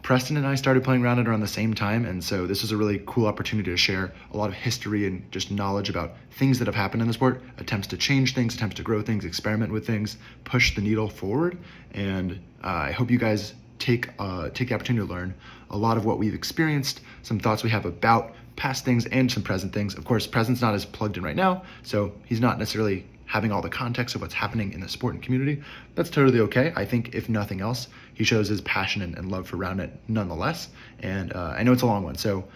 Preston and I started playing Roundnet around the same time, and so this was a really cool opportunity to share a lot of history and just knowledge about things that have happened in the sport, attempts to change things, attempts to grow things, experiment with things, push the needle forward. And I hope you guys take the opportunity to learn a lot of what we've experienced, some thoughts we have about past things and some present things. Of course, Preston's not as plugged in right now, so he's not necessarily having all the context of what's happening in the sport and community. That's totally okay. I think if nothing else, he shows his passion and love for Roundnet nonetheless. And I know it's a long one, so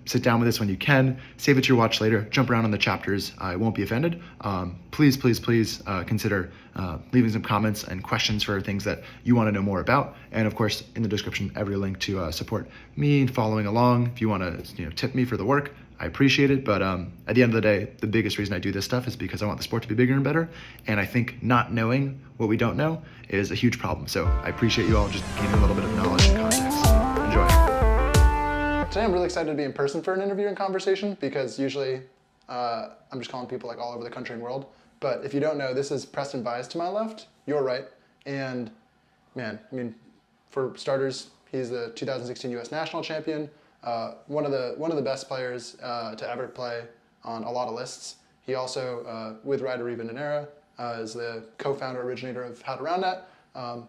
sit down with this when you can, save it to your watch later, jump around on the chapters. I won't be offended. Please consider leaving some comments and questions for things that you want to know more about. And of course, in the description, every link to support me following along. If you want to tip me for the work, I appreciate it. But at the end of the day, the biggest reason I do this stuff is because I want the sport to be bigger and better. And I think not knowing what we don't know is a huge problem. So I appreciate you all just giving a little bit of knowledge and context. Enjoy. Today I'm really excited to be in person for an interview and conversation because usually I'm just calling people like all over the country and world. But if you don't know, this is Preston Bies to my left, your right. And man, I mean, for starters, he's the 2016 U.S. National Champion, one of the best players to ever play on a lot of lists. He also, with Ryder Even and Era, is the co-founder, originator of How to Roundnet.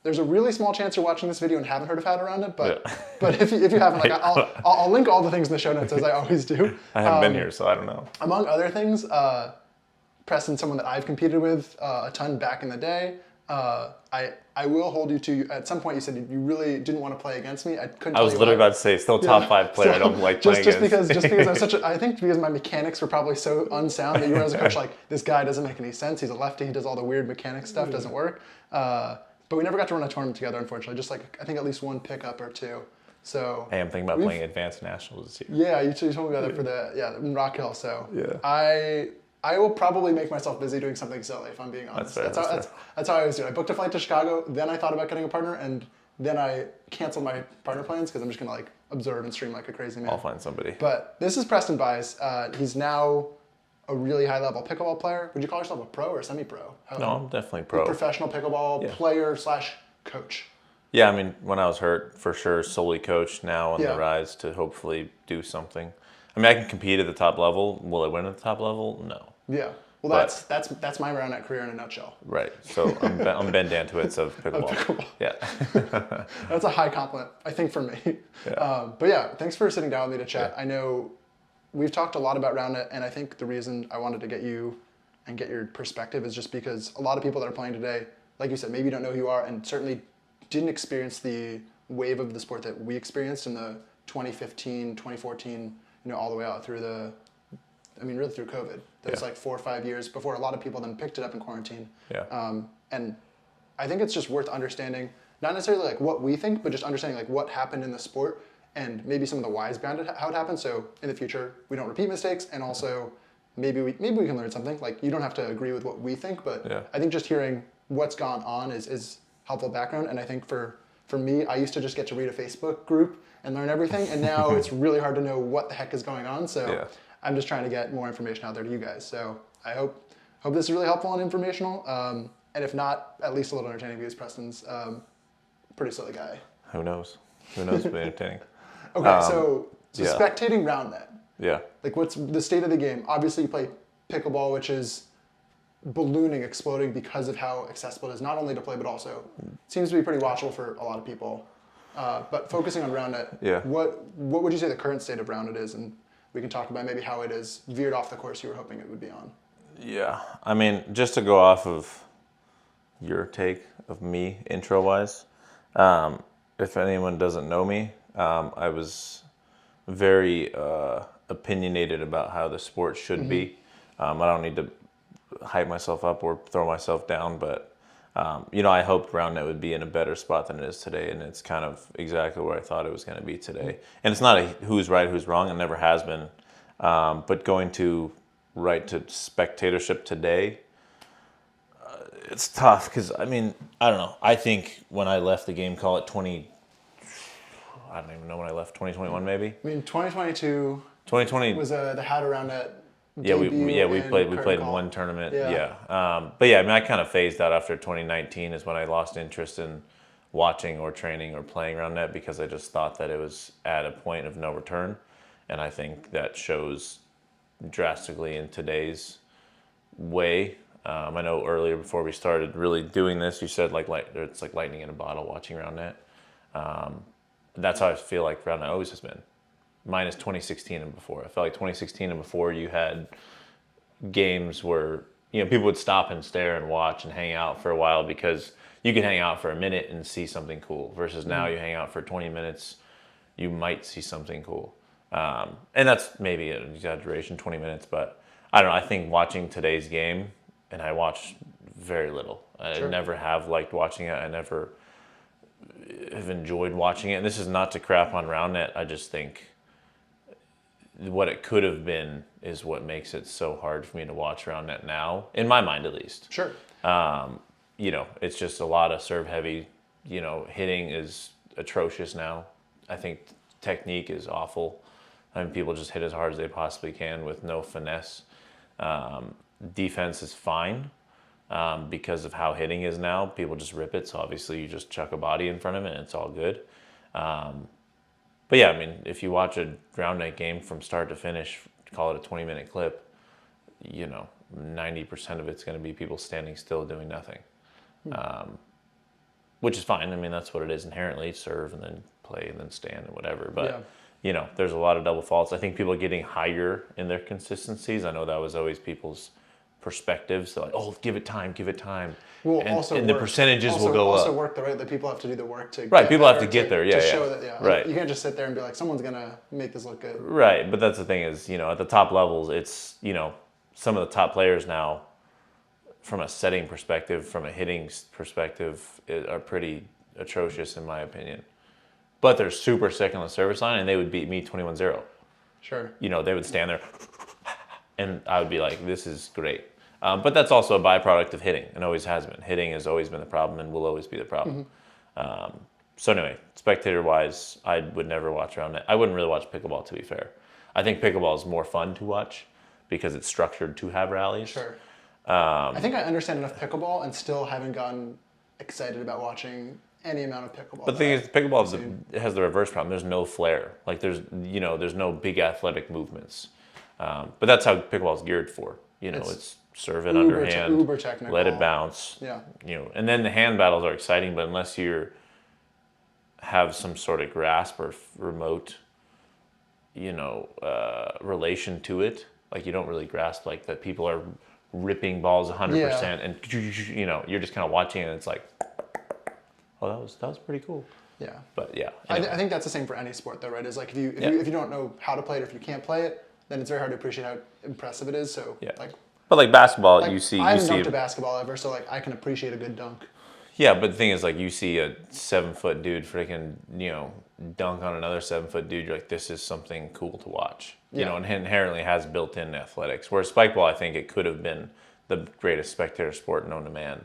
There's a really small chance you're watching this video and haven't heard of How to Roundnet, but yeah. but if you haven't, like I'll link all the things in the show notes as I always do. I haven't been here, so I don't know. Among other things, Preston's someone that I've competed with a ton back in the day. I will hold you to, at some point you said you really didn't want to play against me. I was literally about to say, still top 5 player, so, I don't like playing against. Just because I'm such a, I think because my mechanics were probably so unsound that you were as a coach like, this guy doesn't make any sense. He's a lefty, he does all the weird mechanic stuff, doesn't work. But we never got to run a tournament together, unfortunately. Just like, I think at least one pickup or two. So hey, I'm thinking about playing Advanced Nationals this year. Yeah, you told me about it for the, in Rock Hill, so. Yeah. I will probably make myself busy doing something silly, if I'm being honest. That's how I always do it. I booked a flight to Chicago, then I thought about getting a partner, and then I canceled my partner plans because I'm just going to like observe and stream like a crazy man. I'll find somebody. But this is Preston Bies. He's now a really high-level pickleball player. Would you call yourself a pro or semi-pro? No, I'm definitely pro. A professional pickleball player / coach. Yeah, I mean, when I was hurt, for sure, solely coach. Now on the rise to hopefully do something. I mean, I can compete at the top level. Will I win at the top level? No. Yeah. Well, that's my Roundnet career in a nutshell. Right. So I'm Ben Dantowitz of pickleball. Yeah. That's a high compliment, I think, for me. Yeah. But yeah, thanks for sitting down with me to chat. Yeah. I know we've talked a lot about Roundnet, and I think the reason I wanted to get you and get your perspective is just because a lot of people that are playing today, like you said, maybe don't know who you are and certainly didn't experience the wave of the sport that we experienced in the 2015, 2014, all the way out through really through COVID. There's like 4 or 5 years before a lot of people then picked it up in quarantine. Yeah. And I think it's just worth understanding, not necessarily like what we think, but just understanding like what happened in the sport and maybe some of the whys behind it, how it happened. So in the future, we don't repeat mistakes, and also maybe we can learn something. Like you don't have to agree with what we think, but I think just hearing what's gone on is helpful background. And I think for me, I used to just get to read a Facebook group and learn everything, and now it's really hard to know what the heck is going on. So I'm just trying to get more information out there to you guys. So I hope this is really helpful and informational. And if not, at least a little entertaining because Preston's pretty silly guy. Who knows? Who knows if it's entertaining? Okay, so spectating Roundnet. Yeah. Like what's the state of the game? Obviously you play pickleball, which is ballooning, exploding because of how accessible it is, not only to play, but also seems to be pretty watchable for a lot of people. But focusing on Roundnet, what would you say the current state of Roundnet is? And we can talk about maybe how it is veered off the course you were hoping it would be on. Yeah, I mean, just to go off of your take of me intro-wise, if anyone doesn't know me, I was very opinionated about how the sport should be. I don't need to hype myself up or throw myself down, but I hoped Roundnet would be in a better spot than it is today, and it's kind of exactly where I thought it was going to be today. And it's not a who's right, who's wrong, it never has been. But going to right to spectatorship today, it's tough because, I mean, I don't know. I think when I left the game, call it I don't even know when I left, 2021 maybe? I mean, 2022 was the How to Roundnet. Yeah, we played in one tournament. Yeah. But yeah, I mean, I kind of phased out after 2019 is when I lost interest in watching or training or playing Roundnet because I just thought that it was at a point of no return. And I think that shows drastically in today's way. I know earlier before we started really doing this, you said it's like lightning in a bottle watching Roundnet. That's how I feel like Roundnet always has been. Minus 2016 and before. I felt like 2016 and before you had games where people would stop and stare and watch and hang out for a while because you can hang out for a minute and see something cool. Versus now you hang out for 20 minutes, you might see something cool. And that's maybe an exaggeration, 20 minutes, but I don't know. I think watching today's game, and I watch very little. I never have liked watching it. I never have enjoyed watching it. And this is not to crap on Roundnet. I just think what it could have been is what makes it so hard for me to watch Roundnet now, in my mind at least. Sure. It's just a lot of serve heavy. Hitting is atrocious now. I think technique is awful. I mean, people just hit as hard as they possibly can with no finesse. Defense is fine because of how hitting is now. People just rip it, so obviously you just chuck a body in front of it and it's all good. But yeah, I mean, if you watch a Roundnet game from start to finish, call it a 20-minute clip, 90% of it's going to be people standing still doing nothing, which is fine. I mean, that's what it is inherently, serve and then play and then stand and whatever. But there's a lot of double faults. I think people are getting higher in their consistencies. I know that was always people's perspectives. They're like, oh, give it time. Well, and the percentages will go also up. work the right that people have to do the work to right. People have to get there. To show that, right. You can't just sit there and be like, someone's gonna make this look good. Right, but that's the thing is, at the top levels, it's some of the top players now, from a setting perspective, from a hitting perspective, are pretty atrocious in my opinion. But they're super sick on the service line, and they would beat me 21-0. Sure. They would stand there, and I would be like, this is great. But that's also a byproduct of hitting, and always has been. Hitting has always been the problem and will always be the problem. So anyway, spectator-wise, I would never watch Roundnet. I wouldn't really watch pickleball, to be fair. I think pickleball is more fun to watch because it's structured to have rallies. Sure. I think I understand enough pickleball and still haven't gotten excited about watching any amount of pickleball. But the thing is, pickleball has the reverse problem. There's no flair. Like there's no big athletic movements. But that's how pickleball is geared for. It's serve it underhand, uber technical. let it bounce. Yeah. And then the hand battles are exciting, but unless you have some sort of grasp or remote, relation to it, like you don't really grasp like that people are ripping balls 100% and you're just kind of watching it and it's like, oh, that was pretty cool. Yeah. But yeah. Anyway. I think that's the same for any sport though, right? Is like if you don't know how to play it or if you can't play it, then it's very hard to appreciate how impressive it is. So but like basketball, I you see haven't dunked a basketball ever, so like I can appreciate a good dunk. Yeah, but the thing is, like, you see a 7-foot dude freaking, dunk on another 7-foot dude. You're like, this is something cool to watch. And inherently has built-in athletics. Whereas spikeball, I think it could have been the greatest spectator sport known to man,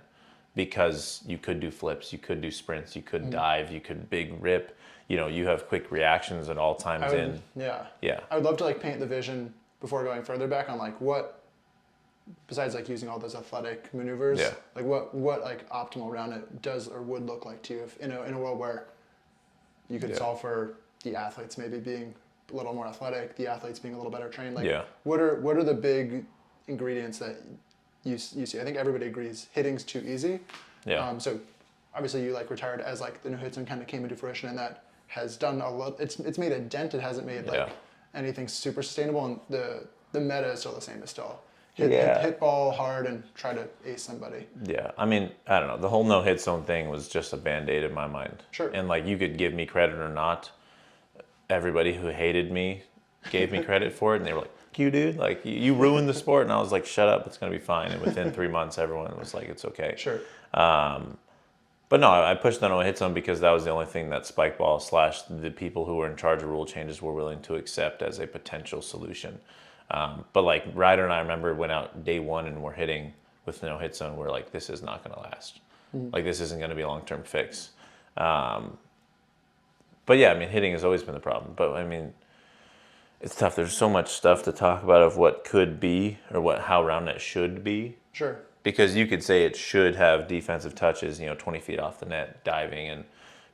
because you could do flips, you could do sprints, you could dive, you could big rip. You have quick reactions at all times. Yeah. I would love to like paint the vision before going further back on like what. Besides like using all those athletic maneuvers, like what like optimal Roundnet does or would look like to you if in a world where you could solve for the athletes maybe being a little more athletic, the athletes being a little better trained. Like what are the big ingredients that you see? I think everybody agrees hitting's too easy. Yeah. So obviously you like retired as like the no hit zone kind of came into fruition, and that has done a lot. It's made a dent. It hasn't made like anything super sustainable, and the meta is still the same. It's still hit ball hard and try to ace somebody. Yeah, I mean, I don't know. The whole no-hit zone thing was just a Band-Aid in my mind. Sure. And, like, you could give me credit or not. Everybody who hated me gave me credit for it, and they were like, you dude, like, you ruined the sport. And I was like, shut up, it's going to be fine. And within 3 months, everyone was like, it's okay. Sure. But no, I pushed the no-hit zone because that was the only thing that Spikeball / the people who were in charge of rule changes were willing to accept as a potential solution. But like Ryder and I remember went out day one and we're hitting with the no-hit zone. We're like, this is not going to last. Like this isn't going to be a long-term fix. But yeah, I mean, hitting has always been the problem. But I mean, it's tough. There's so much stuff to talk about of what could be or how Roundnet should be. Sure. because you could say it should have defensive touches, 20 feet off the net, diving and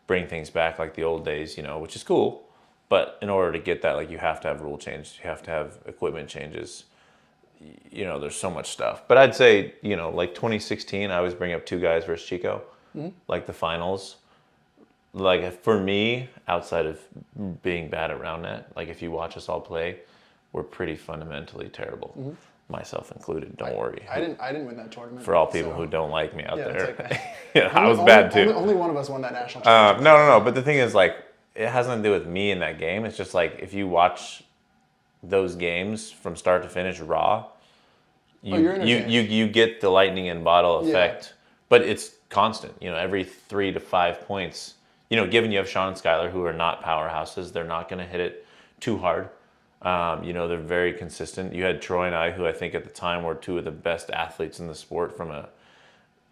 bring things back like the old days, which is cool. But in order to get that, like, you have to have rule changes, you have to have equipment changes. There's so much stuff. But I'd say, like 2016, I always bring up 2 guys versus Chico, like the finals. Like, for me, outside of being bad at Roundnet, like, if you watch us all play, we're pretty fundamentally terrible, myself included. Don't worry. I didn't win that tournament. For all people who don't like me out there, it's okay. I was bad too. Only one of us won that national championship. No. But the thing is, like, it has nothing to do with me in that game. It's just like, if you watch those games from start to finish raw, you get the lightning in bottle effect, but it's constant. Every 3 to 5 points. Given you have Sean and Skylar, who are not powerhouses, they're not going to hit it too hard. They're very consistent. You had Troy and I, who I think at the time were 2 of the best athletes in the sport from a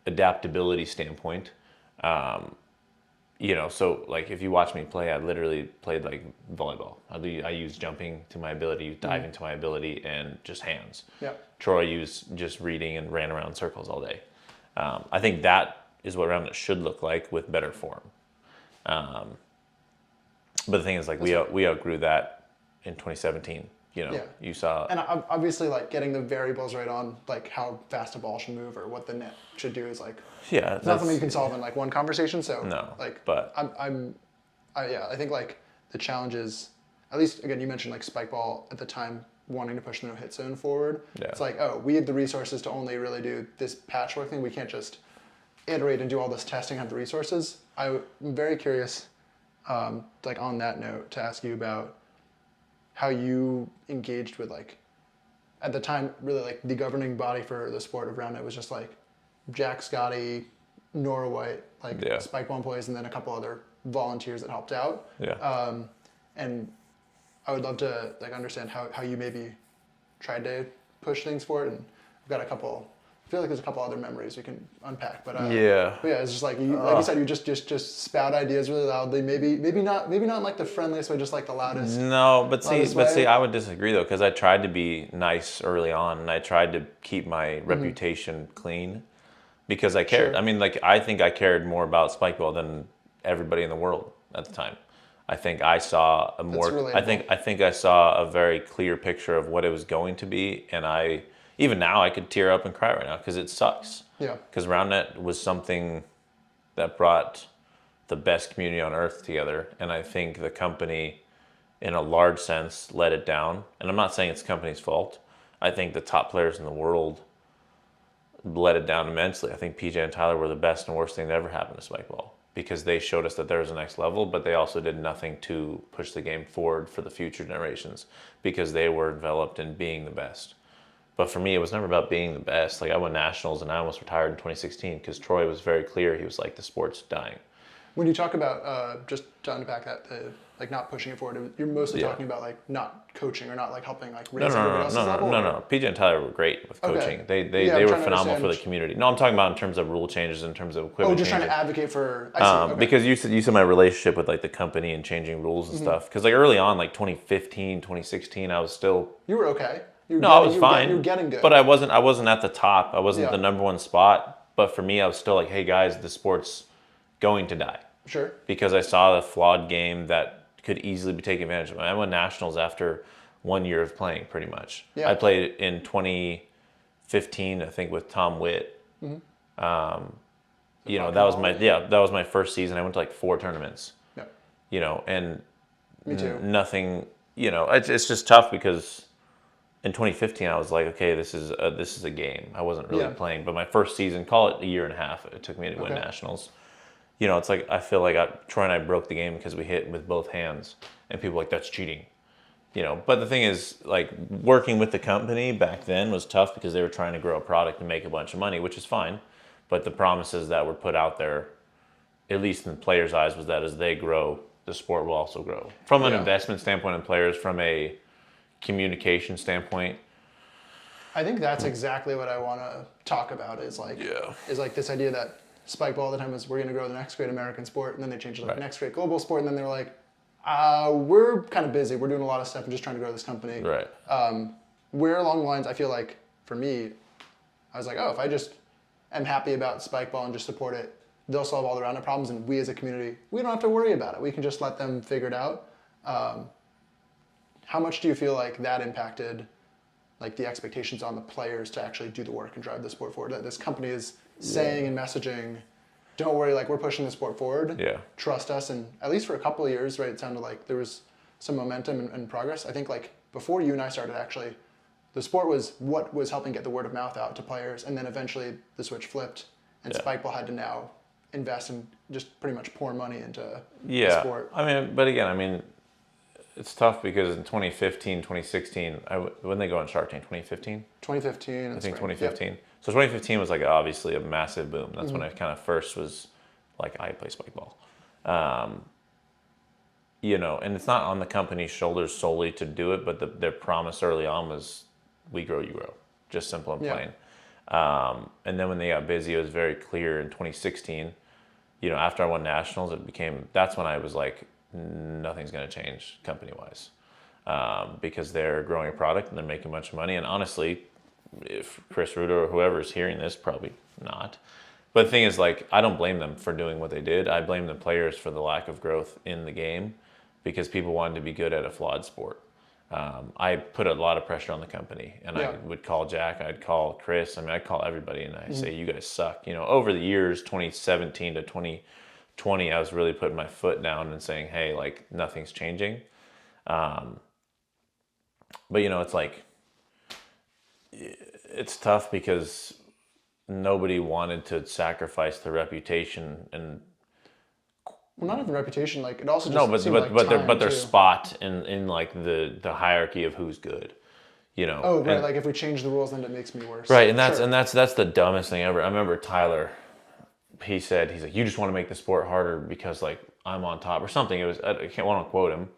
adaptability standpoint. So, like, if you watch me play, I literally played like volleyball. I used jumping to my ability, diving to my ability, and just hands. Yeah. Troy used just reading and ran around circles all day. I think that is what Roundnet should look like with better form. But the thing is, like, we outgrew that in 2017. You saw. And obviously, like, getting the variables right on, like, how fast a ball should move or what the net should do is, like, it's not something you can solve in, like, one conversation. So, no, like, but I think, like, the challenge is, at least, again, you mentioned, like, Spikeball at the time wanting to push the no-hit zone forward. Yeah. It's like, oh, we have the resources to only really do this patchwork thing. We can't just iterate and do all this testing, have the resources. I'm very curious, like, on that note, to ask you about how you engaged with, like, at the time, really, like, the governing body for the sport of Roundnet was just, like, Jack Scotty, Nora White, like, Spikeball employees, and then a couple other volunteers that helped out. Yeah. And I would love to, like, understand how you maybe tried to push things forward. And I've got I feel like there's a couple other memories we can unpack. But it's just like you said, you just spout ideas really loudly. Maybe not in, like, the friendliest way, just like the loudest. No, but see, I would disagree though, because I tried to be nice early on, and I tried to keep my reputation clean, because I cared. Sure. I mean, like, I think I cared more about Spikeball than everybody in the world at the time. I think I saw a more. I think I saw a very clear picture of what it was going to be, and even now I could tear up and cry right now because it sucks. Yeah. Because Roundnet was something that brought the best community on earth together, and I think the company, in a large sense, let it down. And I'm not saying it's the company's fault. I think the top players in the world let it down immensely. I think PJ and Tyler were the best and worst thing that ever happened to Spikeball, because they showed us that there was a next level, but they also did nothing to push the game forward for the future generations, because they were enveloped in being the best. But for me, it was never about being the best. Like, I won nationals and I almost retired in 2016 because Troy was very clear. He was like, the sport's dying. When you talk about, just to unpack that, like, not pushing it forward, you're mostly talking about, like, not coaching or not, like, helping, like, raise everybody else's level? No. PJ and Tyler were great with coaching. Okay. They were phenomenal for the community. No, I'm talking about in terms of rule changes, in terms of equipment just changes. trying to advocate for, I see. Okay. Because you said my relationship with, like, the company and changing rules and stuff. Because, like, early on, like 2015, 2016, I was still... You were okay. I was fine. You were getting good. But I wasn't at the top. I wasn't the number one spot. But for me, I was still like, hey, guys, the sport's going to die. Sure. Because I saw the flawed game that could easily be taken advantage of. I won nationals after 1 year of playing, pretty much. Yeah. I played in 2015, I think, with Tom Witt. Mm-hmm. That was my first season. I went to like 4 tournaments. Yeah. And Me too. Nothing. It's just tough because in 2015 I was like, okay, this is a game. I wasn't really playing, but my first season, call it a year and a half, it took me to win nationals. It's like, I feel like Troy and I broke the game because we hit with both hands, and people were like, that's cheating. But the thing is, like, working with the company back then was tough because they were trying to grow a product and make a bunch of money, which is fine. But the promises that were put out there, at least in the players' eyes, was that as they grow, the sport will also grow. From an investment standpoint in players, from a communication standpoint. I think that's exactly what I want to talk about is like this idea that Spikeball at the time was, we're going to grow the next great American sport, and then they changed it like next great global sport, and then they were like, we're kind of busy, we're doing a lot of stuff and just trying to grow this company. Right. Where along the lines, I feel like, for me, I was like, oh, if I just am happy about Spikeball and just support it, they'll solve all the Roundnet problems, and we as a community, we don't have to worry about it. We can just let them figure it out. How much do you feel like that impacted like the expectations on the players to actually do the work and drive the sport forward? That this company is saying and messaging, don't worry, like we're pushing the sport forward. Yeah. Trust us. And at least for a couple of years, right, it sounded like there was some momentum and progress. I think like before you and I started actually, the sport was what was helping get the word of mouth out to players. And then eventually the switch flipped and Spikeball had to now invest and just pretty much pour money into the sport. I mean, but again, I mean, it's tough because in 2015, 2016, when they go on Shark Tank, 2015? 2015. I think 2015. Yep. So 2015 was like obviously a massive boom. That's when I kind of first was like, I play Spikeball. You know, and it's not on the company's shoulders solely to do it, but their promise early on was, we grow, you grow. Just simple and plain. And then when they got busy, it was very clear in 2016, you know, after I won nationals, that's when I was like, nothing's going to change company-wise, because they're growing a product and they're making a bunch of money. And honestly, if Chris Rudo or whoever is hearing this, probably not. But the thing is, like, I don't blame them for doing what they did. I blame the players for the lack of growth in the game because people wanted to be good at a flawed sport. I put a lot of pressure on the company, and I would call Jack, I'd call Chris, I mean, I'd call everybody, and I'd say, you guys suck. You know, over the years, 2017 to 2020, I was really putting my foot down and saying, hey, like, nothing's changing. But, you know, it's like, it's tough because nobody wanted to sacrifice their reputation and... Well, not even reputation, like, it also just but their spot in like the hierarchy of who's good, you know. Oh, right, like if we change the rules, then it makes me worse. Right, and that's the dumbest thing ever. I remember Tyler, he's like, you just want to make the sport harder because like I'm on top or something. It was, I can't want to quote him,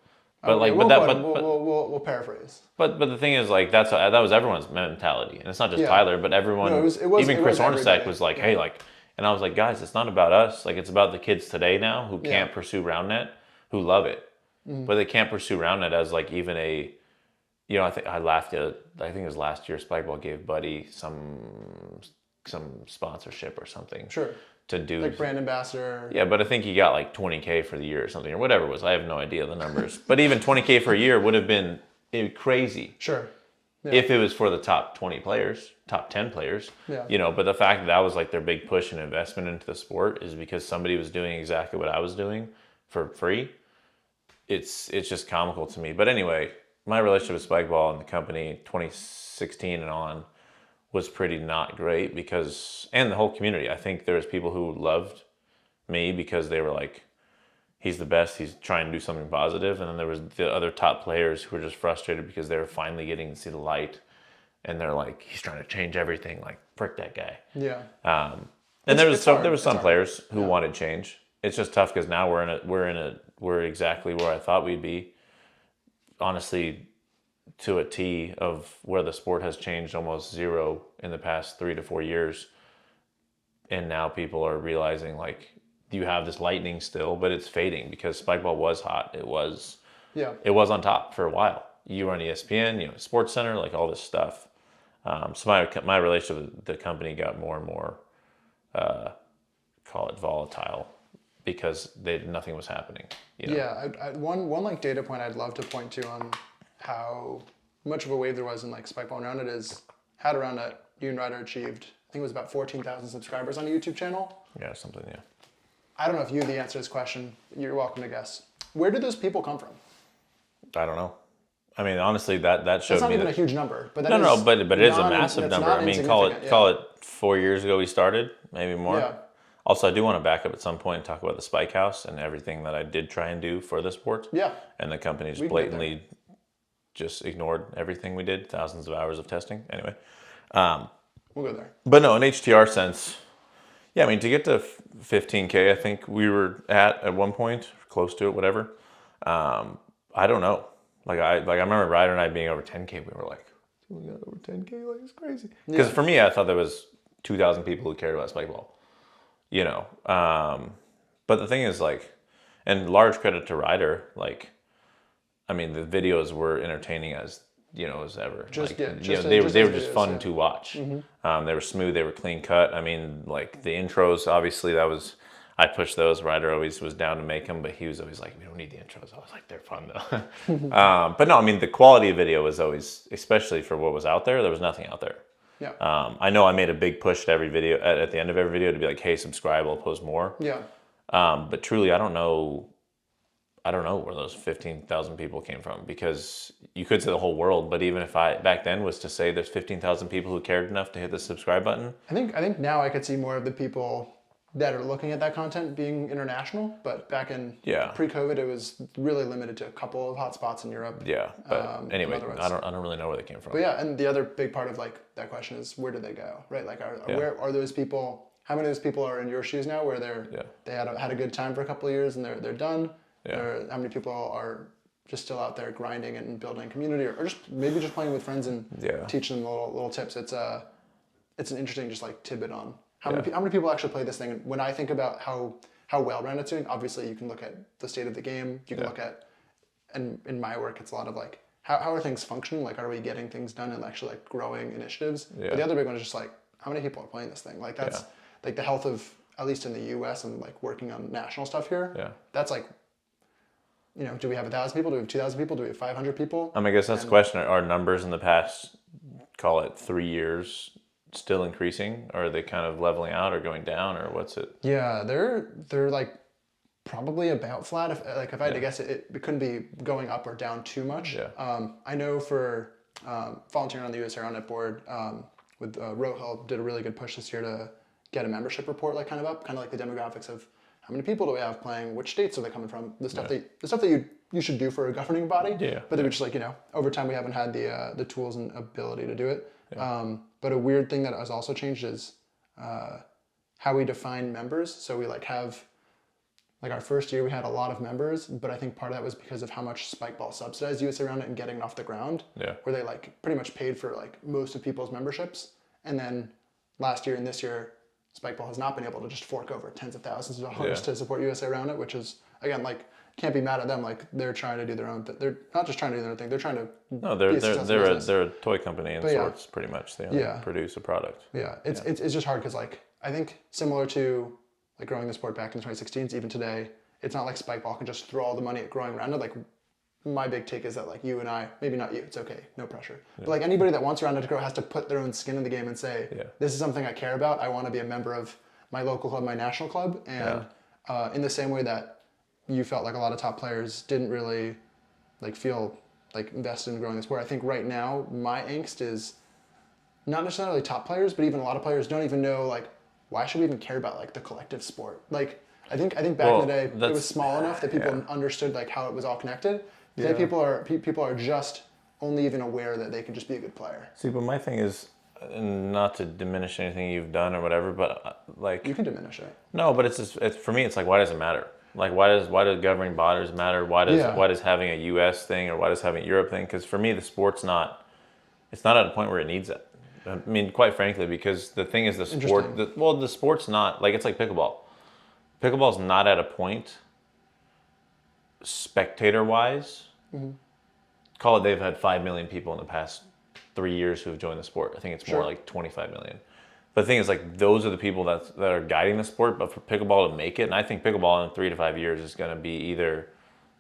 but like, we'll paraphrase. But the thing is, like, that was everyone's mentality, and it's not just Tyler, but everyone. No, even Chris Hornacek was like, hey, like. And I was like, guys, it's not about us. Like, it's about the kids today now who can't pursue Roundnet, who love it. But they can't pursue Roundnet as, like, even a... You know, I think it was last year, Spikeball gave Buddy some sponsorship or something. Sure. To do... Like brand ambassador. Yeah, but I think he got, like, $20K for the year or something, or whatever it was. I have no idea the numbers. But even $20K for a year would have been crazy. Sure. Yeah. If it was for the top 20 players, top 10 players, you know, but the fact that was like their big push and investment into the sport is because somebody was doing exactly what I was doing for free. It's just comical to me. But anyway, my relationship with Spikeball and the company 2016 and on was pretty not great because, and the whole community, I think there was people who loved me because they were like, he's the best, he's trying to do something positive. And then there was the other top players who were just frustrated because they were finally getting to see the light. And they're like, he's trying to change everything, like, frick that guy. Yeah. And there was some players who wanted change. It's just tough because now we're exactly where I thought we'd be. Honestly, to a T of where the sport has changed almost zero in the past 3 to 4 years. And now people are realizing, like, you have this lightning still, but it's fading because Spikeball was hot. It was on top for a while. You were on ESPN, you know, Sports Center, like all this stuff. So my relationship with the company got more and more, call it volatile, because nothing was happening. You know? Yeah, one like data point I'd love to point to on how much of a wave there was in like Spikeball and Roundnet is had Roundnet, you and Ryder achieved, I think it was about 14,000 subscribers on a YouTube channel. Yeah, something, yeah. I don't know if you have the answer to this question. You're welcome to guess. Where did those people come from? I don't know. I mean, honestly, that showed me. It's not even a huge number, but but it is a massive number. I mean, call it 4 years ago we started, maybe more. Yeah. Also, I do want to back up at some point and talk about the Spike House and everything that I did try and do for the sport. Yeah. And the company just blatantly just ignored everything we did. Thousands of hours of testing. Anyway. We'll go there. But no, in HTR sense, yeah, I mean, to get to 15K, I think we were at one point, close to it, whatever. I don't know. Like I remember Ryder and I being over 10K. We were like, we got over 10K, like it's crazy. Because for me, I thought there was 2,000 people who cared about Spikeball. You know, but the thing is, like, and large credit to Ryder. Like, I mean, the videos were entertaining as as ever. Just, like, just they just were as just videos, fun yeah. to watch. They were smooth, they were clean cut. I mean, like the intros, obviously I pushed those. Ryder always was down to make them, but he was always like, we don't need the intros. I was like, they're fun though. But no, I mean, the quality of video was always, especially for what was out there was nothing out there. Yeah. I know I made a big push to every video at the end of every video to be like, hey, subscribe, I'll post more. Yeah. But truly, I don't know where those 15,000 people came from, because you could say the whole world, but even if I back then was to say there's 15,000 people who cared enough to hit the subscribe button. I think now I could see more of the people that are looking at that content being international, but back in pre-COVID, it was really limited to a couple of hotspots in Europe. Yeah, but anyway, otherwise. I don't really know where they came from. But yeah, and the other big part of like that question is, where did they go, right? Like, where are those people? How many of those people are in your shoes now, where they had a good time for a couple of years and they're done? Yeah. Or how many people are just still out there grinding and building community, or just maybe just playing with friends and teaching them little tips? It's an interesting just like tidbit on how many people actually play this thing. And when I think about how well Roundnet's doing, obviously you can look at the state of the game. You can look at, and in my work, it's a lot of like how are things functioning? Like, are we getting things done and actually like growing initiatives? Yeah. But the other big one is just like how many people are playing this thing. Like that's like the health of, at least in the U.S. and like working on national stuff here. Yeah. That's like, do we have 1,000 people? Do we have 2,000 people? Do we have 500 people? I guess that's the question. Are numbers in the past, call it 3 years, still increasing? Or are they kind of leveling out or going down, or what's it? Yeah, they're like probably about flat. If I had to guess, it couldn't be going up or down too much. Yeah. I know for volunteering on the USA Roundnet board with Rohill, did a really good push this year to get a membership report like kind of up, kind of like the demographics of how many people do we have playing, which states are they coming from, the stuff that you should do for a governing body. Yeah. But they were just like, over time we haven't had the tools and ability to do it. Yeah. But a weird thing that has also changed is how we define members. So we have our first year we had a lot of members, but I think part of that was because of how much Spikeball subsidized USA Roundnet and getting it off the ground. Yeah. Where they pretty much paid for most of people's memberships. And then last year and this year, Spikeball has not been able to just fork over tens of thousands of dollars to support USA Roundnet, which is, again, can't be mad at them. They're trying to do their own thing. They're not just trying to do their own thing. They're trying to. No, they're a toy company in sorts, pretty much. They only produce a product. Yeah, it's just hard because I think similar to growing the sport back in the 2016s, even today, it's not like Spikeball can just throw all the money at growing Roundnet. My big take is that you and I, maybe not you, it's okay, no pressure. Yeah. But anybody that wants Roundnet to grow has to put their own skin in the game and say, this is something I care about. I want to be a member of my local club, my national club. And in the same way that you felt like a lot of top players didn't really feel invested in growing the sport, I think right now my angst is not necessarily top players, but even a lot of players don't even know why should we even care about the collective sport? I think back in the day it was small enough that people understood how it was all connected. Today people are just only even aware that they can just be a good player. See, but my thing is, not to diminish anything you've done or whatever, but you can diminish it. No, but it's for me. It's why does it matter? Why does governing bodies matter? Why does having a U.S. thing or why does having a Europe thing? Because for me, the sport's not. It's not at a point where it needs it. I mean, quite frankly, because the thing is, the sport. The sport's not it's like pickleball. Pickleball's not at a point, spectator-wise. Mm-hmm. Call it they've had 5 million people in the past 3 years who have joined the sport. I think it's more like 25 million. But the thing is, those are the people that are guiding the sport. But for pickleball to make it, and I think pickleball in 3 to 5 years is going to be either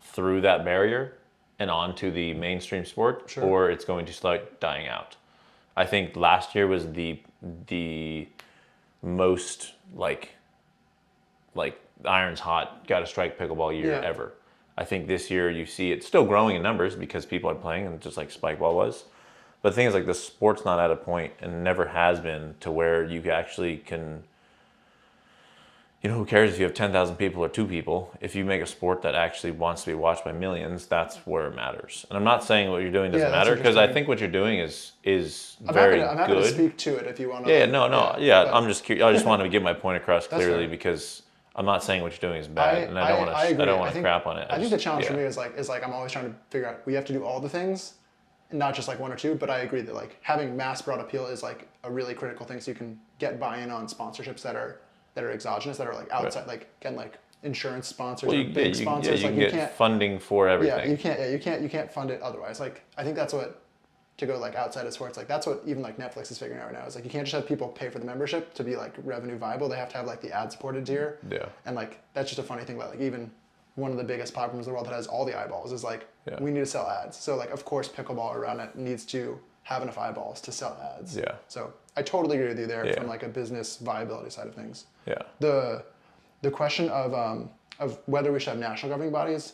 through that barrier and onto the mainstream sport, or it's going to start dying out. I think last year was the most irons hot, got to strike pickleball year ever. I think this year you see it still growing in numbers because people are playing, and just like Spikeball was. But the thing is, the sport's not at a point, and never has been, to where you actually can. Who cares if you have 10,000 people or 2 people? If you make a sport that actually wants to be watched by millions, that's where it matters. And I'm not saying what you're doing doesn't matter, because I think what you're doing is very good. I'm happy to speak to it if you want to. I'm just curious. I just want to get my point across clearly, because I'm not saying what you're doing is bad, and I don't want to crap on it. I think the challenge for me is I'm always trying to figure out, we have to do all the things, not just 1 or 2. But I agree that having mass broad appeal is a really critical thing, so you can get buy-in on sponsorships that are exogenous, that are outside, insurance sponsors or big sponsors. You can get funding for everything. You can't fund it otherwise. I think that's what to go like outside of sports. Like that's what even like Netflix is figuring out right now. Is like you can't just have people pay for the membership to be like revenue viable. They have to have like the ad supported tier. Yeah. And like that's just a funny thing about like even one of the biggest platforms in the world that has all the eyeballs is like Yeah. we need to sell ads. So like of course pickleball or Roundnet needs to have enough eyeballs to sell ads. Yeah. So I totally agree with you there Yeah. from like a business viability side of things. Yeah. The question of whether we should have national governing bodies,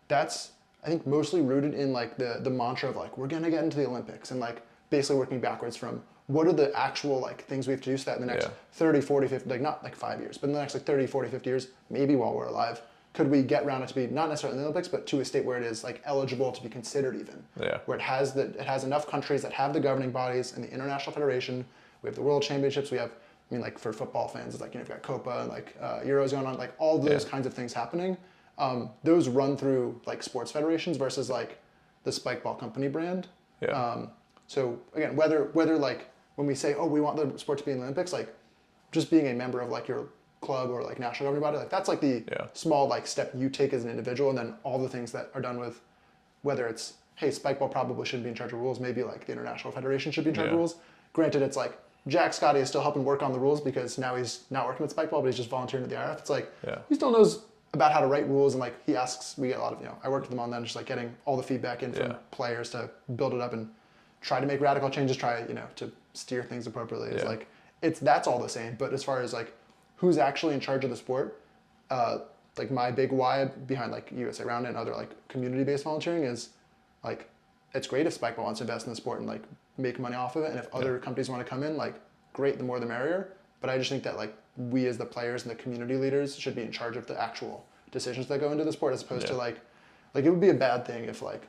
that's I think mostly rooted in like the mantra of like we're gonna get into the Olympics and like basically working backwards from what are the actual like things we have to do so that in the next Yeah. 30, 40, 50, like not like 5 years, but in the next like 30, 40, 50 years, maybe while we're alive, could we get Roundnet to be not necessarily in the Olympics, but to a state where it is like eligible to be considered even. Yeah. Where it has enough countries that have the governing bodies and the International Federation. We have the World Championships. We have, I mean, like for football fans, it's like, you know, you've got Copa and like Euros going on, like all those Yeah. kinds of things happening. Those run through like sports federations versus like the Spikeball company brand. Yeah. So again, whether like when we say, oh, we want the sport to be in the Olympics, like just being a member of like your club or like national governing body, like that's like the Yeah. small like step you take as an individual, and then all the things that are done with, whether it's, hey, Spikeball probably shouldn't be in charge of rules, maybe like the International Federation should be in charge of Yeah. rules. Granted, it's like Jack Scotty is still helping work on the rules because now he's not working with Spikeball, but he's just volunteering at the IRF. It's like Yeah. he still knows about how to write rules, and like he asks, we get a lot of, you know, I worked with him on that, just like getting all the feedback in from Yeah. players to build it up and try to make radical changes, try, you know, to steer things appropriately. It's Yeah. like that's all the same, but as far as like who's actually in charge of the sport, like my big why behind like USA Roundnet and other like community-based volunteering is like it's great if Spikeball wants to invest in the sport and like make money off of it, and if other companies want to come in, like great, the more the merrier. But I just think that like we as the players and the community leaders should be in charge of the actual decisions that go into the sport, as opposed to Yeah. like it would be a bad thing if like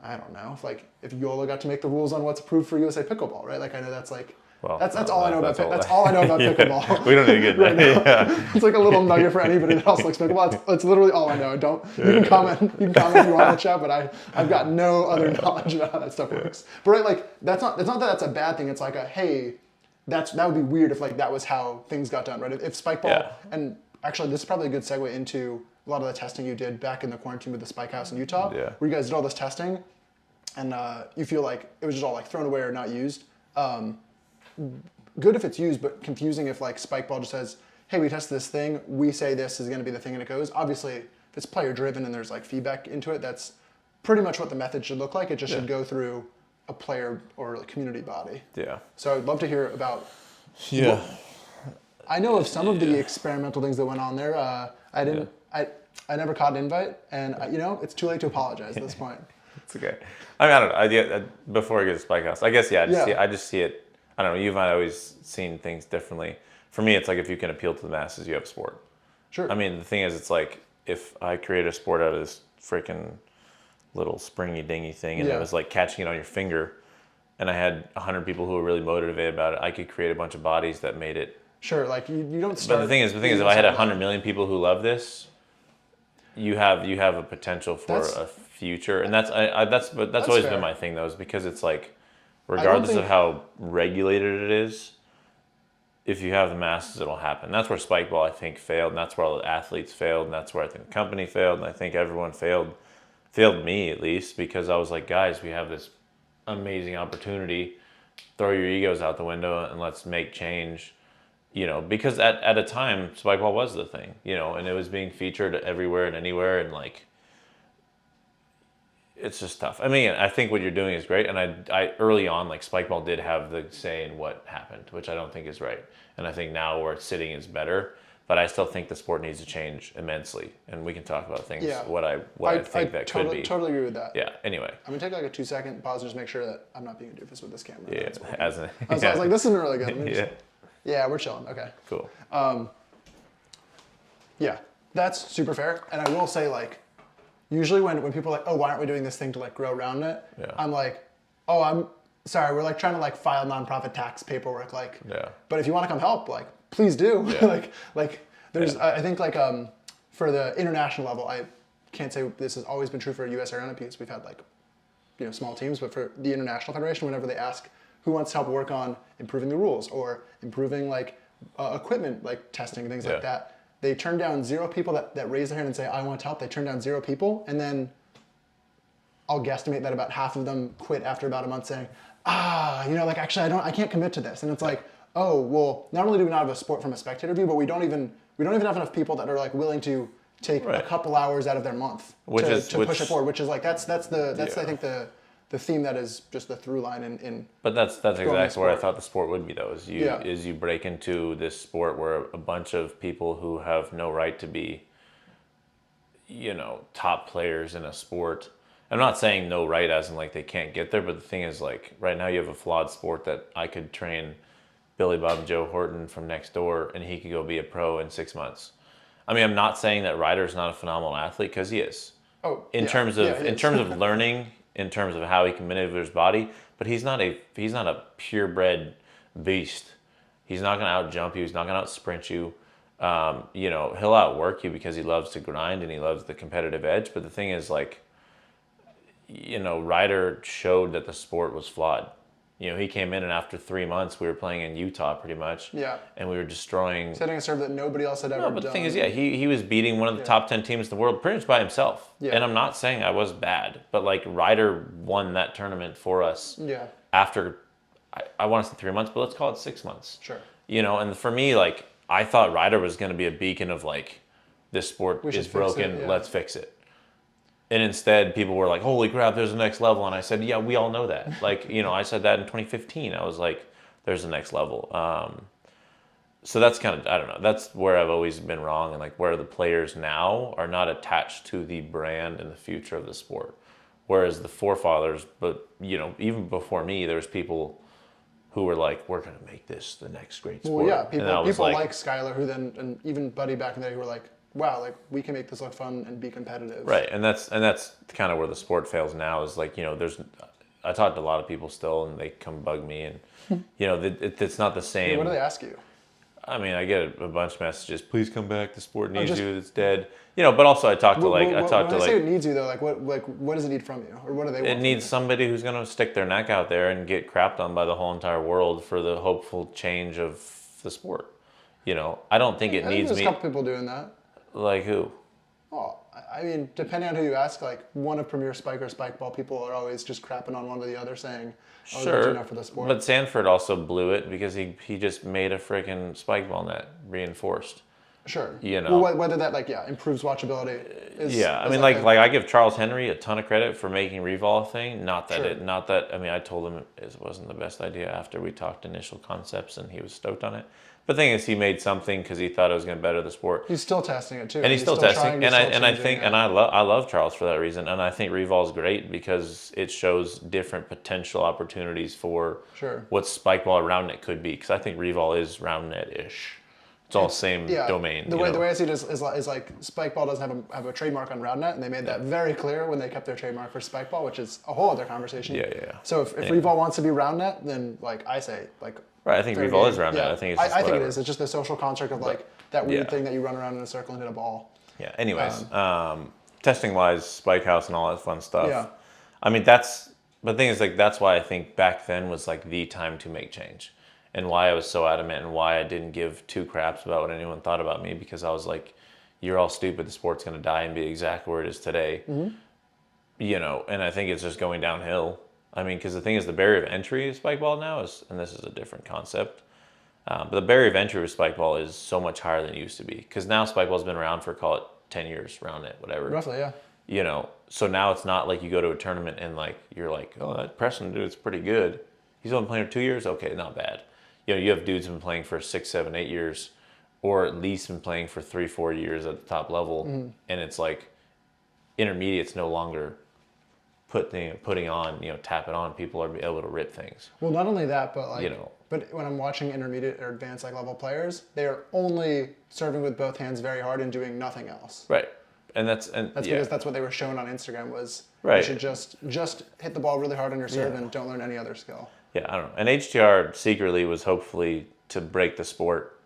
I don't know if Yola got to make the rules on what's approved for USA pickleball, right? Like I know that's like Well, that's no, all I know that's about all- that's all I know about pickleball. We don't need to get Right now. yeah. It's like a little nugget for anybody that else likes pickleball. It's literally all I know. Don't you can comment if you want in the chat, but I've got no other knowledge about how that stuff works. But right, like it's not that that's a bad thing. It's like a hey, that would be weird if like that was how things got done, right? If Spikeball Yeah. and actually this is probably a good segue into a lot of the testing you did back in the quarantine with the Spike House in Utah, Yeah. where you guys did all this testing, and you feel like it was just all like thrown away or not used. Good if it's used, but confusing if like Spikeball just says, hey, we tested this thing, we say this is going to be the thing and it goes. Obviously, if it's player driven and there's like feedback into it, that's pretty much what the method should look like. It just should go through a player or a community body. Yeah. So I'd love to hear about, Yeah. I know of some of the experimental things that went on there. I never caught an invite, and you know, it's too late to apologize at this point. It's okay. I mean, I don't know. Before I get to Spike House, I guess, yeah, I just see it. I don't know. You've always seen things differently. For me, it's like if you can appeal to the masses, you have a sport. Sure. I mean, the thing is, it's like if I create a sport out of this freaking little springy dingy thing and it was like catching it on your finger, and I had 100 people who were really motivated about it, I could create a bunch of bodies that made it. Sure, like you don't start. But the thing is, if I had 100 million people who love this, you have a potential for a future, and that's always fair. been my thing though, is because it's like, regardless of how regulated it is, if you have the masses, it'll happen. That's where Spikeball I think failed, and that's where all the athletes failed, and that's where I think the company failed, and I think everyone failed me at least, because I was like, guys, we have this amazing opportunity, throw your egos out the window and let's make change. You know, because at a time, Spikeball was the thing, you know, and it was being featured everywhere and anywhere, and like, it's just tough. I mean, I think what you're doing is great, and I early on, like, Spikeball did have the say in what happened, which I don't think is right, and I think now where it's sitting is better, but I still think the sport needs to change immensely, and we can talk about things, what I think that could be. Totally agree with that. Yeah, anyway. I'm gonna take like a 2-second pause and just make sure that I'm not being a doofus with this camera. Yeah, I was like, this isn't really good. Let me just- Yeah, we're chilling. Okay. Cool. Yeah, that's super fair. And I will say, like, usually when people are like, oh, why aren't we doing this thing to like grow Roundnet? Yeah. I'm like, oh, I'm sorry, we're like trying to like file nonprofit tax paperwork, like. Yeah. But if you want to come help, like, please do. Yeah. like there's I think like for the international level, I can't say this has always been true for US Roundnet because we've had like, you know, small teams, but for the International Federation, whenever they ask who wants to help work on improving the rules or improving like equipment, like testing, things like that, they turn down 0 people that raise their hand and say, I want to help. They turn down 0 people. And then I'll guesstimate that about half of them quit after about a month saying, like actually I can't commit to this. And it's like, oh, well, not only do we not have a sport from a spectator view, but we don't even have enough people that are like willing to take a couple hours out of their month to push it forward, which is like, that's I think the theme that is just the through line in But that's exactly where I thought the sport would be, though, is you break into this sport where a bunch of people who have no right to be, top players in a sport. I'm not saying no right as in like they can't get there, but the thing is, like, right now you have a flawed sport that I could train Billy Bob Joe Horton from next door and he could go be a pro in 6 months. I mean, I'm not saying that Ryder's not a phenomenal athlete, because he is. In terms of learning, in terms of how he can maneuver his body, but he's not a purebred beast. He's not going to out jump you. He's not going to out sprint you. He'll outwork you because he loves to grind and he loves the competitive edge. But the thing is, like, Ryder showed that the sport was flawed. He came in and after 3 months, we were playing in Utah pretty much. Yeah. And we were destroying. Setting a serve that nobody else had ever done. No, but the thing is, he was beating one of the top 10 teams in the world pretty much by himself. Yeah. And I'm not saying I was bad, but like Ryder won that tournament for us. Yeah. After, I want to say 3 months, but let's call it 6 months. Sure. And for me, like, I thought Ryder was going to be a beacon of like, this sport is broken, let's fix it. And instead, people were like, holy crap, there's a next level. And I said, yeah, we all know that. Like, I said that in 2015. I was like, there's a next level. So that's kind of, I don't know, that's where I've always been wrong. And like where the players now are not attached to the brand and the future of the sport. Whereas the forefathers, but, even before me, there was people who were like, we're going to make this the next great sport. Well, yeah, people like Skylar, who then, and even Buddy back in the day, who were like, wow, like we can make this look fun and be competitive. Right, and that's kind of where the sport fails now. Is like, I talk to a lot of people still, and they come bug me, and it's not the same. Yeah, what do they ask you? I mean, I get a bunch of messages. Please come back. The sport needs you. It's dead. But also I talk to when I say it needs you though, what does it need from you, or what do they want? It needs somebody who's going to stick their neck out there and get crapped on by the whole entire world for the hopeful change of the sport. I don't think it needs me. There's a couple people doing that. Like who? Oh, I mean, depending on who you ask, like one of Premier Spike or Spikeball, people are always just crapping on one or the other, saying, "Oh, sure, enough for the sport." But Sanford also blew it because he just made a freaking Spikeball net reinforced. Sure. Well, whether that improves watchability. I mean, I give Charles Henry a ton of credit for making Revol a thing. I told him it wasn't the best idea after we talked initial concepts, and he was stoked on it. But the thing is, he made something because he thought it was going to better the sport. He's still testing it too. And he's still testing. I love Charles for that reason. And I think Revol is great because it shows different potential opportunities for what Spikeball or Roundnet could be. Because I think Revol is Roundnet-ish. It's all same domain. The way I see it is like Spikeball doesn't have a trademark on Roundnet, and they made that very clear when they kept their trademark for Spikeball, which is a whole other conversation. Yeah. So if Revol wants to be Roundnet, then I say right, I think Revol is Roundnet. I think it's I think it is. It's just the social construct of that weird thing that you run around in a circle and hit a ball. Yeah. Anyways, testing wise, Spike House and all that fun stuff. Yeah. I mean, but the thing is, that's why I think back then was the time to make change. And why I was so adamant and why I didn't give two craps about what anyone thought about me, because I was like, you're all stupid. The sport's going to die and be exactly where it is today. Mm-hmm. And I think it's just going downhill. I mean, because the thing is, the barrier of entry of Spikeball now is, and this is a different concept, but the barrier of entry with Spikeball is so much higher than it used to be. Because now Spikeball's been around for, call it 10 years, Roundnet, whatever. Roughly, yeah. So now it's not like you go to a tournament and you're like, oh, that Preston dude's pretty good. He's only playing for 2 years? Okay, not bad. You have dudes who've been playing for 6, 7, 8 years, or at least been playing for 3, 4 years at the top level. Mm-hmm. And it's like intermediate's no longer putting on, tap it on. People are able to rip things. Well, not only that, but but when I'm watching intermediate or advanced level players, they are only serving with both hands very hard and doing nothing else. Right. And that's because that's what they were showing on Instagram was you should just hit the ball really hard on your serve and don't learn any other skill. Yeah, I don't know. And HTR secretly was hopefully to break the sport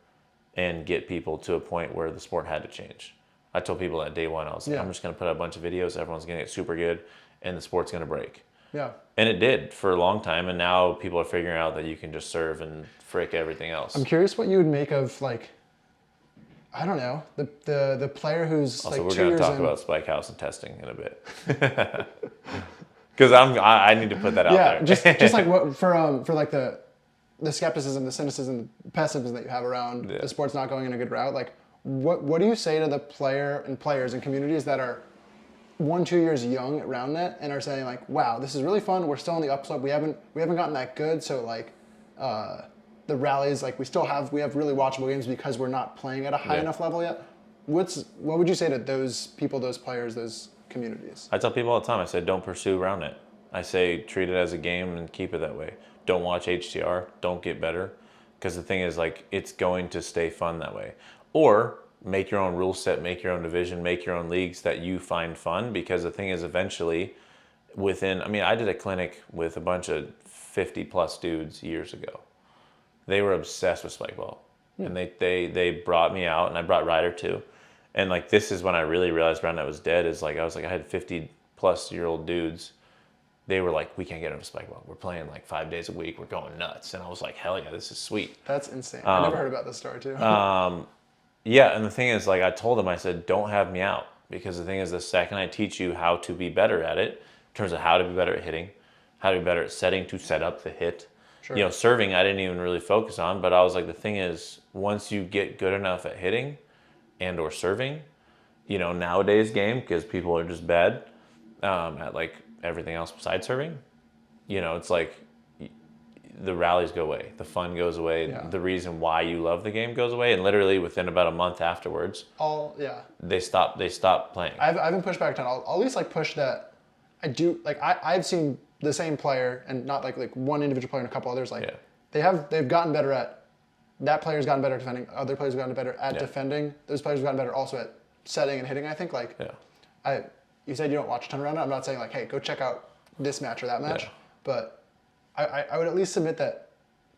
and get people to a point where the sport had to change. I told people that day one, I was like, I'm just going to put out a bunch of videos, everyone's going to get super good, and the sport's going to break. Yeah. And it did for a long time, and now people are figuring out that you can just serve and frick everything else. I'm curious what you would make of, I don't know, the player who's also, 2 years in. we're going to talk about Spike House and testing in a bit. Because I need to put that out there. just like what for like the skepticism, the cynicism, the pessimism that you have around the sport's not going in a good route. Like, what do you say to the players and communities that are 1-2 years young at Roundnet and are saying like, wow, this is really fun. We're still on the upslope. We haven't gotten that good. So like, the rallies, like we have really watchable games because we're not playing at a high enough level yet. What would you say to those people, those players, those communities? I tell people all the time, I say, don't pursue Roundnet. I say, treat it as a game and keep it that way. Don't watch HTR. Don't get better. Because the thing is, like, it's going to stay fun that way. Or make your own rule set, make your own division, make your own leagues that you find fun. Because the thing is, eventually, I did a clinic with a bunch of 50-plus dudes years ago. They were obsessed with Spikeball. And they brought me out, and I brought Ryder too. And like, this is when I really realized Roundnet was dead. Is like, I had 50-plus-year-old dudes. They were like, we can't get into Spikeball. We're playing like 5 days a week. We're going nuts. And I was like, hell yeah, this is sweet. That's insane. I never heard about this story too. Yeah, and the thing is, like, I told them, I said, don't have me out. Because the thing is, the second I teach you how to be better at it, in terms of how to be better at hitting, how to be better at setting to set up the hit. Sure. You know, serving, I didn't even really focus on. But I was like, the thing is, once you get good enough at hitting and or serving, you know, nowadays game, because people are just bad at like everything else besides serving, you know, it's like the rallies go away, the fun goes away, the reason why you love the game goes away, and literally within about a month afterwards, they stop playing. I've been pushed back a ton. I'll at least like push that. I do like I've seen the same player, and not like one individual player and a couple others. Like they've gotten better at, that player's gotten better at defending. Other players have gotten better at defending. Those players have gotten better also at setting and hitting. I think you said you don't watch a ton around it. I'm not saying like, hey, go check out this match or that match, but I would at least submit that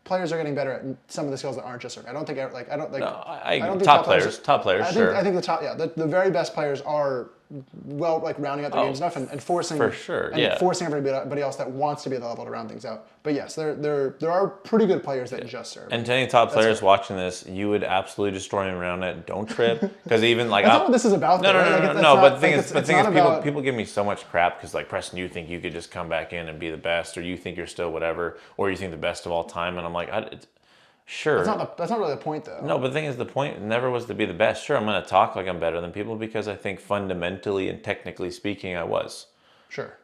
players are getting better at some of the skills that aren't just serving. I don't think I don't think top players. I think the very best players are rounding out their games enough and forcing forcing everybody else that wants to be at the level to round things out. But yes, there are pretty good players that just serve. And to any top players watching this, you would absolutely destroy him around it. Don't trip, because even like that's not what this is about. No. But the thing is, people give me so much crap because like, Preston, you think you could just come back in and be the best, or you think you're still whatever, or you think the best of all time, and I'm like, sure. That's not really the point, though. No, but the thing is, the point never was to be the best. Sure, I'm going to talk like I'm better than people because I think fundamentally and technically speaking, I was. Sure.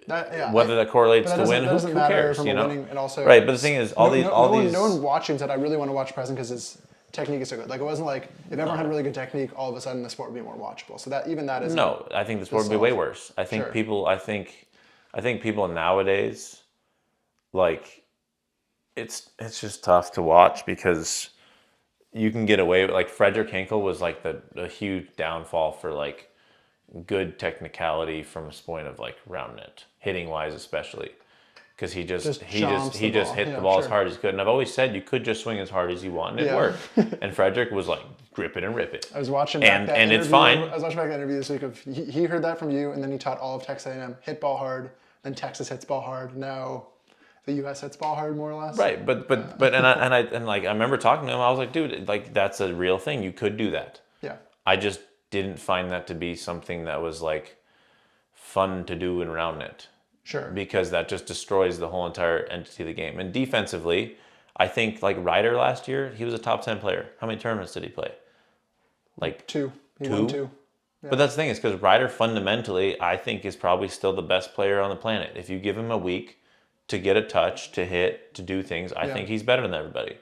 Whether that correlates to win, who cares? You know. And also, right, but the thing is, no one watching said I really want to watch Preston because his technique is so good. Like, it wasn't like if everyone had really good technique, all of a sudden the sport would be more watchable. So that is no. I think the sport would be way worse. I think people. I think people nowadays, like. It's just tough to watch because you can get away with, like, Frederick Hinkle was like the huge downfall for like good technicality from a point of like Roundnet, hitting wise especially, because he just hit the ball as hard as he could. And I've always said you could just swing as hard as you want and it worked. And Frederick was like grip it and rip it. I was watching and it's fine. I was watching back the interview this week of he heard that from you, and then he taught all of Texas A&M hit ball hard. Then Texas hits ball hard. Now the U.S. hits ball hard, more or less. Right, but I remember talking to him. I was like, dude, like that's a real thing. You could do that. Yeah. I just didn't find that to be something that was like fun to do in Roundnet. Sure. Because that just destroys the whole entire entity of the game. And defensively, I think like Ryder last year, he was a top 10 player. How many tournaments did he play? Like two. He won two. Yeah. But that's the thing, is because Ryder fundamentally, I think, is probably still the best player on the planet. If you give him a week to get a touch, to hit, to do things, I think he's better than everybody.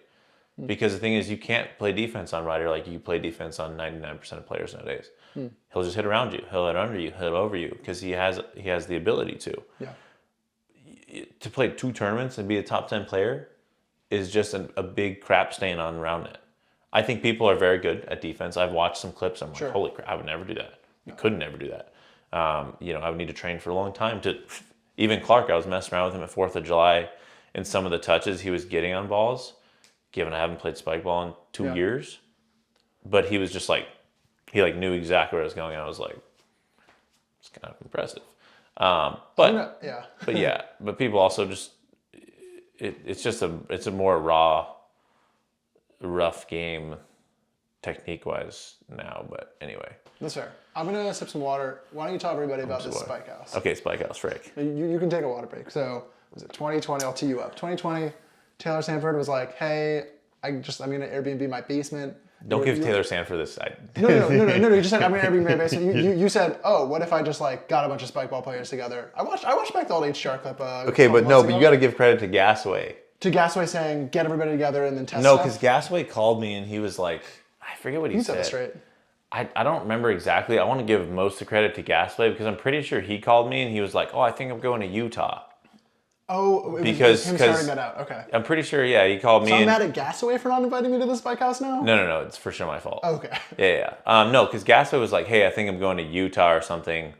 Because the thing is, you can't play defense on Ryder like you play defense on 99% of players nowadays. He'll just hit around you, he'll hit under you, he'll hit over you, because he has the ability to. Yeah. To play 2 tournaments and be a top 10 player is just a big crap stain on Roundnet. I think people are very good at defense. I've watched some clips. I'm like, holy crap, I would never do that. I couldn't never do that. I would need to train for a long time to. Even Clark, I was messing around with him at 4th of July, and some of the touches he was getting on balls, given I haven't played Spikeball in 2 years, but he was just like, he like knew exactly where it was going. And I was like, it's kind of impressive. But people also just, it's a more raw, rough game technique-wise now, but anyway. That's fair. I'm gonna sip some water. Why don't you tell everybody about this Spike House? Okay, Spike House, frick. You can take a water break. So was it 2020? I'll tee you up. 2020, Taylor Sanford was like, "Hey, I'm gonna Airbnb my basement." Don't give Taylor Sanford this side. No. You just said I'm gonna Airbnb my basement. You said, "Oh, what if I just like got a bunch of Spikeball players together?" I watched back the old HTR clip. Okay, but you got to give credit to Gasway. To Gasway saying, "Get everybody together and then test." No, stuff. because Gasway called me and he was like, I forget what he said. Said it straight. I don't remember exactly. I want to give most of the credit to Gasway because I'm pretty sure he called me and he was like, "Oh, I think I'm going to Utah." Oh, because him starting that out. Okay. I'm pretty sure. Yeah, he called me. So I'm mad at Gasaway for not inviting me to the Spike House now. No. It's for sure my fault. Okay. Yeah. No, because Gasway was like, "Hey, I think I'm going to Utah or something."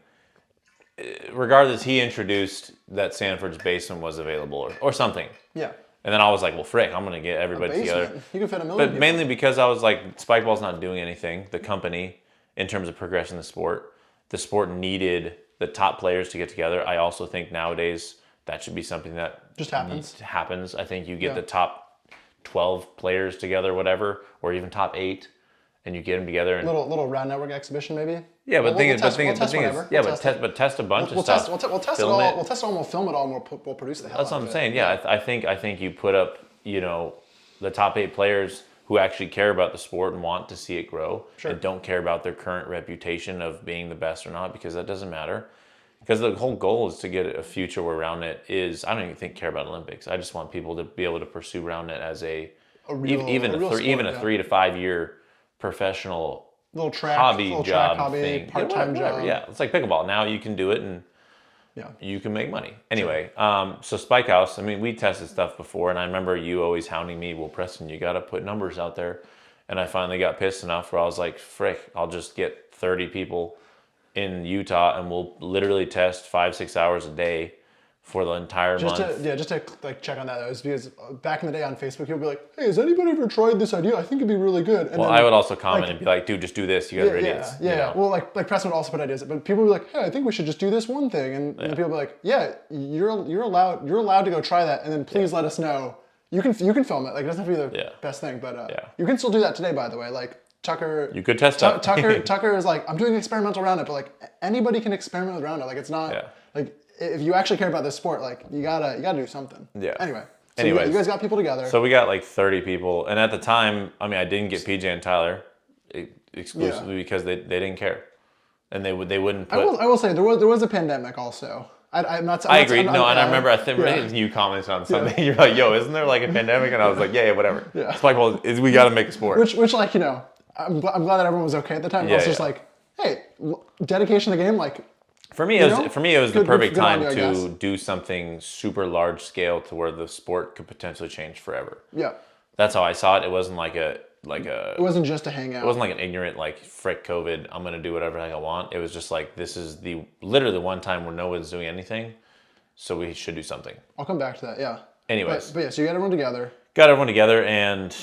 Regardless, he introduced that Sanford's basement was available or something. Yeah. And then I was like, "Well, frick, I'm gonna get everybody together." You can fit a million. But mainly because I was like, Spikeball's not doing anything. The company, in terms of progressing the sport needed the top players to get together. I also think nowadays that should be something that just happens. I think you get the top 12 players together, whatever, or even top 8, and you get them together. And little round network exhibition, maybe. Yeah, but we'll test test a bunch of stuff. We'll test it all. We'll test it all. We'll film it all. And we'll produce the hell. That's what I'm saying. Yeah, I think you put up, the top 8 players who actually care about the sport and want to see it grow, and don't care about their current reputation of being the best or not, because that doesn't matter. Because the whole goal is to get a future where Roundnet is. I don't even care about Olympics. I just want people to be able to pursue Roundnet as even a 3 to 5 year professional little track hobby thing, part-time job. Yeah, it's like pickleball. Now you can do it and you can make money. Anyway, so Spike House. I mean, we tested stuff before, and I remember you always hounding me. Well, Preston, you got to put numbers out there. And I finally got pissed enough where I was like, frick, I'll just get 30 people in Utah, and we'll literally test 5-6 hours a day for the entire month. Just to like check on that. It was because back in the day on Facebook, people would be like, "Hey, has anybody ever tried this idea? I think it'd be really good." And well, then, I would also comment and be like, "Dude, just do this. You guys are idiots." Yeah. Well, like Preston would also put ideas, but people would be like, "Hey, I think we should just do this one thing," and people would be like, "Yeah, you're allowed to go try that, and then please let us know." You can film it. Like it doesn't have to be the best thing, but you can still do that today. By the way, like. Tucker, you could test out. Tucker is like, I'm doing experimental Roundnet, but like anybody can experiment with Roundnet. Like it's not like if you actually care about this sport, like you gotta do something. Yeah. Anyway, you guys got people together. So we got like 30 people, and at the time, I mean, I didn't get PJ and Tyler exclusively because they didn't care, and they wouldn't put. I will say there was a pandemic also. I'm not. I agree. And I remember I think you commented on something. You're like, "Yo, isn't there like a pandemic?" And I was like, "Yeah, whatever." Yeah. Spikeball is we got to make a sport. Which like I'm glad that everyone was okay at the time. I was just like, hey, dedication to the game, like. For me, it was the perfect time to do something super large scale to where the sport could potentially change forever. Yeah. That's how I saw it. It wasn't like a. It wasn't just a hangout. It wasn't like an ignorant like frick COVID. I'm gonna do whatever the heck I want. It was just like this is literally the one time where no one's doing anything, so we should do something. I'll come back to that. Yeah. Anyways, but yeah, so you got everyone together. Got everyone together, and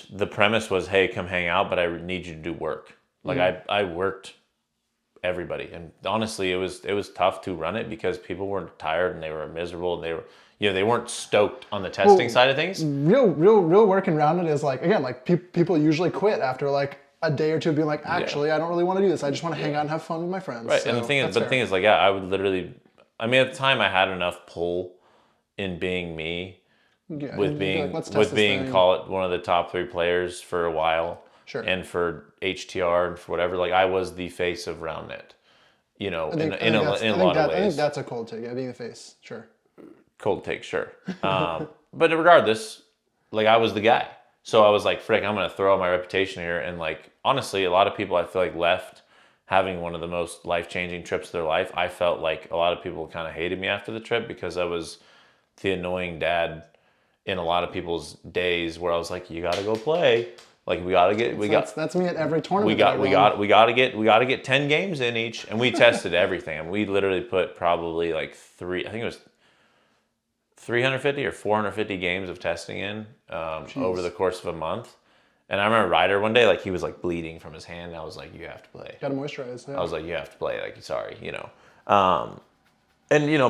the premise was, hey, come hang out, but I need you to do work. Like I worked everybody, and honestly, it was tough to run it because people were tired and they were miserable and they were. They weren't stoked on the testing side of things. Real work in Roundnet is like, again, like people usually quit after like a day or two of being like, actually, I don't really want to do this. I just want to hang out and have fun with my friends. Right, so and the thing is, like, I would literally, I mean, at the time I had enough pull in being me with being call it one of the top 3 players for a while. Sure. And for HTR and for whatever, like I was the face of Roundnet, in a lot of ways. I think that's a cold take, being the face, sure. Cold take, sure. But regardless, like I was the guy. So I was like, frick, I'm going to throw out my reputation here. And like, honestly, a lot of people I feel like left having one of the most life-changing trips of their life. I felt like a lot of people kind of hated me after the trip because I was the annoying dad in a lot of people's days where I was like, you got to go play. Like that's me at every tournament. We got to get 10 games in each. And we tested everything. And we literally put probably like 350 or 450 games of testing in over the course of a month. And I remember Ryder one day, like he was like bleeding from his hand. And I was like, you have to play. Got to moisturize. Yeah. I was like, you have to play. Like, sorry, And,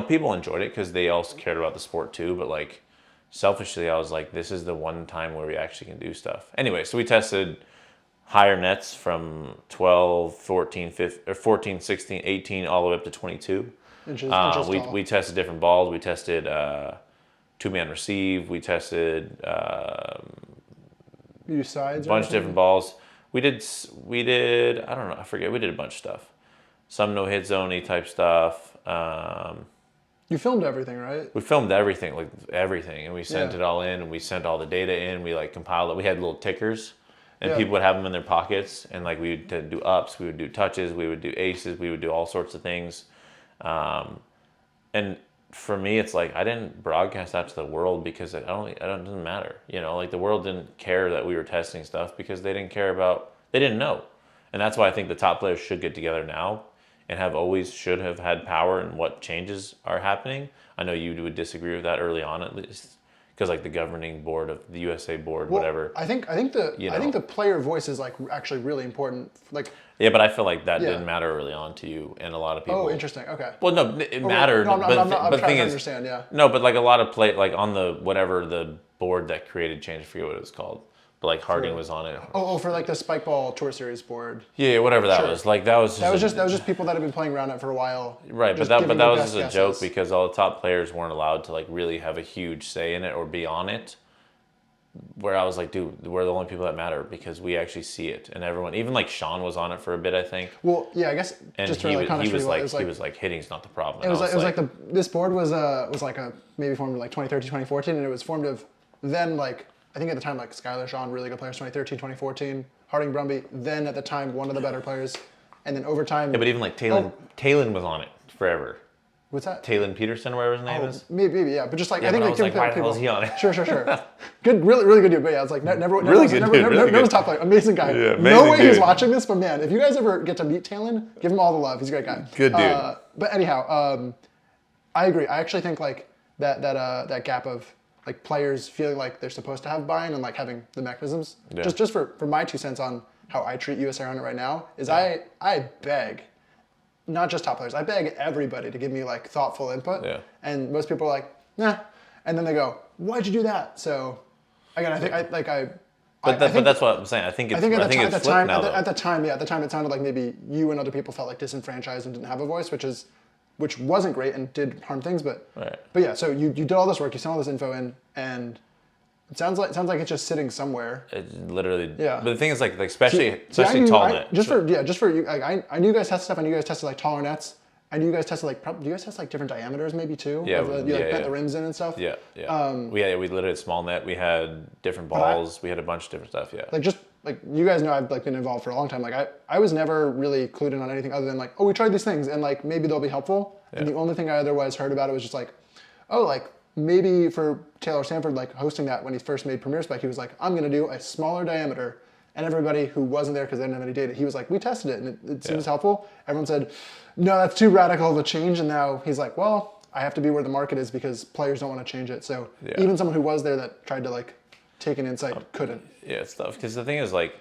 people enjoyed it because they also cared about the sport too. But like selfishly, I was like, this is the one time where we actually can do stuff. Anyway, so we tested higher nets from 12, 14, 15, or 14, 16, 18, all the way up to 22. Inches We tested different balls. We tested two-man receive. We tested use sides. a bunch of different balls. We did, I don't know, I forget. We did a bunch of stuff. Some no-hit zone-y type stuff. You filmed everything, right? We filmed everything, like everything, and we sent Yeah. it all in, and we sent all the data in. We like compiled it. We had little tickers, and Yeah. people would have them in their pockets, and like we would do ups, we would do touches, we would do aces, we would do all sorts of things. And for me, it's like I didn't broadcast that to the world because it doesn't matter. You know, like the world didn't care that we were testing stuff because they didn't know. And that's why I think the top players should get together now and should have had power in what changes are happening. I know you would disagree with that early on, at least, because like the governing board of the USA board, whatever. I think the player voice is like actually really important. Like, yeah, but I feel like that Yeah. didn't matter early on to you and a lot of people. oh, interesting. Okay. Well, no, it mattered. No, I'm but trying the thing to is, understand. Yeah. no, but like a lot of like on the whatever the board that created change, I forget what it was called, but like Harding was on it. Oh, for like the Spikeball Tour Series board. Yeah, whatever that Sure. was. Like that was just That was just people that have been playing Roundnet for a while. right. just But giving that their was best just a joke guesses. because all the top players weren't allowed to like really have a huge say in it or be on it. Where I was like, dude, we're the only people that matter because we actually see it, and everyone, even like Sean was on it for a bit, I think. Well, yeah, I guess And just for he like was context, he was like hitting's not the problem. It And was I like this board was like a maybe formed in like 2013, 2014, and it was formed of then like I think at the time like Skylar, Sean, really good players, 2013, 2014, Harding, Brumby, then at the time one of the better players, and then over time. yeah, but even like Talon was on it forever. What's that? Talon Peterson, or whatever his name Oh, is. maybe, yeah, but just like Yeah, I think but I like was like, different why the hell is he on it? Sure. Good, really good dude. But yeah, it's like never Really good dude, really never good. top player, amazing guy. Yeah, no amazing way he's dude. watching this, but man, if you guys ever get to meet Talon, give him all the love. He's a great guy. Good dude. But anyhow, I agree. I actually think like that gap of like players feeling like they're supposed to have buy-in and like having the mechanisms. Yeah. Just for my 2 cents on how I treat USA Roundnet right now is I beg. Not just top players. I beg everybody to give me like thoughtful input. Yeah. And most people are like, nah. And then they go, why'd you do that? So again, I think But that's what I'm saying. I think it's flipped now. at the time it sounded like maybe you and other people felt like disenfranchised and didn't have a voice, which wasn't great and did harm things. But Right. but yeah, so you did all this work, you sent all this info in, and it sounds like it's just sitting somewhere. It literally. Yeah. But the thing is, like especially See, tall net. Just for you, like I knew you guys tested stuff. I knew you guys tested like taller nets. I knew you guys tested like do you guys test like different diameters maybe too? Yeah, you bent the rims in and stuff. Yeah. We literally had small net. We had different balls. We had a bunch of different stuff. Yeah. Like just like you guys know, I've like been involved for a long time. Like I was never really clued in on anything other than like, oh, we tried these things and like maybe they'll be helpful. Yeah. And the only thing I otherwise heard about it was just like, oh, like maybe for Taylor Sanford like hosting that when he first made Premier Spec, he was like, I'm gonna do a smaller diameter. And everybody who wasn't there because they didn't have any data, he was like, we tested it and it seems helpful. Everyone said, no, that's too radical of a change. And now he's like, well, I have to be where the market is because players don't want to change it. So even someone who was there that tried to like take an insight couldn't. Yeah, it's tough because the thing is like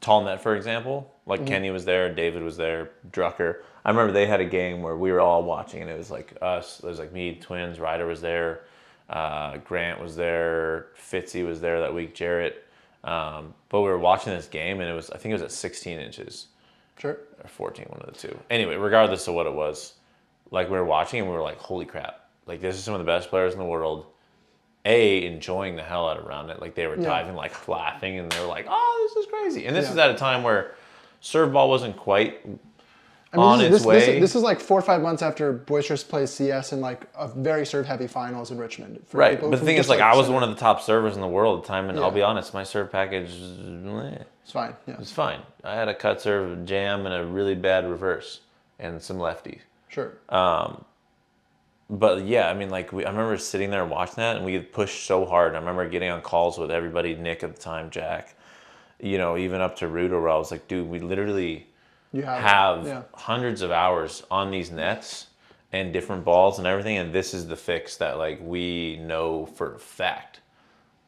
tall net, for example. Like Kenny was there, David was there, Drucker. I remember they had a game where we were all watching, and it was like us. It was like me, Twins, Ryder was there, Grant was there, Fitzy was there that week, Jarrett. But we were watching this game, and I think it was at 16 inches. Sure. Or 14, one of the two. Anyway, regardless of what it was, like we were watching and we were like, holy crap. Like this is some of the best players in the world. Enjoying the hell out of Roundnet. Like they were diving, like laughing, and they were like, oh, this is crazy. And this is at a time where serve ball wasn't quite on its way. This is like 4 or 5 months after Boisterous plays CS in like a very serve heavy finals in Richmond. Right, but the thing is, like I was one of the top servers in the world at the time, and I'll be honest, my serve package, it's fine. Yeah. It's fine. I had a cut serve, jam, and a really bad reverse, and some lefty. Sure. But yeah, I mean, like I remember sitting there and watching that, and we had pushed so hard. I remember getting on calls with everybody, Nick at the time, Jack, even up to Rudo, where I was like, dude, we literally have hundreds of hours on these nets and different balls and everything, and this is the fix that like we know for a fact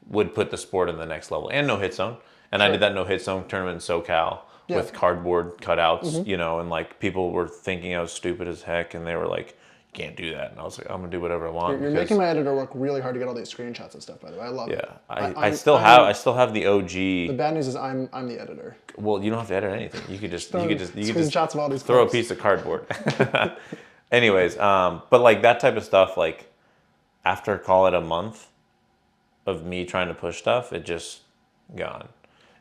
would put the sport in the next level. And no hit zone. And I did that no hit zone tournament in SoCal with cardboard cutouts, and like people were thinking I was stupid as heck, and they were like, can't do that. And I was like, I'm gonna do whatever I want. You're making my editor work really hard to get all these screenshots and stuff. By the way, I love it. Yeah, I still have the OG. The bad news is I'm the editor. Well, you don't have to edit anything. You could just Screenshots of all these throw a clips. piece of cardboard. Anyways, but like that type of stuff, like after call it a month of me trying to push stuff, it just gone.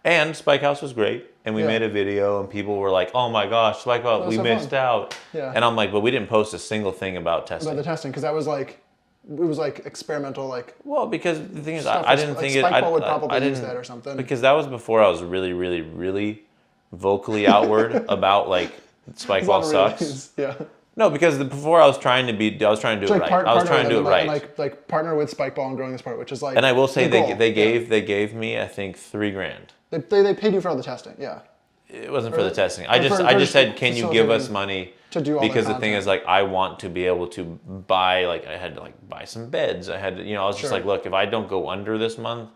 And Spike House was great, and we made a video, and people were like, "Oh my gosh, Spike House, we missed out." Yeah. And I'm like, "But we didn't post a single thing about testing." About the testing, because that was like, it was like experimental, like. Well, because the thing is, stuff I didn't think it. Spikeball would probably I didn't use that or something. Because that was before I was really, really, really vocally outward about like Spikeball sucks. Yeah. No, because before I was trying to do it right. I was trying to do it right. Like partner with Spikeball and growing this part, which is like. And I will say the they gave me I think $3,000. They paid you for all the testing, yeah. It wasn't for the testing. I just said, can you give us money to do all because the the thing is like I want to be able to buy like I had to like buy some beds. I had to, I was just like, look, if I don't go under this month,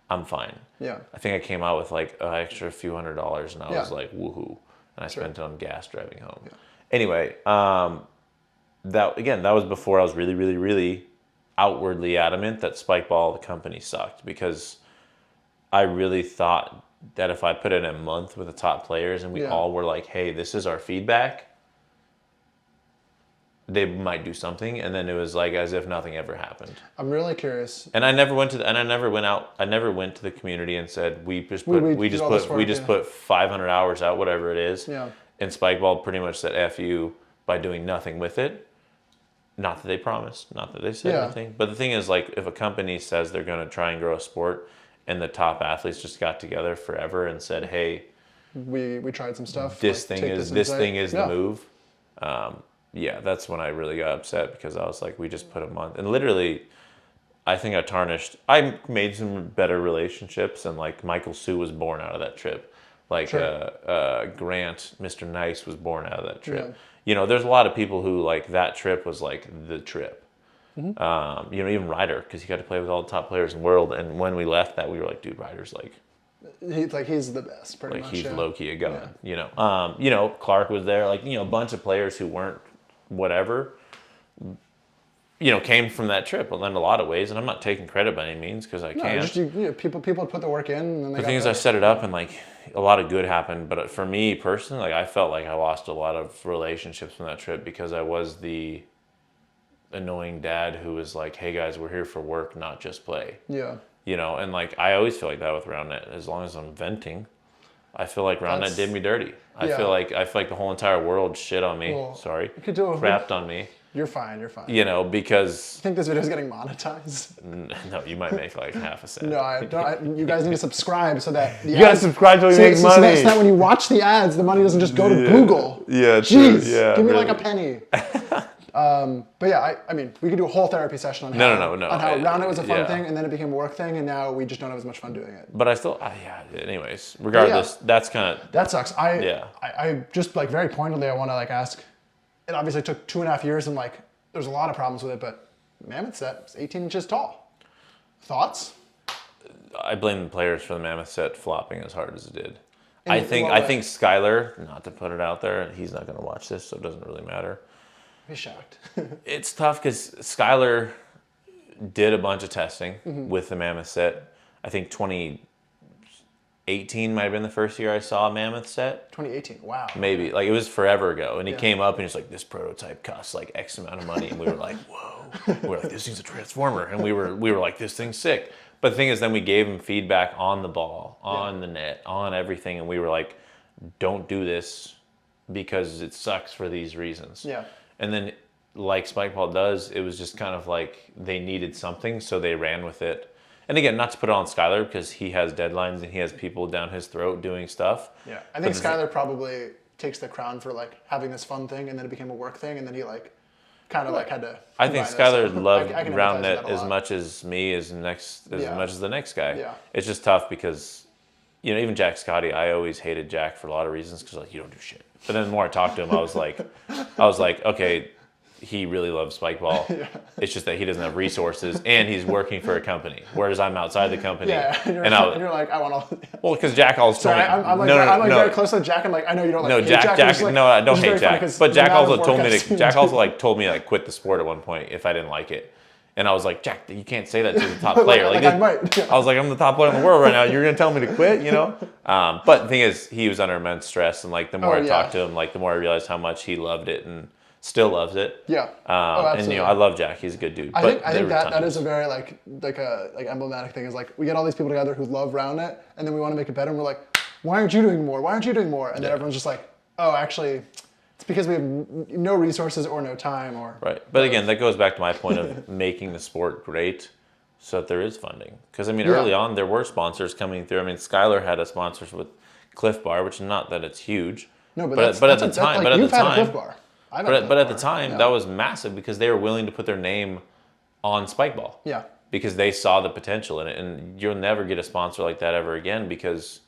I'm fine. Yeah. I think I came out with like an extra few $100s and I was like, woohoo. And I spent it on gas driving home. Yeah. Anyway, that was before I was really, really, really outwardly adamant that Spikeball, the company, sucked, because I really thought that if I put in a month with the top players and we all were like, hey, this is our feedback, they might do something. And then it was like as if nothing ever happened. I'm really curious. And I never went to the community and said we just put 500 hours out, whatever it is. Yeah. And Spikeball pretty much said F you by doing nothing with it. Not that they promised, not that they said anything. But the thing is, like, if a company says they're going to try and grow a sport and the top athletes just got together forever and said, hey, we tried some stuff. This thing is the move. That's when I really got upset, because I was like, we just put a month. And literally, I think I made some better relationships, and like Michael Sue was born out of that trip. Like Grant, Mr. Nice was born out of that trip. Yeah. There's a lot of people who like that trip was like the trip. Mm-hmm. Even Ryder, because he got to play with all the top players in the world. And when we left that, we were like, dude, Ryder's like, he's the best, pretty much. He's low key a god. Yeah. Clark was there. Like, a bunch of players who weren't whatever, came from that trip in a lot of ways. And I'm not taking credit by any means, because I can't. Just people put the work in. And then the thing is, I set it up and like a lot of good happened. But for me personally, like I felt like I lost a lot of relationships from that trip, because I was the annoying dad who was like, hey guys, we're here for work, not just play. Yeah. And like I always feel like that with Roundnet. As long as I'm venting, I feel like Roundnet did me dirty. I feel like the whole entire world shit on me. Well, sorry. You could do crapped on me. You're fine. Because... You think this video is getting monetized? No, you might make like half a cent. No, I don't. You guys need to subscribe so that... You gotta subscribe so you make money. So that when you watch the ads, the money doesn't just go to Google. Yeah, true. Jeez, give me like a penny. But yeah, I mean, we could do a whole therapy session on how Roundnet was a fun thing, and then it became a work thing, and now we just don't have as much fun doing it. But I still, anyways, regardless, that's kind of... That sucks. I just like very pointedly, I want to like ask, it obviously took 2.5 years, and like, there's a lot of problems with it, but Mammoth set is 18 inches tall. Thoughts? I blame the players for the Mammoth set flopping as hard as it did. I think Skylar, not to put it out there, he's not going to watch this, so it doesn't really matter. Be shocked. It's tough because Skylar did a bunch of testing with the Mammoth set. I think 2018 might have been the first year I saw a Mammoth set. 2018, wow. Maybe, like it was forever ago. And he came up and he's like, this prototype costs like X amount of money. And we were like, whoa. We were like, this thing's a transformer. And we were like, this thing's sick. But the thing is, then we gave him feedback on the ball, on the net, on everything. And we were like, don't do this because it sucks for these reasons. Yeah. And then, like Spikeball does, it was just kind of like they needed something, so they ran with it. And again, not to put it on Skylar, because he has deadlines and he has people down his throat doing stuff. Yeah, I think Skylar probably takes the crown for like having this fun thing, and then it became a work thing, and then he like kind of like had to. I think Skylar loved Roundnet as much as me, as much as the next guy. Yeah. It's just tough because, even Jack Scotty, I always hated Jack for a lot of reasons, because like, you don't do shit. But then the more I talked to him, I was like, okay, he really loves Spikeball. Yeah. It's just that he doesn't have resources and he's working for a company, whereas I'm outside the company. Yeah, and you're like, I want all. Well, because Jack always told me. I'm like very close to Jack. I'm like, I know you don't like. No, hate Jack. Like, No, I don't which is hate very funny Jack. 'cause But the Jack amount also of told work me I've to. seen Jack him also do. like told me like quit the sport at one point if I didn't like it. And I was like, Jack, you can't say that to the top But player. I might. Yeah. I was like, I'm the top player in the world right now. You're gonna tell me to quit, you know? But the thing is, he was under immense stress, and like the more I talked to him, like the more I realized how much he loved it and still loves it. Yeah. And you know, I love Jack. He's a good dude. I think that is a very like emblematic thing. Is like we get all these people together who love Roundnet, and then we want to make it better, and we're like, why aren't you doing more? Why aren't you doing more? And then everyone's just like, oh, actually, it's because we have no resources or no time or. Right. But again, that goes back to my point of making the sport great so that there is funding. Because, I mean, early on, there were sponsors coming through. I mean, Skylar had a sponsor with Cliff Bar, which not that it's huge. No, but at the time, you've had a Cliff Bar. But at the time, that was massive because they were willing to put their name on Spikeball. Yeah. Because they saw the potential in it. And you'll never get a sponsor like that ever again because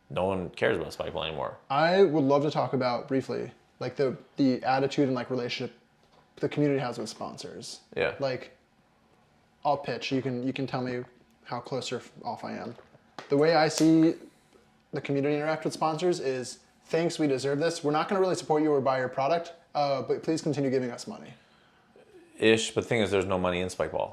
no one cares about Spikeball anymore. I would love to talk about briefly like the attitude and like relationship the community has with sponsors. Yeah. Like, I'll pitch. You can tell me how close or off I am. The way I see the community interact with sponsors is, thanks, we deserve this. We're not going to really support you or buy your product, but please continue giving us money. Ish, but the thing is, there's no money in Spikeball.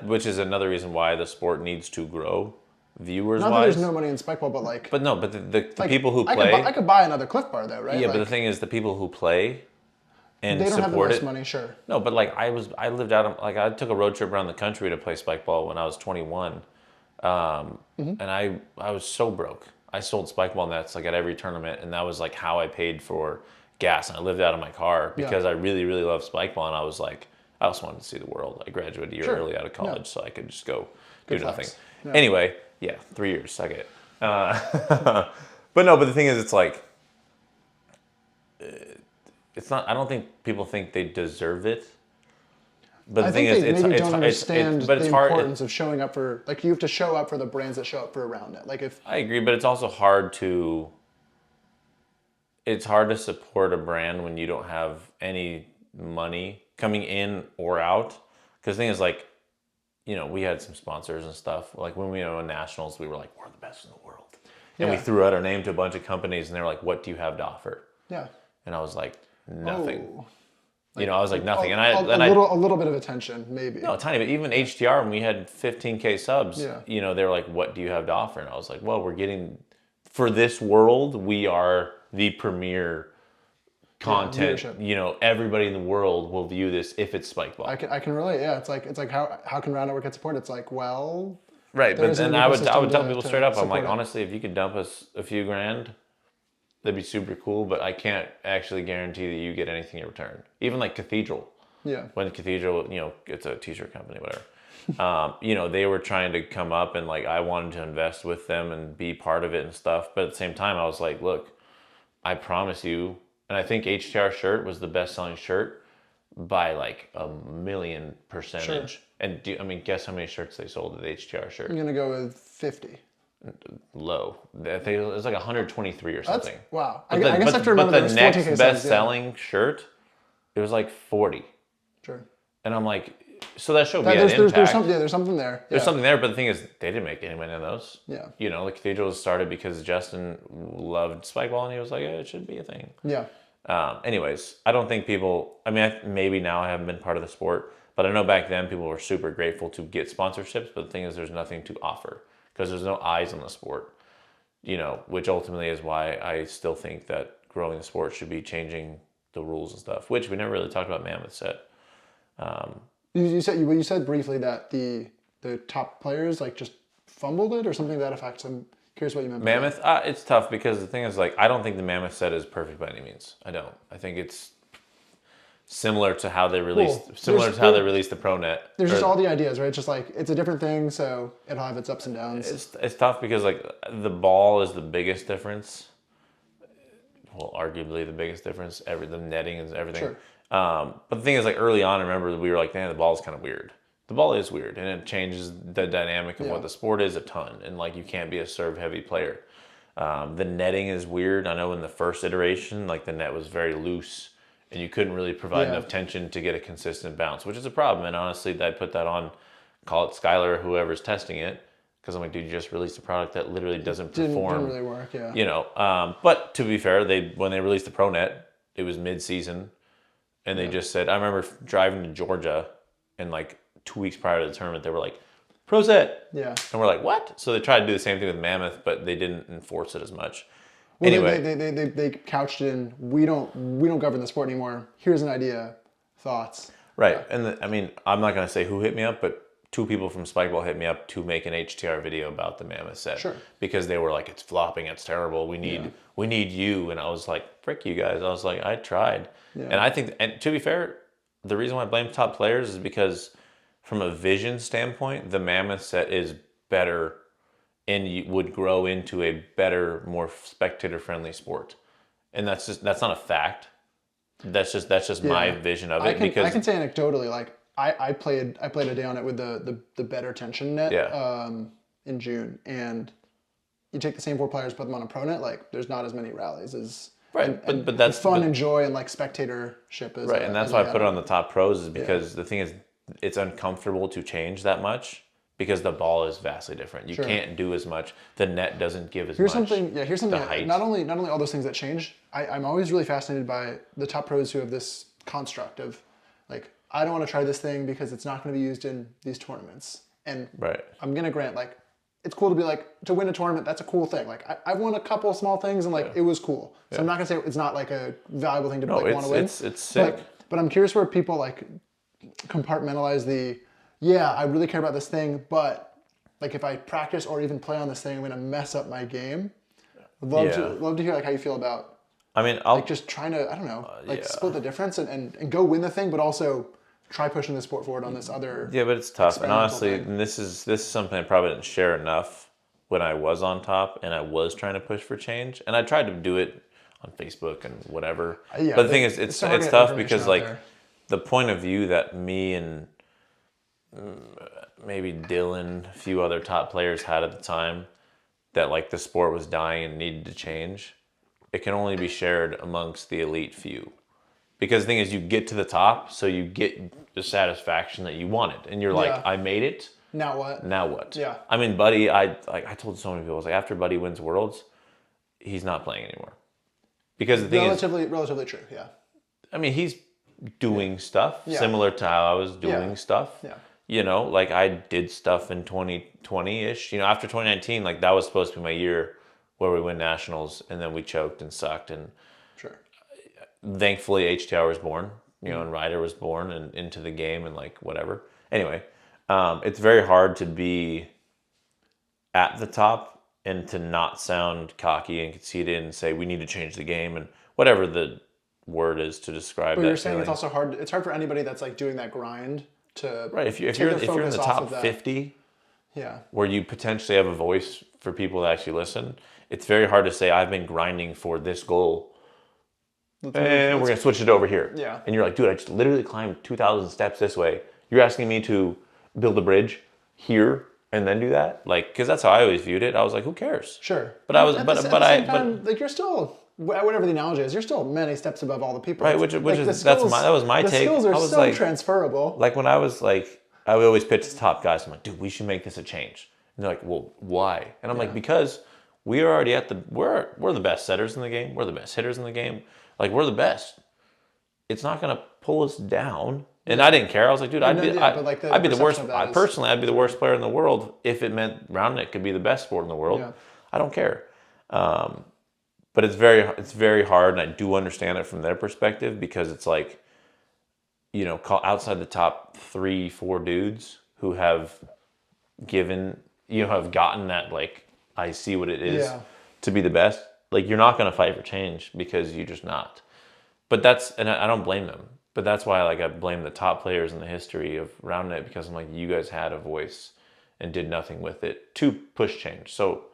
Which is another reason why the sport needs to grow, viewers wise. Not that there's no money in Spikeball, but like. But no, but the like, people who play. I could buy another Cliff Bar though, right? Yeah, like, but the thing is, the people who play and they don't have the support most it. money, sure. No, but like I lived out. Like I took a road trip around the country to play Spikeball when I was 21, and I was so broke. I sold Spikeball nets like at every tournament, and that was like how I paid for gas. And I lived out of my car because I really, really love Spikeball, and I was like, I also wanted to see the world. I graduated a year early out of college, so I could just go do nothing. Yeah. Anyway, 3 years, suck it. But no, but the thing is, it's like, it's not. I don't think people think they deserve it. But the thing is, they maybe don't understand the importance of showing up for, like, you have to show up for the brands that show up for a Roundnet. Like if I agree, but it's also hard to. It's hard to support a brand when you don't have any money coming in or out. Because the thing is, like, you know, we had some sponsors and stuff. Like when we went nationals, we were like, we're the best in the world. And we threw out our name to a bunch of companies, and they were like, what do you have to offer? Yeah. And I was like, nothing. Oh. Like, you know, I was like, nothing. A little bit of attention, maybe. No, tiny bit. Even HTR, when we had 15K subs, you know, they were like, what do you have to offer? And I was like, well, we're getting, for this world, we are the premier content. You know, everybody in the world will view this if it's Spikeball. I can relate. Yeah, it's like how can Roundnet get support? It's like, well, right. But then I would tell people straight up, I'm like, honestly, if you could dump us a few grand, that'd be super cool. But I can't actually guarantee that you get anything in return. Even like Cathedral. Yeah. When Cathedral, you know, it's a t-shirt company, whatever. You know, they were trying to come up, and like I wanted to invest with them and be part of it and stuff. But at the same time, I was like, look, I promise you. And I think HTR shirt was the best selling shirt by like 1,000,000%. Sure. And guess how many shirts they sold at the HTR shirt? I'm going to go with 50. Low. I think it was like 123 or something. Wow. I guess I have to remember but the next best selling shirt, it was like 40. Sure. And I'm like, so that showed me an impact. There's something there. There's something there, but the thing is, they didn't make any money on those. Yeah. You know, the Cathedral started because Justin loved Spikeball, and he was like, it should be a thing. Yeah. Anyways, I don't think people, maybe now I haven't been part of the sport, but I know back then people were super grateful to get sponsorships, but the thing is there's nothing to offer because there's no eyes on the sport, you know, which ultimately is why I still think that growing the sport should be changing the rules and stuff, which we never really talked about Mammoth set. You said briefly that the top players like just fumbled it or something to that effect. So I'm curious what you meant by Mammoth. It's tough because the thing is, like, I don't think the Mammoth set is perfect by any means. I don't. I think it's similar to how they released the ProNet. There's just all the ideas, right? It's just like it's a different thing, so it'll have its ups and downs. It's tough because like the ball is the biggest difference. Well, arguably the biggest difference. The netting is everything. Sure. But the thing is, like early on, I remember we were like, man, the ball is kind of weird. The ball is weird, and it changes the dynamic of what the sport is a ton. And like, you can't be a serve-heavy player. The netting is weird. I know in the first iteration, like the net was very loose, and you couldn't really provide Yeah. enough tension to get a consistent bounce, which is a problem. And honestly, I put that on, call it Skylar or whoever's testing it, because I'm like, dude, you just released a product that literally doesn't perform. Didn't really work, yeah. You know, but to be fair, when they released the ProNet, it was mid-season, and they just said, I remember driving to Georgia, and like 2 weeks prior to the tournament, they were like, Pro set. Yeah. And we're like, what? So they tried to do the same thing with Mammoth, but they didn't enforce it as much. Well, Anyway, they couched it in, we don't govern the sport anymore. Here's an idea, thoughts. right. And I mean, I'm not going to say who hit me up, but 2 people from Spikeball hit me up to make an HTR video about the Mammoth set. Sure. Because they were like, it's flopping, it's terrible. We need you. And I was like, frick you guys. I was like, I tried. Yeah. And I think, and to be fair, the reason why I blame top players is because from a vision standpoint, the Mammoth set is better and would grow into a better, more spectator-friendly sport. And that's not a fact. That's just my vision of it. I can say anecdotally, like I played a day on it with the better tension net in June, and you take the same 4 players, put them on a pro net, like there's not as many rallies as right. and But that's fun and joy and like spectatorship is right. And that's why I put it on the top pros, is because the thing is, it's uncomfortable to change that much because the ball is vastly different. You can't do as much. The net doesn't give as much. Here's something. height. Not only all those things that change. I'm always really fascinated by the top pros who have this construct of, like, I don't want to try this thing because it's not going to be used in these tournaments. And Right. I'm gonna grant, like, it's cool to be like, to win a tournament. That's a cool thing. Like I've won a couple small things and like it was cool. So I'm not gonna say it's not like a valuable thing to want to win. It's sick. But I'm curious where people like compartmentalize I really care about this thing, but like if I practice or even play on this thing, I'm gonna mess up my game. Love to hear like how you feel about, I mean, I'll like just trying to, I don't know, split the difference and go win the thing, but also try pushing the sport forward on this other. Yeah, but it's tough. And honestly, thing. and this is something I probably didn't share enough when I was on top and I was trying to push for change. And I tried to do it on Facebook and whatever. Yeah, but the thing is, it's hard to get tough information because out like there. the point of view that me and maybe Dylan, a few other top players had at the time, that like the sport was dying and needed to change, it can only be shared amongst the elite few. Because the thing is, you get to the top, so you get the satisfaction that you wanted. And you're like, I made it. Now what? Now what? Yeah. I mean, Buddy, I told so many people, I was like, after Buddy wins Worlds, he's not playing anymore. Because the thing relatively true, yeah. I mean, he's doing stuff similar to how I was doing stuff. Yeah. You know, like I did stuff in 2020-ish. You know, after 2019, like that was supposed to be my year where we win nationals, and then we choked and sucked. And Sure. thankfully, HTR was born, you know, and Ryder was born and into the game and like whatever. Anyway, it's very hard to be at the top and to not sound cocky and conceited and say we need to change the game and whatever the word is to describe But that you're saying feeling. it's also hard. It's hard for anybody that's like doing that grind to Right, if you're take in the the focus off top of that. 50, Yeah. where you potentially have a voice for people that actually listen, it's very hard to say I've been grinding for this goal, and we're gonna switch it over here. Yeah. And you're like, dude, I just literally climbed 2,000 steps this way. You're asking me to build a bridge here and then do that, like, because that's how I always viewed it. I was like, who cares? Sure. But I was, At but the but same I, time, but like you're still, whatever the analogy is, you're still many steps above all the people. right, which Like, is the that was my the take. skills are I was so like, transferable. like when I was like, I would always pitch the top guys. I'm like, dude, we should make this a change. And they're like, well, why? And I'm like, because we are already at we're the best setters in the game. We're the best hitters in the game. Like, we're the best. It's not gonna pull us down. And I didn't care. I was like, dude, I'd be the worst. Personally, I'd be the worst player in the world if it meant Roundnet could be the best sport in the world. Yeah. I don't care. But it's very hard, and I do understand it from their perspective, because it's like, you know, outside the top 3-4 dudes who have have gotten that, like, I see what it is to be the best. Like, you're not going to fight for change because you're just not. But and I don't blame them. But that's why, like, I blame the top players in the history of Roundnet, because I'm like, you guys had a voice and did nothing with it to push change. So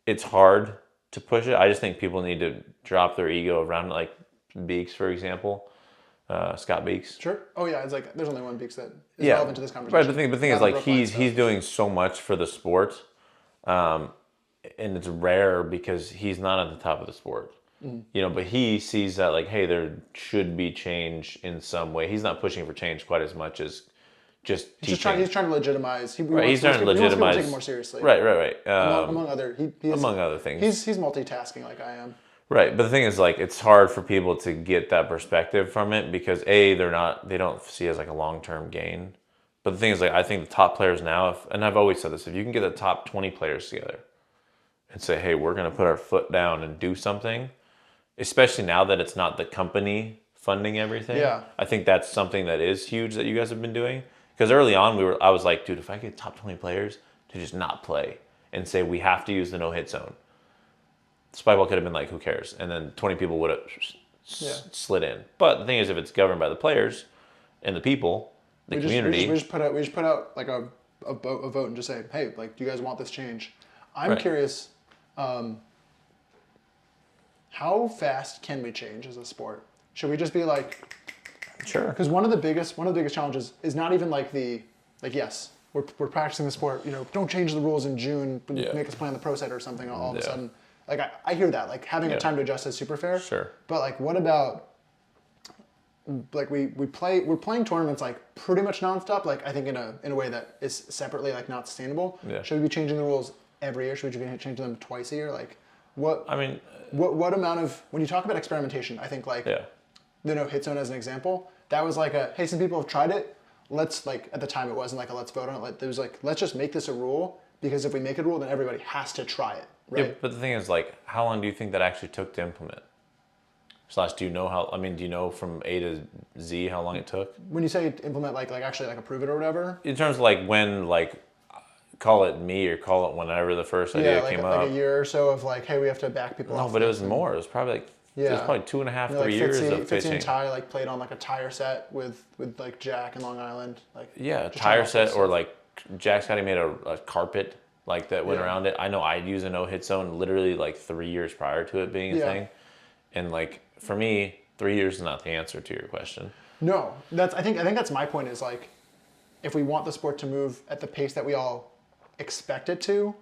it's hard to push it. I just think people need to drop their ego around, like Beeks, for example. Scott Beeks. Sure. Oh yeah, it's like there's only one Beeks that is relevant to this conversation. Right, but the thing is, like, he's doing so much for the sport, and it's rare because he's not at the top of the sport. You know, but he sees that like, hey, there should be change in some way. He's not pushing for change quite as much as just teaching. He's trying to legitimize. Right, he's trying to legitimize. He wants people to take it more seriously. Right. Among other things. He's multitasking like I am. Right, but the thing is, like, it's hard for people to get that perspective from it because they don't see it as like a long-term gain. But the thing is, like, I think the top players now, and I've always said this, if you can get the top 20 players together and say, hey, we're going to put our foot down and do something, especially now that it's not the company funding everything. Yeah. I think that's something that is huge that you guys have been doing. Because early on, I was like, dude, if I get top 20 players to just not play and say we have to use the no-hit zone, Spikeball could have been like, who cares? And then 20 people would have slid in. But the thing is, if it's governed by the players and the people, the community. We just put out like a vote and just say, hey, like, do you guys want this change? I'm curious, how fast can we change as a sport? Should we just be like, sure? Because one of the biggest challenges is not even like yes, we're practicing the sport. You know, don't change the rules in June. Make us play on the pro set or something. All of a sudden, like I hear that, like having a time to adjust is super fair. Sure. But like, what about like we're playing tournaments like pretty much nonstop. Like I think in a way that is separately like not sustainable. Yeah. Should we be changing the rules every year? Should we be changing them twice a year? Like what? I mean, what amount of when you talk about experimentation, I think like the no hit zone as an example. That was like hey, some people have tried it. Let's like at the time it wasn't like let's vote on it. It was like let's just make this a rule because if we make it a rule, then everybody has to try it. Right. Yeah, but the thing is, like, how long do you think that actually took to implement? / do you know how? I mean, do you know from A to Z how long it took? When you say implement, like actually like approve it or whatever. In terms of like when, like, call it me or call it whenever the first idea came up. Like a year or so of like, hey, we have to back people. No, but it was more. It was probably like it was probably 2.5, 3 years of pitching. And Ty like played on like a tire set with like Jack in Long Island. Like a tire set or like Jack's got made a carpet. Like that went around it. I know I'd use a no-hit zone literally like 3 years prior to it being a thing. And like for me, 3 years is not the answer to your question. No, I think that's my point is like if we want the sport to move at the pace that we all expect it to,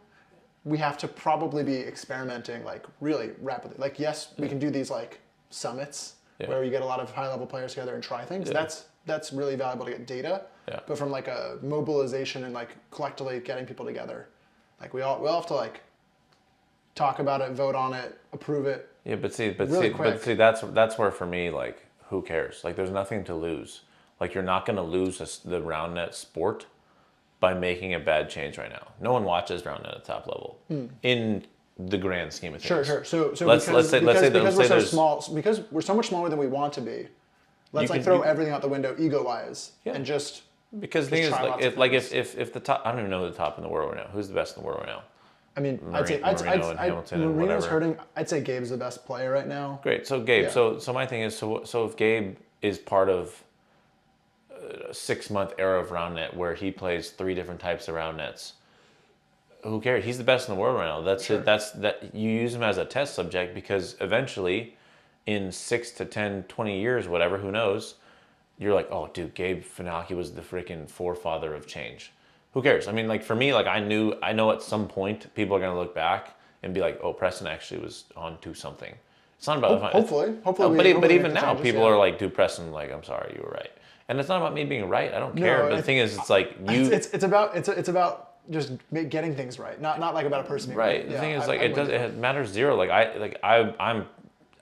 we have to probably be experimenting like really rapidly. Like yes, we can do these like summits where you get a lot of high-level players together and try things. That's really valuable to get data. Yeah. But from like a mobilization and like collectively getting people together. Like we all have to like talk about it, vote on it, approve it. Yeah, but see, that's where for me, like, who cares? Like, there's nothing to lose. Like, you're not going to lose the Roundnet sport by making a bad change right now. No one watches Roundnet at the top level in the grand scheme of things. Sure. So because we're so small, because we're so much smaller than we want to be. Let's throw everything out the window ego-wise and just. Because the thing is, if the top, I don't even know who the top in the world right now. Who's the best in the world right now? I mean, Marino's hurting. I'd say Gabe's the best player right now. Great. So Gabe. Yeah. So my thing is, so if Gabe is part of a 6-month era of Roundnet where he plays 3 different types of Roundnets, who cares? He's the best in the world right now. That's it. That you use him as a test subject because eventually, in 6 to 10, 20 years, whatever, who knows. You're like, oh, dude, Gabe Finocchi was the freaking forefather of change. Who cares? I mean, like, for me, like, I know at some point people are going to look back and be like, oh, Preston actually was on to something. It's not about... Hopefully. But even now, people are like, dude, Preston, like, I'm sorry, you were right. And it's not about me being right. I don't care. But the thing is, it's like, you... It's about just getting things right. Not like about a person being right. The thing is, like, it matters zero. Like,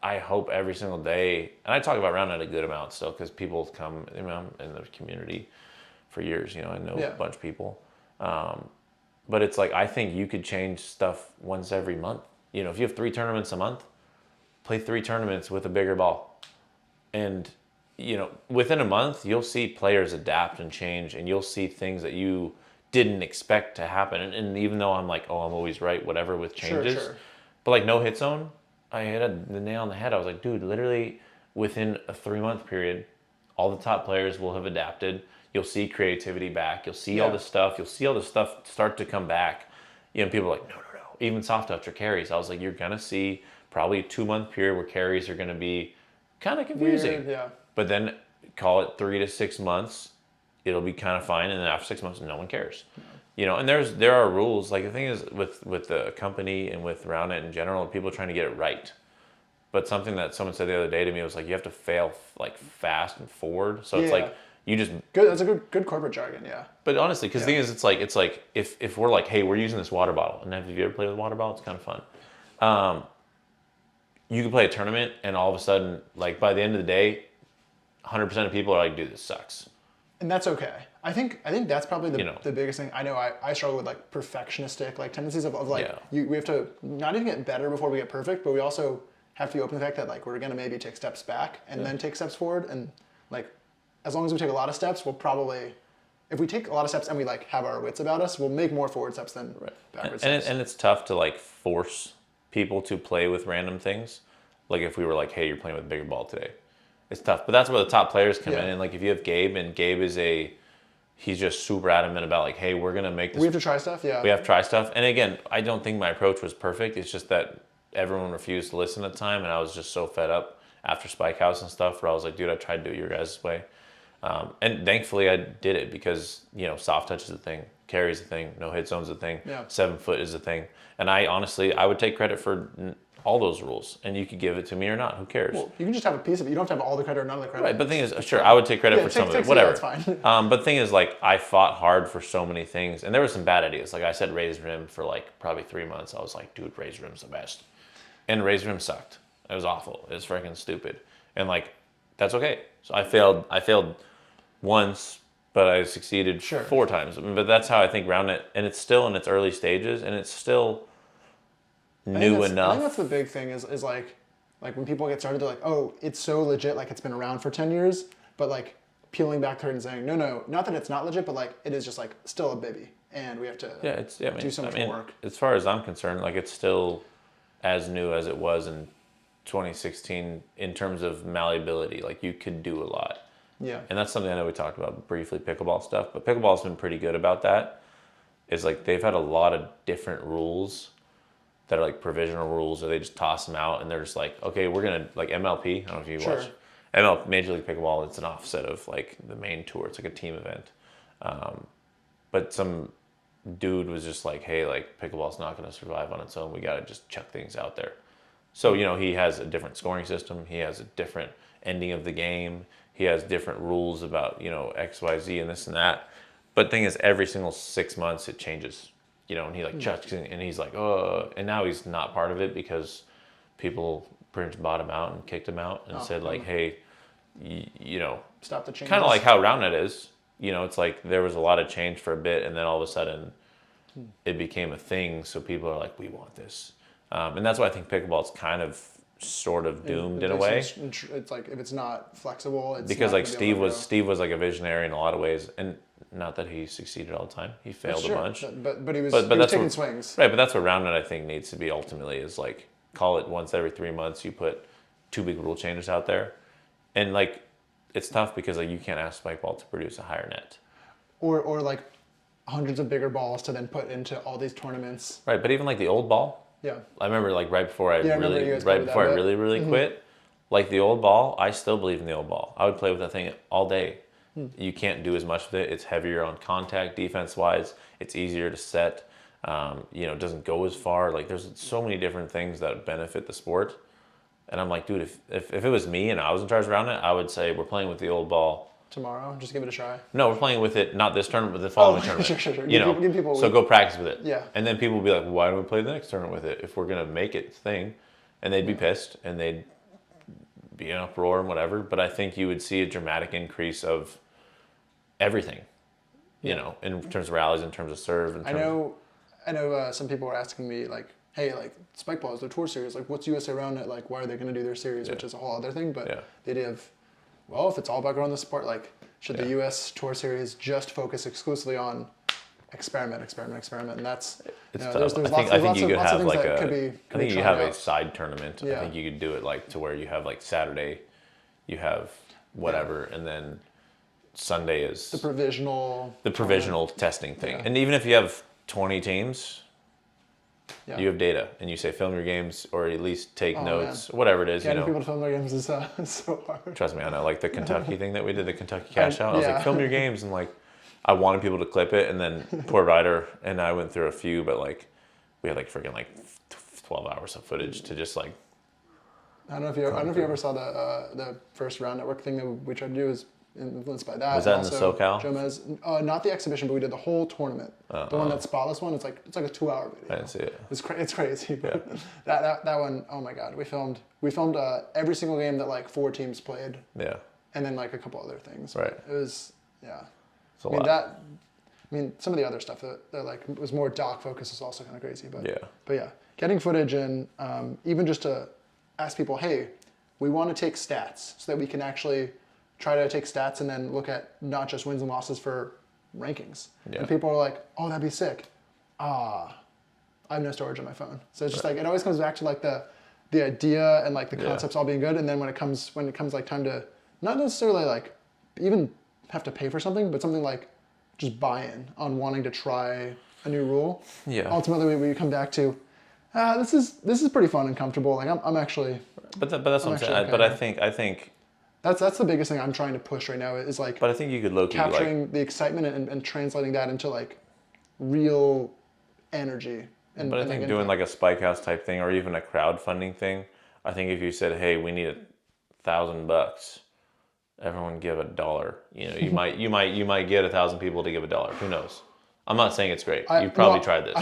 I hope every single day, and I talk about Roundnet a good amount still because people come, in the community for years. I know a bunch of people, but it's like I think you could change stuff once every month. If you have 3 tournaments a month, play 3 tournaments with a bigger ball, and within a month you'll see players adapt and change, and you'll see things that you didn't expect to happen. And even though I'm like, oh, I'm always right, whatever with changes, but like no hit zone. I hit the nail on the head. I was like, dude, literally within a 3-month period, all the top players will have adapted. You'll see creativity back. You'll see all this stuff. You'll see all this stuff start to come back. People are like, no. Even soft touch or carries. I was like, you're going to see probably a 2-month period where carries are going to be kind of confusing. Weird, But then call it 3 to 6 months. It'll be kind of fine. And then after 6 months, no one cares. And there are rules. Like the thing is with the company and with Roundnet in general, people are trying to get it right. But something that someone said the other day to me was like, you have to fail like fast and forward. So it's like you just good. That's a good corporate jargon. Yeah. But honestly, because the thing is, it's like if we're like, hey, we're using this water bottle, and have you ever played with a water bottle? It's kind of fun. You can play a tournament, and all of a sudden, like by the end of the day, 100% of people are like, dude, this sucks. And that's okay. I think that's probably the biggest thing. I know I struggle with like perfectionistic like tendencies of like we have to not even get better before we get perfect, but we also have to be open to the fact that like we're gonna maybe take steps back and then take steps forward, and like as long as we take a lot of steps, we'll probably, if we take a lot of steps and we like have our wits about us, we'll make more forward steps than backward steps. And it's tough to like force people to play with random things. Like if we were like, hey, you're playing with a bigger ball today. It's tough. But that's where the top players come in. And like if you have Gabe, and Gabe is he's just super adamant about like, hey, we're going to make this. We have to try stuff, yeah. We have to try stuff. And again, I don't think my approach was perfect. It's just that everyone refused to listen at the time. And I was just so fed up after Spike House and stuff where I was like, dude, I tried to do it your guys' way. And thankfully I did it because, soft touch is a thing, carry is a thing, no hit zone's a thing, 7 foot is a thing. And I would take credit for all those rules, and you could give it to me or not. Who cares? Well, you can just have a piece of it. You don't have to have all the credit or none of the credit. Right, but the thing is, sure, I would take credit for some of it, whatever. Yeah, that's fine. But the thing is, like, I fought hard for so many things, and there were some bad ideas. Like, I said raised rim for, like, probably 3 months. I was like, dude, raised rim's the best. And raised rim sucked. It was awful. It was freaking stupid. And, like, that's okay. So I failed once, but I succeeded 4 times. But that's how I think Roundnet, and it's still in its early stages, and it's still new enough. I think that's the big thing is like when people get started, they're like, oh, it's so legit, like it's been around for 10 years, but like peeling back the curtain and saying, no, not that it's not legit, but like it is just like still a baby, and we have to do so much more work. As far as I'm concerned, like it's still as new as it was in 2016 in terms of malleability. Like you could do a lot. Yeah. And that's something I know we talked about briefly, pickleball stuff, but pickleball's been pretty good about that. Is like they've had a lot of different rules that are like provisional rules, or they just toss them out and they're just like, okay, we're gonna like MLP. I don't know if you watch MLP, Major League Pickleball. It's an offset of like the main tour. It's like a team event. But some dude was just like, hey, like pickleball's not gonna survive on its own. We gotta just chuck things out there. So he has a different scoring system. He has a different ending of the game. He has different rules about X, Y, Z, and this and that. But the thing is, every single 6 months it changes. And he like chucks and he's like, oh, and now he's not part of it because people pretty much bought him out and kicked him out and said like, hey, stop the change. Kind of like how Roundnet is. It's like there was a lot of change for a bit, and then all of a sudden it became a thing. So people are like, we want this, and that's why I think pickleball is kind of sort of doomed in a way. It's like if it's not flexible, it's because not like Steve was like a visionary in a lot of ways, and not that he succeeded all the time. He failed a bunch. But he was taking swings. Right, but that's what Roundnet I think needs to be ultimately is like call it once every 3 months you put 2 big rule changes out there. And like it's tough because like you can't ask Spikeball to produce a higher net. Or like hundreds of bigger balls to then put into all these tournaments. Right, but even like the old ball. Yeah. I remember like right before I really quit, like the old ball, I still believe in the old ball. I would play with that thing all day. You can't do as much with it. It's heavier on contact defense-wise. It's easier to set. It doesn't go as far. Like there's so many different things that benefit the sport. And I'm like, dude, if it was me and I was in charge around it, I would say we're playing with the old ball. Tomorrow, just give it a try. No, we're playing with it, not this tournament, but the following tournament. Sure. Give people so go practice with it. Yeah. And then people will be like, why don't we play the next tournament with it if we're going to make it thing? And they'd be pissed and they'd be in uproar and whatever. But I think you would see a dramatic increase of everything, in terms of rallies, in terms of serve. I know some people were asking me like, hey, like Spikeball is their tour series. Like, what's USA Roundnet? Like, why are they going to do their series? Which is a whole other thing. But the idea of, well, if it's all about growing the sport, like, should the US tour series just focus exclusively on experiment? And that's there's lots of things that could be. I think you have a side tournament. I think you could do it like to where you have like Saturday, you have whatever, and then Sunday is the provisional testing thing. And even if you have 20 teams, you have data and you say film your games or at least take notes, whatever it is. Getting people to film their games is so hard. Trust me, I know. Like the Kentucky thing that we did, the Kentucky cash out. I was like, film your games, and like I wanted people to clip it, and then poor Ryder and I went through a few, but like we had like freaking like 12 hours of footage to just like I don't know if you ever saw the first Round Network thing that we tried to do is influenced by that. Was that And in the also SoCal? Jomez, not the exhibition, but we did the whole tournament. The one that Spotless one, it's like a 2-hour video. I didn't see it. It's crazy. But that one, oh my god, we filmed every single game that like 4 teams played. Yeah. And then like a couple other things. Right. It was It's a lot. Some of the other stuff that like was more doc focused is also kind of crazy. But Yeah. Getting footage and even just to ask people, hey, we want to take stats so that we can actually try to take stats and then look at not just wins and losses for rankings. Yeah. And people are like, oh, that'd be sick. I have no storage on my phone. So it's just like, it always comes back to like the idea and like the concepts all being good. And then when it comes like time to not necessarily like even have to pay for something, but something like just buy-in on wanting to try a new rule. Yeah. Ultimately, we come back to, this is pretty fun and comfortable. Like I'm actually. But that's what I'm saying. okay. But I think. That's the biggest thing I'm trying to push right now is like. But I think you could low-key capturing the excitement and translating that into like real energy. But I think doing like a Spike House type thing or even a crowdfunding thing, I think if you said, hey, we need $1,000, everyone give $1. You know, you might get 1,000 people to give $1. Who knows? I'm not saying it's great. You've probably tried this.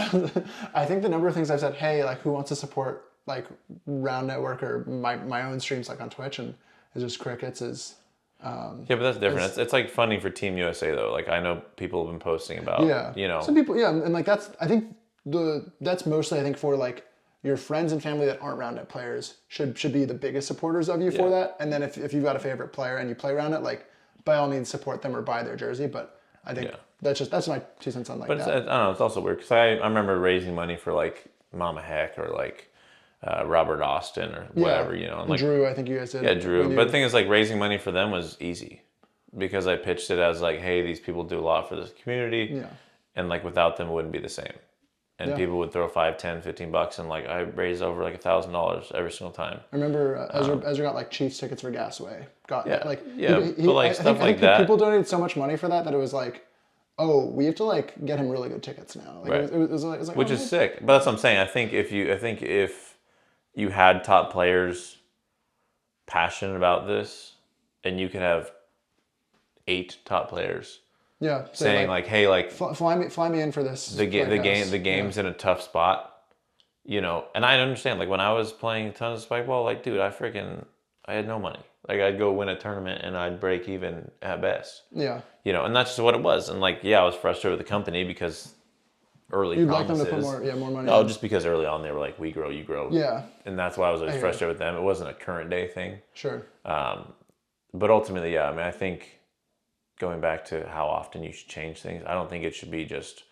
I think the number of things I've said, hey, like who wants to support like Round Network or my own streams like on Twitch and it's just crickets is. Yeah, but that's different. It's like funding for Team USA though. Like I know people have been posting about. You know. Some people, and like that's mostly I think for like your friends and family that aren't Roundnet players should be the biggest supporters of you for that. And then if you've got a favorite player and you play Roundnet, like by all means support them or buy their jersey. But I think that's my 2 cents on like that. But I don't know. It's also weird because I remember raising money for like Mama Heck or like Robert Austin or whatever, you know. And like, Drew, I think you guys did. Yeah, Drew. But the thing is, like, raising money for them was easy because I pitched it as like, hey, these people do a lot for this community. Yeah. And like without them, it wouldn't be the same. And people would throw $5, $10, $15, and like I raised over like $1,000 every single time. I remember Ezra got like Chiefs tickets for Gasaway. But like stuff like that. People donated so much money for that it was like, oh, we have to like get him really good tickets now. Like, it was like which is sick. But that's what I'm saying. I think if you had top players passionate about this, and you could have 8 top players. Yeah, saying like, hey, like fly me in for this. The game's in a tough spot, you know. And I understand, like when I was playing tons of Spikeball, like dude, I had no money. Like I'd go win a tournament and I'd break even at best. Yeah. You know, and that's just what it was. And like, I was frustrated with the company because early You'd promises. like them to put more money. Oh, just because early on they were like, we grow, you grow. Yeah. And that's why I was always frustrated with them. It wasn't a current day thing. Sure. But ultimately, I mean, I think. Going back to how often you should change things, I don't think it should be just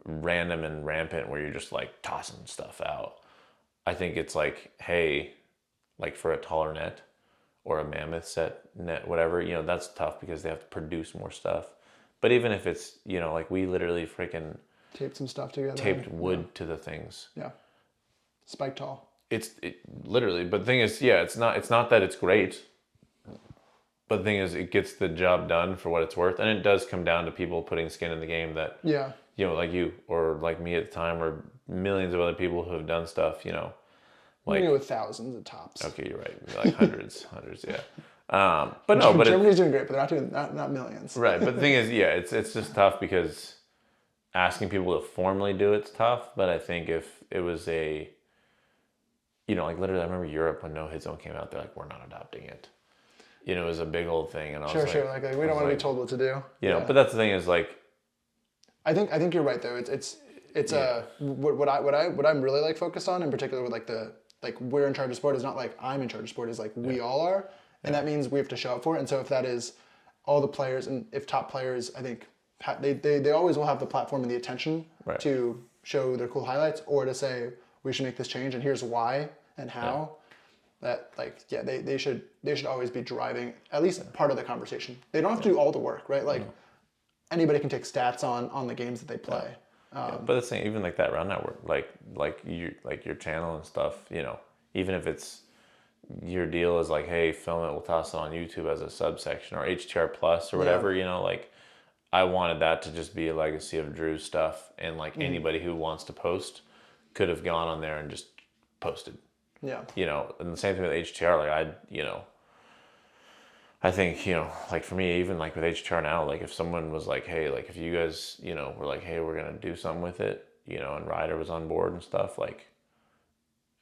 random and rampant where you're just like tossing stuff out. I think it's like, hey, like for a taller net or a Mammoth set net, whatever, you know, that's tough because they have to produce more stuff. But even if it's, you know, like we literally freaking taped some stuff together. Taped wood to the things. Yeah. Spike tall. It literally, but the thing is, it's not that it's great. But the thing is, it gets the job done for what it's worth. And it does come down to people putting skin in the game that, you know, like you or like me at the time or millions of other people who have done stuff, you know. Like, with thousands of tops. Okay, you're right. Like hundreds, yeah. But no, but Germany's doing great, but they're not doing not millions. Right, but the thing is, it's just tough because asking people to formally do it's tough. But I think if it was a, you know, like literally, I remember Europe when No Hit Zone came out, they're like, we're not adopting it. You know, it was a big old thing, and I was like, like we don't want to be told what to do. You know, but that's the thing is like, I think you're right though. It's what I'm really like focused on in particular with like we're in charge of sport is not like I'm in charge of sport is like we all are, and that means we have to show up for it. And so if that is all the players and if top players, I think they always will have the platform and the attention to show their cool highlights or to say we should make this change and here's why and how. That they should always be driving at least part of the conversation. They don't have to do all the work, right? Like anybody can take stats on the games that they play. But the thing, even like that Round Network, like your channel and stuff, you know, even if it's your deal is like, hey, film it, we'll toss it on YouTube as a subsection or HTR Plus or whatever, you know, like I wanted that to just be a legacy of Drew's stuff, and like anybody who wants to post could have gone on there and just posted. Yeah. You know, and the same thing with HTR. Like I think, like for me, even like with HTR now, like if someone was like, hey, like if you guys, were like, hey, we're going to do something with it, and Ryder was on board and stuff, like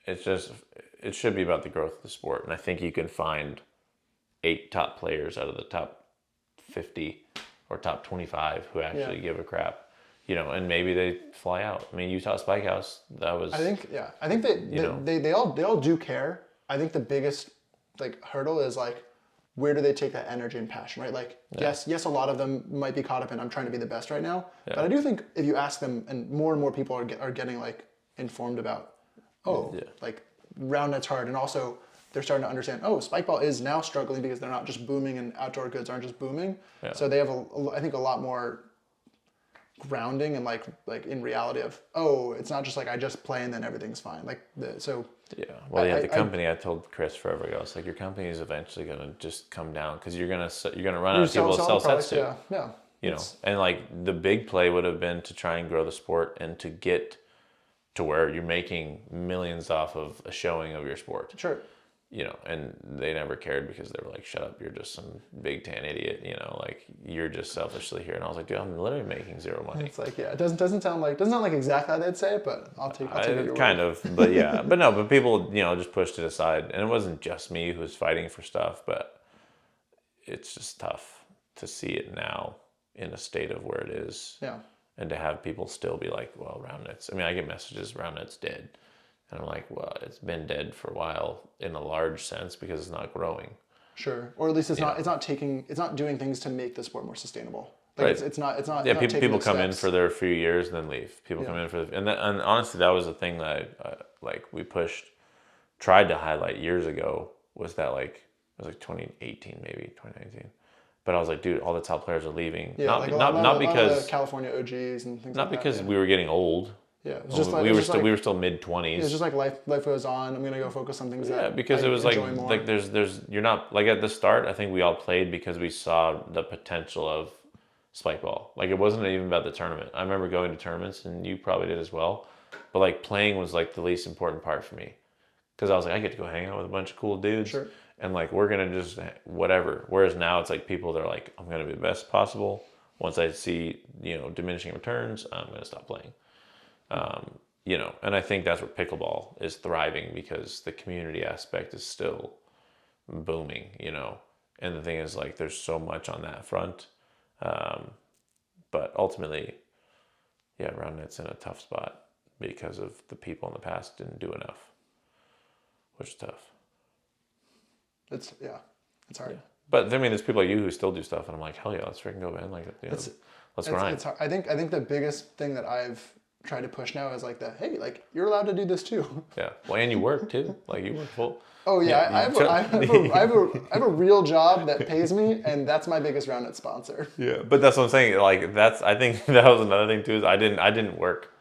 it should be about the growth of the sport. And I think you can find 8 top players out of the top 50 or top 25 who actually give a crap, and maybe they fly out. I mean, Utah Spike House, that was. I think they all do care. I think the biggest like hurdle is like, where do they take that energy and passion, right? Like, yes, a lot of them might be caught up in I'm trying to be the best right now, but I do think if you ask them, and more people are getting like informed about, like Roundnet's hard, and also they're starting to understand, Spikeball is now struggling because they're not just booming and outdoor goods aren't just booming. Yeah. So they have I think a lot more grounding and like in reality of, it's not just like I just play and then everything's fine. Like the company, I told Chris forever ago, it's like your company is eventually gonna just come down because you're gonna run out of people to sell sets to. Yeah. And like the big play would have been to try and grow the sport and to get to where you're making millions off of a showing of your sport. Sure. And they never cared because they were like, shut up, you're just some big tan idiot, like you're just selfishly here. And I was like, dude, I'm literally making zero money. It's like, it doesn't sound like exactly how they'd say it, but I'll take it your kind word. of, but yeah, but people, just pushed it aside. And it wasn't just me who was fighting for stuff, but it's just tough to see it now in a state of where it is. Yeah. And to have people still be like, well, Roundnet's, I mean, I get messages, Roundnet's dead. And I'm like, well, it's been dead for a while in a large sense because it's not growing. Sure, or at least it's not doing things to make the sport more susustainable. Like right. it's not. Yeah, people come in for their few years and then leave. People come in for and honestly, that was the thing that we tried to highlight years ago was that like it was like 2018 maybe 2019. But I was like, dude, all the top players are leaving. Yeah, not because California OGs and things. Not like because we were getting old. Yeah, it was just like, we were still mid-20s. It's just like life goes on. I'm gonna go focus on things that because I it was enjoy more. like there's you're not like at the start. I think we all played because we saw the potential of Spikeball. Like it wasn't even about the tournament. I remember going to tournaments, and you probably did as well. But like playing was like the least important part for me because I was like I get to go hang out with a bunch of cool dudes. Sure. And like we're gonna just whatever. Whereas now it's like people that are like I'm gonna be the best possible. Once I see diminishing returns, I'm gonna stop playing. And I think that's where pickleball is thriving because the community aspect is still booming, and the thing is like, there's so much on that front. But ultimately, Roundnet's in a tough spot because of the people in the past didn't do enough, which is tough. It's hard. Yeah. But I mean, there's people like you who still do stuff and I'm like, hell yeah, let's freaking go, man. Like, let's grind. It's hard. I think the biggest thing that I've try to push now is like hey, like you're allowed to do this too. Yeah. Well, and you work too. Like you work full. Oh yeah, I have a real job that pays me, and that's my biggest Roundnet sponsor. Yeah, but that's what I'm saying. Like I think that was another thing too. Is I didn't work.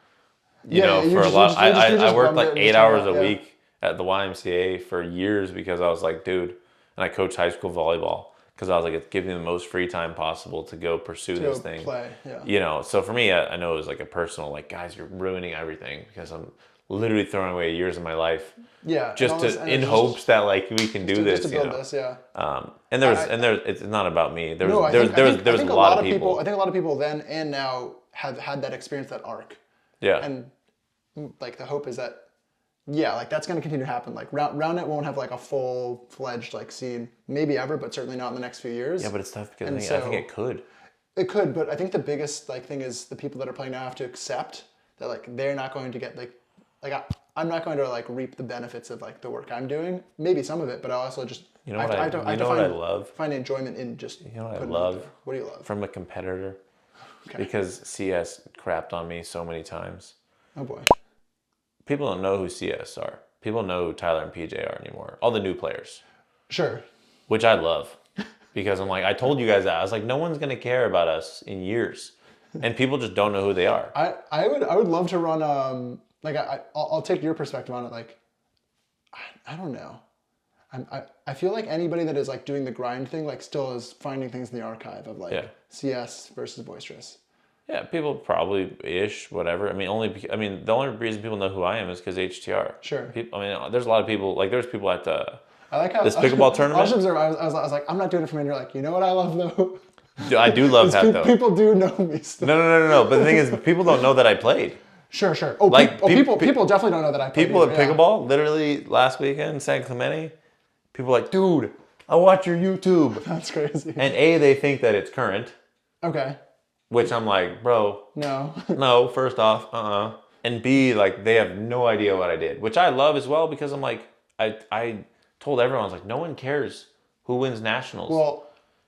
For a lot. I worked like 8 hours a week at the YMCA for years because I was like, dude, and I coached high school volleyball. Because I was like, it's giving me the most free time possible to go pursue this thing. Play, yeah. So for me, I know it was like a personal, like, guys, you're ruining everything because I'm literally throwing away years of my life. Yeah. Just in hopes that like we can do this. Just to build this, yeah. And it's not about me. There was a lot of people. I think a lot of people then and now have had that experience, that arc. Yeah. And like the hope is that. Yeah, like that's going to continue to happen. Like Roundnet won't have like a full-fledged like scene, maybe ever, but certainly not in the next few years. Yeah, but it's tough because I think it could. It could, but I think the biggest like thing is the people that are playing now have to accept that like they're not going to get I'm not going to like reap the benefits of like the work I'm doing. Maybe some of it, but I also just what I love? Find enjoyment in just. What I love? What do you love? From a competitor, because CS crapped on me so many times. Oh boy. People don't know who CS are. People know who Tyler and PJ are anymore. All the new players. Sure. Which I love. Because I'm like, I told you guys that. I was like, no one's going to care about us in years. And people just don't know who they are. I would love to run, I'll take your perspective on it. Like, I don't know. I feel like anybody that is like doing the grind thing, like still is finding things in the archive of like CS versus boisterous. Yeah, people probably ish, whatever. I mean, the only reason people know who I am is because HTR. Sure. People, I mean, there's a lot of people, like, there's people at I like how this pickleball tournament. I was like, I'm not doing it for me. And you're like, you know what I love though? I do love that, though. People do know me still. No. But the thing is, people don't know that I played. Sure. Oh, Like, people definitely don't know that I played. People at either, pickleball, literally last weekend, San Clemente, people are like, dude, I watch your YouTube. That's crazy. And A, they think that it's current, Okay. which I'm like, bro, No. first off, And B, like, they have no idea what I did, which I love as well because I'm like, I told everyone, I was like, no one cares who wins nationals. Well,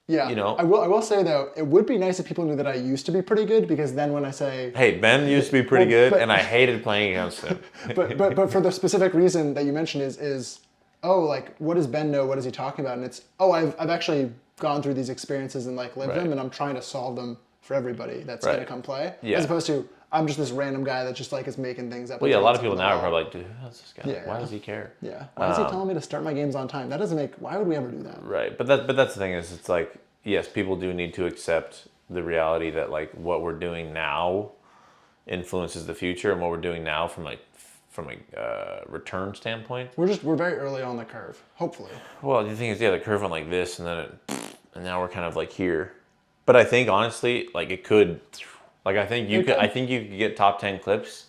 yeah. You know? I will say though, it would be nice if people knew that I used to be pretty good, because then when I say, hey, Ben used to be pretty good, but- and I hated playing against him. but for the specific reason that you mentioned is like, what does Ben know? What is he talking about? And it's, I've actually gone through these experiences and like lived Right. them, and I'm trying to solve them for everybody that's Right. gonna come play. Yeah. As opposed to, I'm just this random guy that just like is making things up. Well, yeah, a lot of people now are probably like, dude, who's this guy? Yeah. Why does he care? Yeah. Why is he telling me to start my games on time? That doesn't make. Why would we ever do that? Right, but that's the thing is, it's like, yes, people do need to accept the reality that like what we're doing now influences the future, and what we're doing now from a return standpoint. We're very early on the curve. Hopefully. Well, the thing is, yeah, the curve went like this, and then and now we're kind of like here. But I think honestly, like it could, like I think you could get top 10 clips,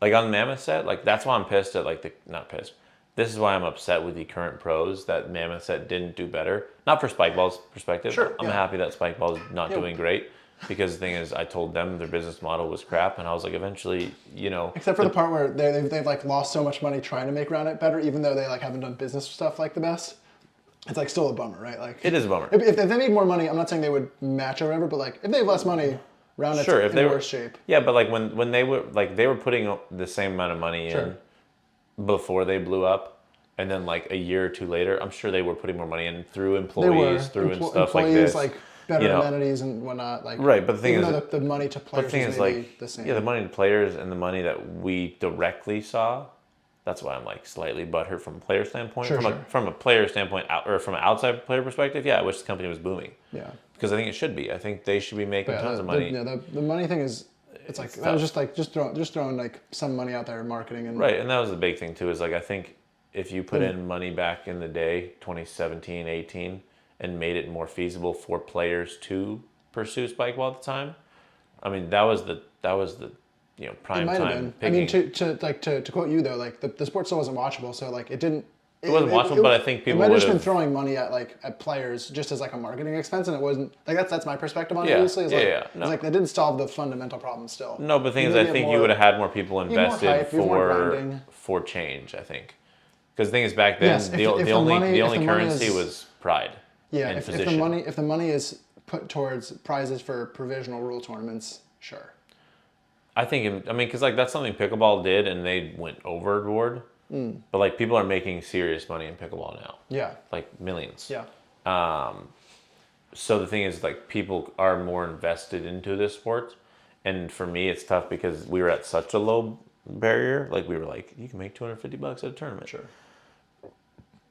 like on the Mammoth set. Like that's why I'm pissed at not pissed. This is why I'm upset with the current pros that Mammoth set didn't do better. Not for Spikeball's perspective. Sure, I'm yeah. happy that Spikeball is not doing great, because the thing is, I told them their business model was crap, and I was like, eventually, Except for the part where they've like lost so much money trying to make Roundnet better, even though they like haven't done business stuff like the best. It's like still a bummer, right? Like it is a bummer. If they made more money, I'm not saying they would match or whatever, but like if they have less money, Roundnet's Sure, if in they were worse shape. Yeah, but like when they were putting the same amount of money in before they blew up. And then like a year or two later, I'm sure they were putting more money in through employees, and stuff like this. Like better amenities and whatnot. Like right, but the thing is, the money to players is maybe the same. Yeah, the money to players and the money that we directly saw. That's why I'm like slightly butthurt from a player standpoint. From a player standpoint, or from an outside player perspective, yeah, I wish the company was booming. Yeah. Because I think it should be. I think they should be making tons of money. The money thing is, it's like that was just throwing like some money out there in marketing and right, and that was the big thing too. Is like I think if you put in money back in the day, 2017, 18, and made it more feasible for players to pursue Spikeball at the time, I mean that was the prime time picking. I mean, to quote you though, like the sport still wasn't watchable, so like it didn't. It wasn't watchable, but I think people might have would just been throwing money at players just as like a marketing expense, and it wasn't like that's my perspective on it. Obviously, it's like that didn't solve the fundamental problem still. No, but the thing is, I think you would have had more people invested for change. I think because the thing is, back then the only currency was pride. Yeah, and if the money is put towards prizes for provisional rule tournaments, sure. I think because like that's something pickleball did, and they went overboard. But like people are making serious money in pickleball now. Yeah. Like millions. Yeah. So the thing is, like, people are more invested into this sport, and for me, it's tough because we were at such a low barrier. Like we were like, you can make $250 at a tournament. Sure.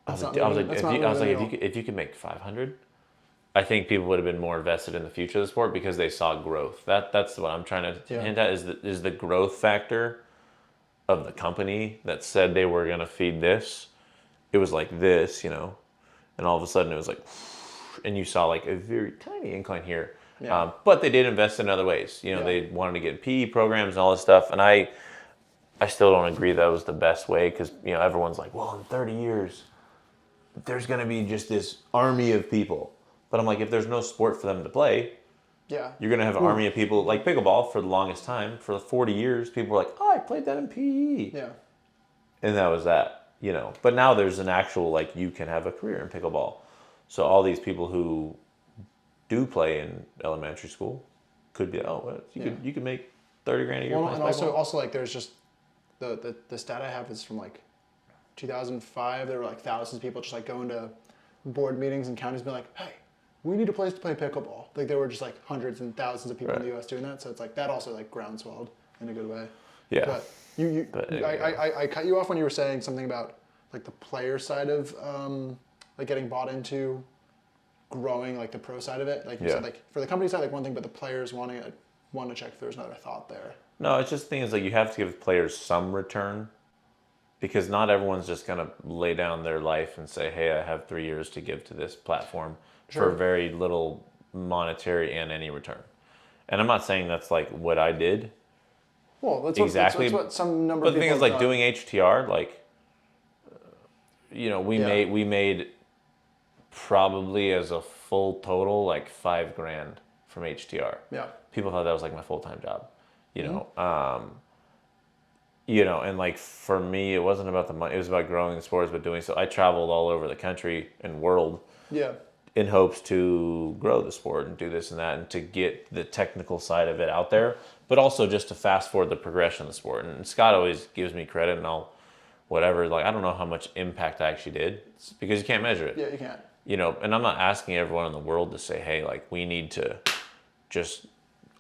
I was like, if you could make 500, I think people would have been more invested in the future of the sport because they saw growth. That's what I'm trying to hint at is the growth factor of the company that said they were gonna feed this. It was like this, and all of a sudden it was like, and you saw like a very tiny incline here. Yeah. But they did invest in other ways. They wanted to get PE programs and all this stuff, and I still don't agree that was the best way because everyone's like, well, in 30 years, there's gonna be just this army of people. But I'm like, if there's no sport for them to play, you're gonna have an army of people like pickleball for the longest time. For 40 years, people were like, oh, I played that in PE. Yeah. And that was that, But now there's an actual, like, you can have a career in pickleball. So all these people who do play in elementary school could be, you could make 30 grand a year. Well, and also like there's just the stat I have is from like 2005. There were like thousands of people just like going to board meetings and counties being like, hey, we need a place to play pickleball. Like there were just like hundreds and thousands of people in the U.S. doing that. So it's like that also like groundswelled in a good way. Yeah. But I cut you off when you were saying something about like the player side of like getting bought into growing like the pro side of it. Like you said, like for the company side, like one thing, but the players wanting it. wanted to check if there was another thought there. No, it's just things like you have to give players some return because not everyone's just going to lay down their life and say, hey, I have 3 years to give to this platform for very little monetary and any return. And I'm not saying that's like what I did. Well, that's exactly. what some number but of the people thing is, like have doing HTR, like, you know, we made probably as a full total like $5,000 from HTR. Yeah. People thought that was like my full-time job, you know. You know, and like for me, it wasn't about the money. It was about growing the sports, but doing so. I traveled all over the country and world. Yeah. In hopes to grow the sport and do this and that and to get the technical side of it out there, but also just to fast forward the progression of the sport. And Scott always gives me credit and I'll whatever, like I don't know how much impact I actually did because you can't measure it. Yeah, you can't. You know, and I'm not asking everyone in the world to say, hey, like we need to just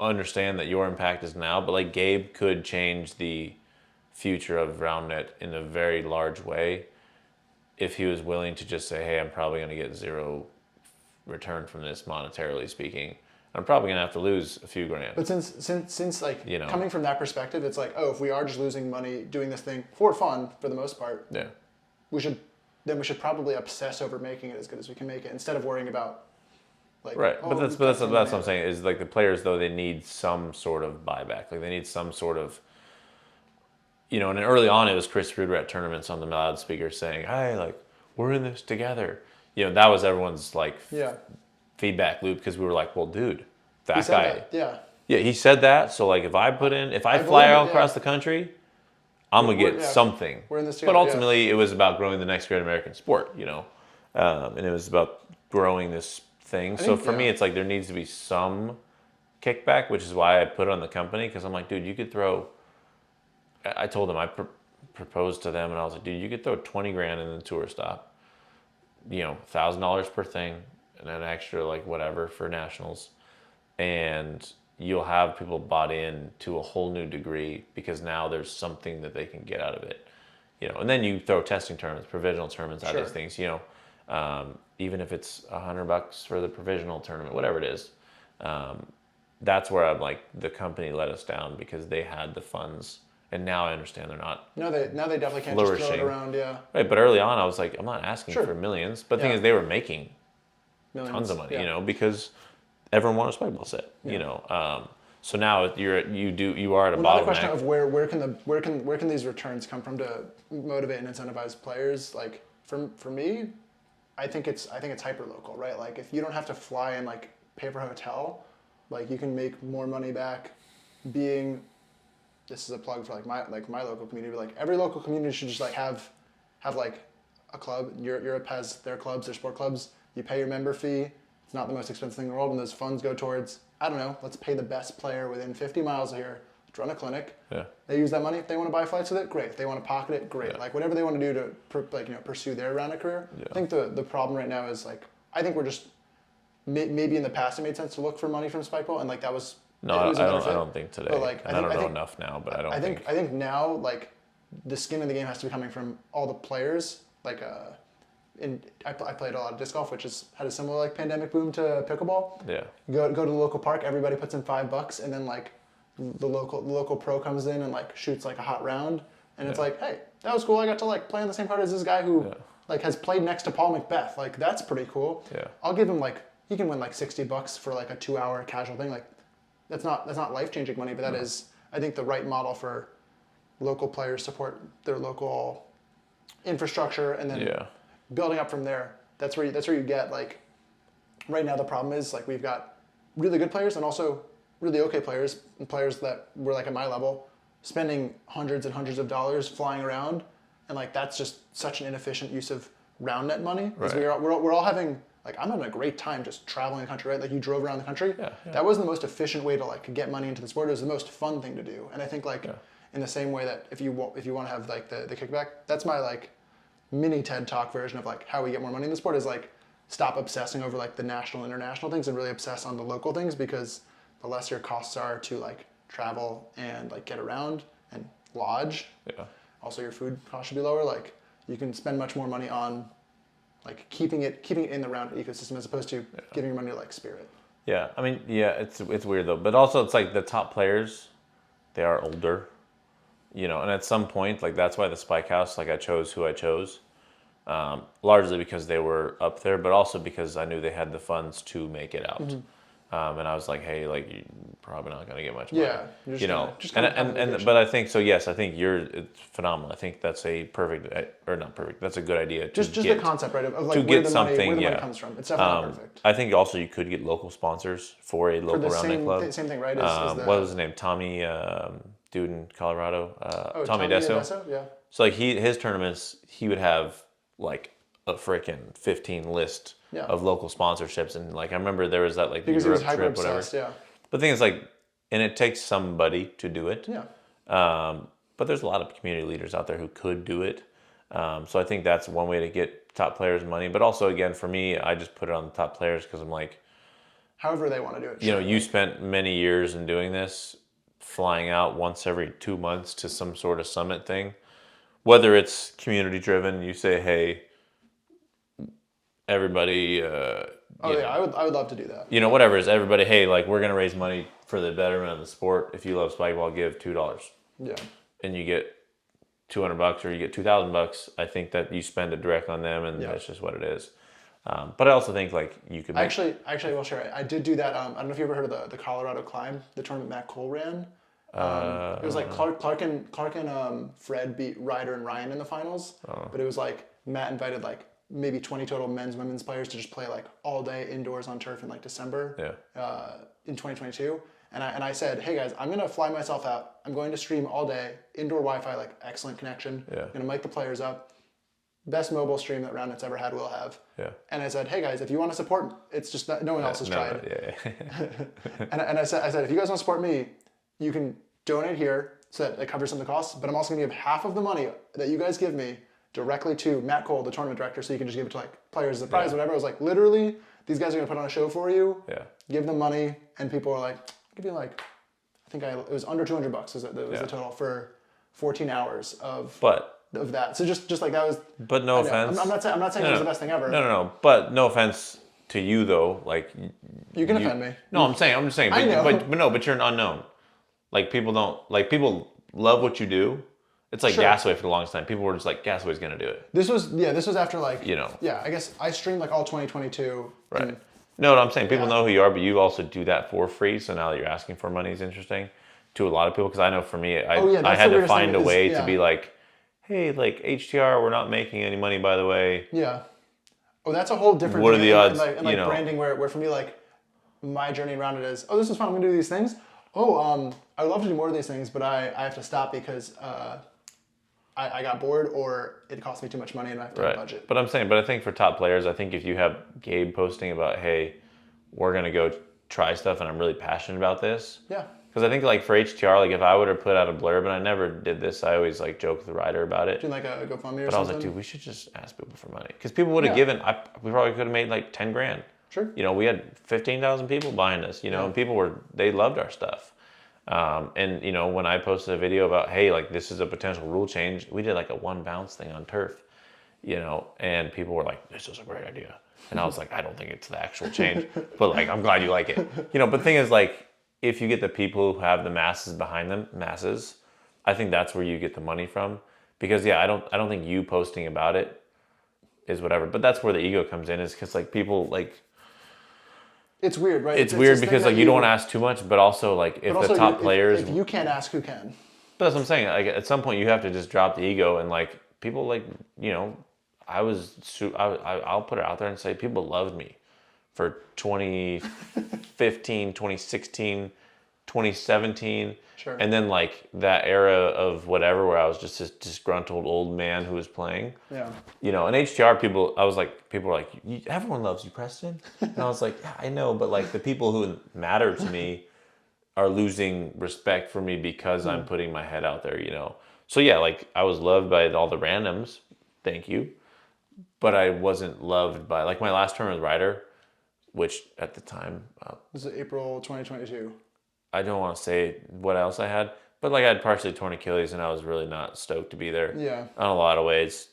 understand that your impact is now, but like Gabe could change the future of Roundnet in a very large way if he was willing to just say, hey, I'm probably going to get zero return from this monetarily speaking. I'm probably gonna have to lose a few grand. But since like you know, coming from that perspective, it's like, oh, if we are just losing money doing this thing for fun for the most part, we should probably obsess over making it as good as we can make it instead of worrying about like right. But that's what I'm saying is like the players though they need some sort of buyback. Like they need some sort of you know, and early on it was Chris Ruder at tournaments on the loudspeaker saying, hey, like we're in this together. You know, that was everyone's like feedback loop because we were like, well, dude, that guy. Yeah, he said that. So like if I fly all across the country, I'm going to get something. We're in this together, but ultimately it was about growing the next great American sport, you know. And it was about growing this thing. So for me, it's like there needs to be some kickback, which is why I put it on the company because I'm like, dude, you could throw. I told them, I proposed to them and I was like, dude, you could throw 20 grand in the tour stop. You know, $1,000 per thing and an extra like whatever for nationals. And you'll have people bought in to a whole new degree because now there's something that they can get out of it. You know, and then you throw testing tournaments, provisional tournaments out of these things, you know, even if it's $100 for the provisional tournament, whatever it is. That's where I'm like, the company let us down because they had the funds. And now I understand they're not. No, they definitely can't just throw it around, Right, but early on I was like, I'm not asking for millions. But the thing is, they were making tons of money, you know, because everyone wanted a Spikeball set, you know. So now you are at a bottleneck. Another question of where can these returns come from to motivate and incentivize players? Like for me, I think it's hyper local, right? Like if you don't have to fly and like pay for a hotel, like you can make more money back being. This is a plug for my local community. But like every local community should just like have like a club. Europe has their clubs, their sport clubs. You pay your member fee. It's not the most expensive thing in the world, and those funds go towards I don't know. Let's pay the best player within 50 miles of here. Let's run a clinic. Yeah. They use that money. If they want to buy flights with it, great. If they want to pocket it, great. Yeah. Like whatever they want to do to pursue their Roundnet career. Yeah. I think the problem right now is like I think we're just maybe in the past it made sense to look for money from Spikeball, and like that was. No, I don't think today. But like, I don't know enough now, but I think now, like, the skin in the game has to be coming from all the players. Like, I played a lot of disc golf, which had a similar like pandemic boom to pickleball. Yeah. Go to the local park. Everybody puts in $5, and then like the local pro comes in and like shoots like a hot round, and it's like, hey, that was cool. I got to like play on the same card as this guy who like has played next to Paul Macbeth. Like that's pretty cool. Yeah. I'll give him like he can win like $60 for like a 2-hour casual thing. Like. That's not life-changing money, but that is, I think, the right model for local players support their local infrastructure, and then building up from there. That's where you get like. Right now, the problem is like we've got really good players and also really okay players and players that were like at my level, spending hundreds and hundreds of dollars flying around, and like that's just such an inefficient use of Roundnet money. Because we're all having. Like I'm having a great time just traveling the country, right? Like you drove around the country. Yeah. That wasn't the most efficient way to like get money into the sport. It was the most fun thing to do. And I think like in the same way that if you want to have like the kickback, that's my like mini TED Talk version of like how we get more money in the sport is like stop obsessing over like the national, international things and really obsess on the local things because the less your costs are to like travel and like get around and lodge. Yeah. Also your food cost should be lower. Like you can spend much more money on like keeping it in the Roundnet ecosystem as opposed to giving your money to like Spirit. Yeah, I mean, yeah, it's weird though, but also it's like the top players, they are older, and at some point, like that's why the Spike House, like I chose who I chose, largely because they were up there, but also because I knew they had the funds to make it out. And I was like, hey, like you're probably not gonna get much money. Yeah, you're just But I think so. Yes, I think it's phenomenal. I think that's a perfect or not perfect. That's a good idea. Just the concept, right? Of like where the money comes from. It's definitely not perfect. I think also you could get local sponsors for a local Roundnet club. Same thing, right? What was his name? Tommy, dude in Colorado. Tommy Desso. Yeah. So like his tournaments, he would have like a freaking 15 list of local sponsorships, and like I remember there was that like because Europe he was hyper trip, whatever. obsessed, yeah. But the thing is like, and it takes somebody to do it. Yeah. But there's a lot of community leaders out there who could do it. So I think that's one way to get top players money. But also again, for me, I just put it on the top players because I'm like, however they want to do it. You spent many years in doing this, flying out once every 2 months to some sort of summit thing. Whether it's community driven, you say, hey, everybody. I would love to do that. Whatever it is, everybody. Hey, like we're gonna raise money for the betterment of the sport. If you love Spikeball, give $2. Yeah. And you get $200 or you get $2,000. I think that you spend it direct on them, and that's just what it is. But I also think like you could. Actually, I will share. I did do that. I don't know if you ever heard of the Colorado Climb, the tournament Matt Cole ran. It was like Clark and Fred beat Ryder and Ryan in the finals. But it was like Matt invited like maybe 20 total women's players to just play like all day indoors on turf in like December in 2022. And I said, hey guys, I'm going to fly myself out. I'm going to stream all day, indoor Wi-Fi, like excellent connection. Yeah. I'm going to mic the players up. Best mobile stream that Roundnet's ever had will have. Yeah. And I said, hey guys, if you want to support, it's just no one else has tried. Yeah. and I said, if you guys want to support me, you can donate here so that it covers some of the costs. But I'm also going to give half of the money that you guys give me directly to Matt Cole, the tournament director, so you can just give it to like players as a prize, whatever. I was like, literally, these guys are going to put on a show for you. Yeah. Give them money, and people are like, I'll give you like, it was under $200 was the total for 14 hours of that. So just like that was. But no offense. I'm not saying it was the best thing ever. No. But no offense to you though. Like you can offend me. No, I'm just saying. But, I know. But you're an unknown. Like people love what you do. It's like Gasaway for the longest time. People were just like, Gasaway's gonna do it. This was after like Yeah, I guess I streamed like all 2022. Right. No, I'm saying people know who you are, but you also do that for free. So now that you're asking for money is interesting to a lot of people because I know for me, I had to find a way to be like, hey, like HTR, we're not making any money by the way. Yeah. Oh, that's a whole different. What are the odds? And branding, where for me, like my journey around it is, oh, this is fun. I'm gonna do these things. Oh, I would love to do more of these things, but I have to stop because I got bored or it cost me too much money and I have to have a budget. But I think for top players, I think if you have Gabe posting about, hey, we're going to go try stuff and I'm really passionate about this. Yeah. Because I think like for HTR, like if I would have put out a blurb, and I never did this, I always like joke with the writer about it. Doing like a GoFundMe or something? But I was like, dude, we should just ask people for money. Because people would have given, we probably could have made like 10 grand. Sure. We had 15,000 people behind us, and people they loved our stuff. And when I posted a video about, hey, like this is a potential rule change, we did like a 1 bounce thing on turf, and people were like, this is a great idea. And I was like, I don't think it's the actual change, but like, I'm glad you like it. But the thing is like, if you get the people who have the masses behind them, I think that's where you get the money from. Because I don't think you posting about it is whatever, but that's where the ego comes in, is because like people like, it's weird, right? It's weird because like you don't want to ask too much, but also like if the top players, if you can't ask, who can? But that's what I'm saying. Like at some point you have to just drop the ego and like people like I'll put it out there and say people loved me for 2015, 2016, 2017. Sure. And then like that era of whatever where I was just this disgruntled old man who was playing. Yeah. And HTR people were like, everyone loves you, Preston. And I was like, yeah, I know, but like the people who matter to me are losing respect for me because I'm putting my head out there, So yeah, like I was loved by all the randoms. Thank you. But I wasn't loved by like my last term as Ryder, which at the time this is April 2022. I don't want to say what else I had, but like I had partially torn Achilles and I was really not stoked to be there. Yeah. On a lot of ways.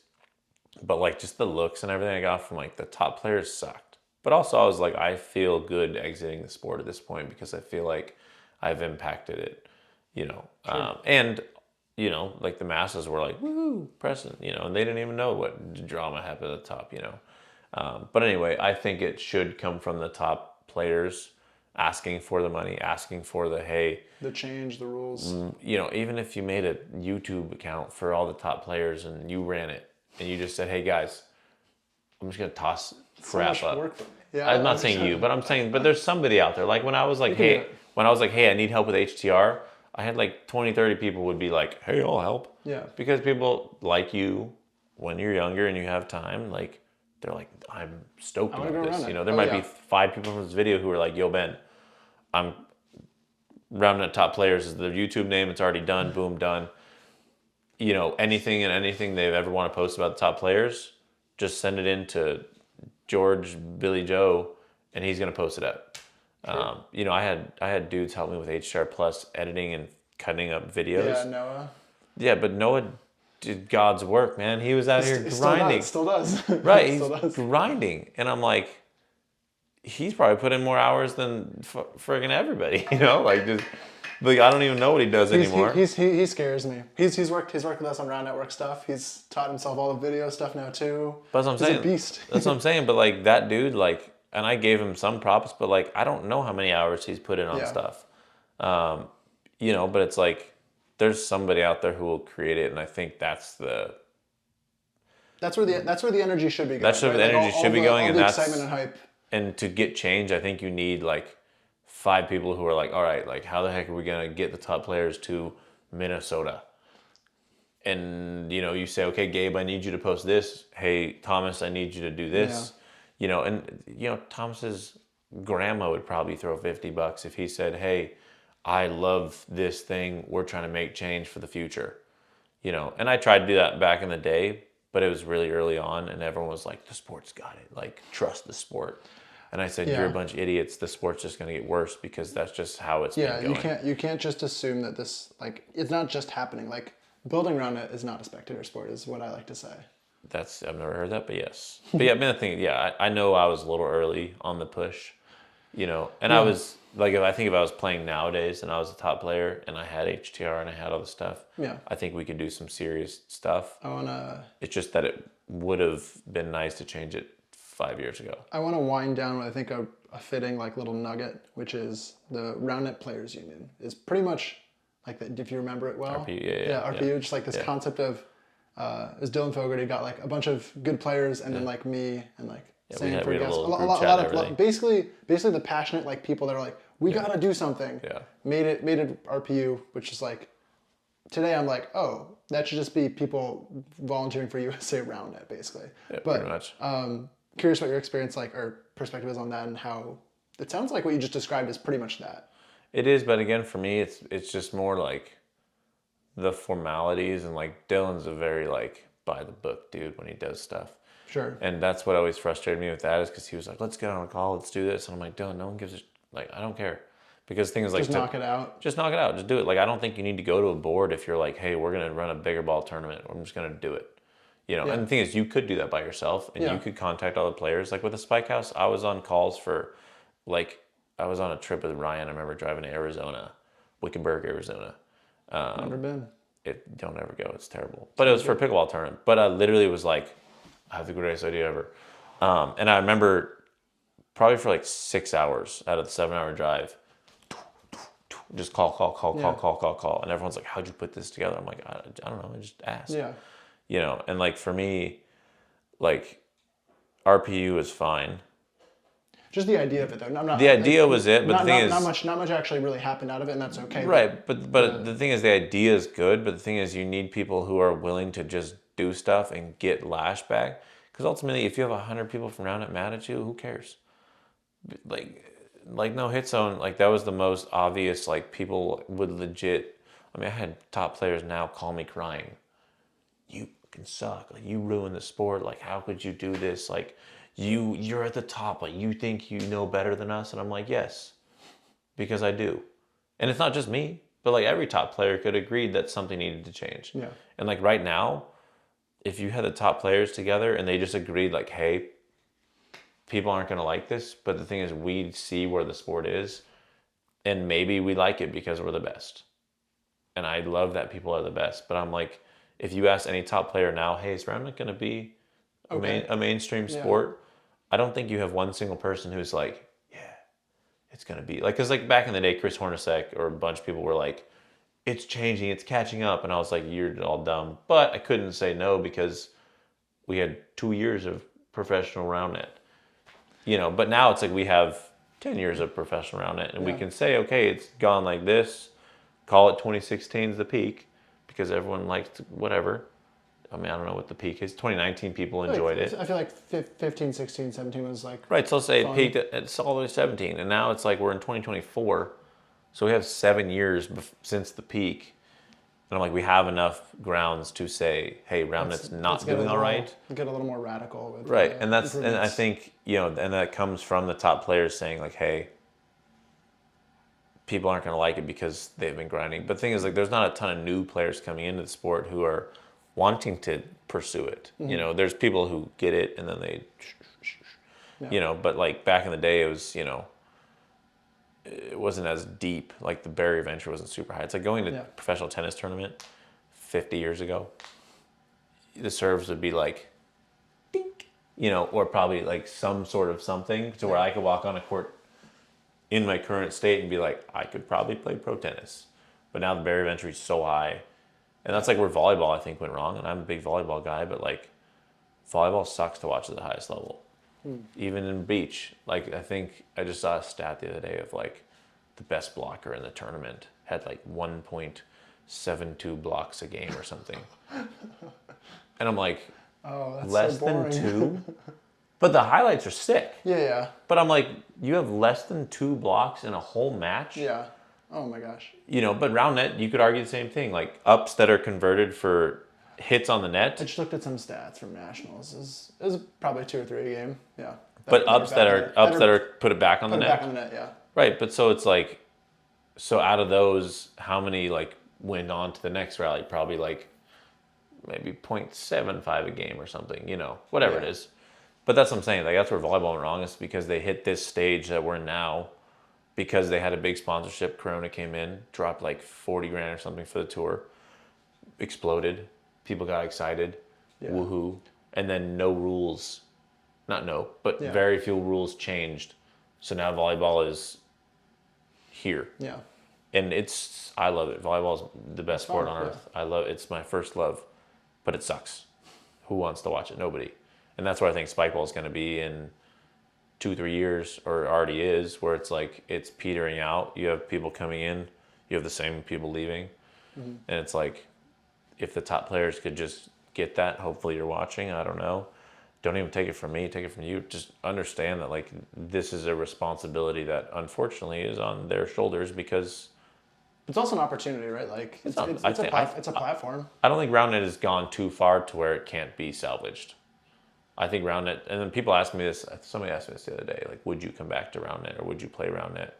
But like just the looks and everything I got from like the top players sucked But also I was like, I feel good exiting the sport at this point because I feel like I've impacted it, you know. Sure. And, you know, like the masses were like, woohoo, Preston, you know, and they didn't even know what drama happened at the top, you know. But anyway, I think it should come from the top players asking for the money, asking for the, hey, The change, the rules. you know, even if you made a YouTube account for all the top players and you ran it and you just said, hey guys, I'm just going to toss So crap much up. work. Yeah, I'm not saying you, but I'm saying, but there's somebody out there. Like when I was like, can do hey, it. I need help with HTR, I had like 20, 30 people would be like, hey, I'll help. Yeah. Because people like you, when you're younger and you have time, like, they're like, I'm stoked I wanna about go this. run it. You know, there Oh, might yeah. be 5 people from this video who are like, yo, Ben, I'm Roundnet Top Players is the YouTube name. It's already done. Boom, done. You know, anything they've ever want to post about the top players, just send it in to George, Billy Joe, and he's gonna post it up. You know, I had dudes help me with HTR Plus editing and cutting up videos. Yeah, Noah. Yeah, but Noah did God's work, man. He was out here grinding. Still does. Right, he's Still does. grinding, and I'm like, he's probably put in more hours than friggin' everybody. You know, like just like I don't even know what he does anymore. He scares me. He's worked with us on Round Network stuff. He's taught himself all the video stuff now too. That's what I'm saying. He's a beast. That's what I'm saying. But like that dude, like, and I gave him some props, but like I don't know how many hours he's put in on Yeah. stuff. You know, but it's like there's somebody out there who will create it, and I think that's where the energy should be going. That's where the right? energy should be going, all and the that's excitement and hype. And to get change, I think you need like 5 people who are like, all right, like how the heck are we gonna get the top players to Minnesota? And you know, you say, okay, Gabe, I need you to post this. Hey, Thomas, I need you to do this. You know, and you know, Thomas's grandma would probably throw $50 if he said, hey, I love this thing. We're trying to make change for the future. You know, and I tried to do that back in the day, but it was really early on, and everyone was like, the sport's got it. Like, trust the sport. And I said, you're a bunch of idiots. The sport's just going to get worse because that's just how it's been going. You can't just assume that this, like, it's not just happening. Like, building around it is not a spectator sport, is what I like to say. I've never heard that, but yes. But yeah, I mean, the thing, I know I was a little early on the push, you know, and I was like, if I was playing nowadays and I was a top player and I had HTR and I had all the stuff, I think we could do some serious stuff. It's just that it would have been nice to change it 5 years ago. I want to wind down what I think a fitting like little nugget, which is the Roundnet Players Union. Is pretty much like that, if you remember it well. RPU, RPU, just like this concept of it was Dylan Fogarty got like a bunch of good players and then like me and like Sam for guests. A lot of basically the passionate like people that are like, we gotta do something. Made it RPU, which is like today I'm like, oh, that should just be people volunteering for USA Roundnet basically. Yeah, but pretty much. Curious what your experience like or perspective is on that and how it sounds like what you just described is pretty much that. It is, but again, for me, it's just more like the formalities, and like Dylan's a very like by the book dude when he does stuff. Sure. And that's what always frustrated me with that is because he was like, let's get on a call, let's do this. And I'm like, Dylan, no one gives a, like, I don't care. Because things like... Just knock it out. Just knock it out. Just do it. Like, I don't think you need to go to a board if you're like, hey, we're going to run a bigger ball tournament. I'm just going to do it. You know, and the thing is, you could do that by yourself, and you could contact all the players. Like with the Spike House, I was on calls for, like, I was on a trip with Ryan. I remember driving to Arizona, Wickenburg, Arizona. Never been. Don't ever go. It's terrible. But it was for a pickleball tournament. But I literally was like, I have the greatest idea ever. And I remember probably for like 6 hours out of the 7-hour drive, just call. And everyone's like, how'd you put this together? I'm like, I don't know. I just asked. Yeah. You know, and like for me, like RPU is fine. Just the idea of it, though. The idea was it, but the thing is... Not much actually really happened out of it, and that's okay. Right, but the thing is, the idea is good, but the thing is, you need people who are willing to just do stuff and get lashback. Because ultimately, if you have 100 people from Roundnet mad at you, who cares? Like no hit zone, like that was the most obvious, like people would legit... I mean, I had top players now call me crying. You fucking suck. Like, you ruined the sport. Like, how could you do this? Like... You're at the top, like you think you know better than us, and I'm like, yes, because I do. And it's not just me, but like every top player could agree that something needed to change. Yeah. And like right now, if you had the top players together and they just agreed like, hey, people aren't going to like this, but the thing is we see where the sport is, and maybe we like it because we're the best. And I love that people are the best. But I'm like, if you ask any top player now, hey, is Roundnet going to be a mainstream sport? I don't think you have one single person who's like, yeah, it's going to be. Like, because like back in the day, Chris Hornacek or a bunch of people were like, it's changing, it's catching up. And I was like, you're all dumb. But I couldn't say no because we had 2 years of professional Roundnet. You know, but now it's like we have 10 years of professional Roundnet. And we can say, okay, it's gone like this. Call it 2016 is the peak because everyone liked whatever. I mean, I don't know what the peak is. 2019 people enjoyed it. I feel like 15, 16, 17 was like right. So let's say fun. it peaked at all the way to 17. And now it's like we're in 2024. So we have 7 years since the peak. And I'm like, we have enough grounds to say, hey, Roundnet's not doing all right. Get a little more radical with right. And that's, and I think, you know, and that comes from the top players saying like, hey, people aren't going to like it because they've been grinding. But the thing is, like, there's not a ton of new players coming into the sport who are wanting to pursue it. You know, there's people who get it and then they, you know, but like back in the day, it was, you know, it wasn't as deep. Like the barrier of entry wasn't super high. It's like going to a professional tennis tournament 50 years ago. The serves would be like, dink, you know, or probably like some sort of something to where I could walk on a court in my current state and be like, I could probably play pro tennis. But now the barrier of entry is so high. And that's like where volleyball, I think, went wrong. And I'm a big volleyball guy, but like volleyball sucks to watch at the highest level. Even in beach. Like I think I just saw a stat the other day of like the best blocker in the tournament had like 1.72 blocks a game or something. And I'm like, oh, that's less so than 2? But the highlights are sick. Yeah. But I'm like, you have less than 2 blocks in a whole match? Yeah. Oh my gosh. You know, but Roundnet, you could argue the same thing. Like ups that are converted for hits on the net. I just looked at some stats from nationals. It was probably 2 or 3 a game. Yeah. But ups that are put it back on the net. Back on the net, yeah. Right, but so it's like, so out of those, how many like went on to the next rally? Probably like maybe 0.75 a game or something. You know, whatever it is. But that's what I'm saying. Like that's where volleyball went wrong, is because they hit this stage that we're in now, because they had a big sponsorship. Corona came in, dropped like 40 grand or something for the tour, exploded. People got excited, woohoo, and then no rules, but very few rules changed. So now volleyball is here. Yeah. And I love it. Volleyball is the best sport on earth. I love it. It's my first love, but it sucks. Who wants to watch it? Nobody. And that's where I think Spikeball is going to be in 2-3 years, or already is, where it's like it's petering out. You have people coming in, you have the same people leaving, and it's like, if the top players could just get that, hopefully you're watching, I don't know. Don't even take it from me, take it from you. Just understand that like this is a responsibility that unfortunately is on their shoulders, because it's also an opportunity, right? Like it's a platform. I don't think Roundnet has gone too far to where it can't be salvaged. I think Roundnet, and then people ask me this, somebody asked me this the other day, like, would you come back to Roundnet, or would you play Roundnet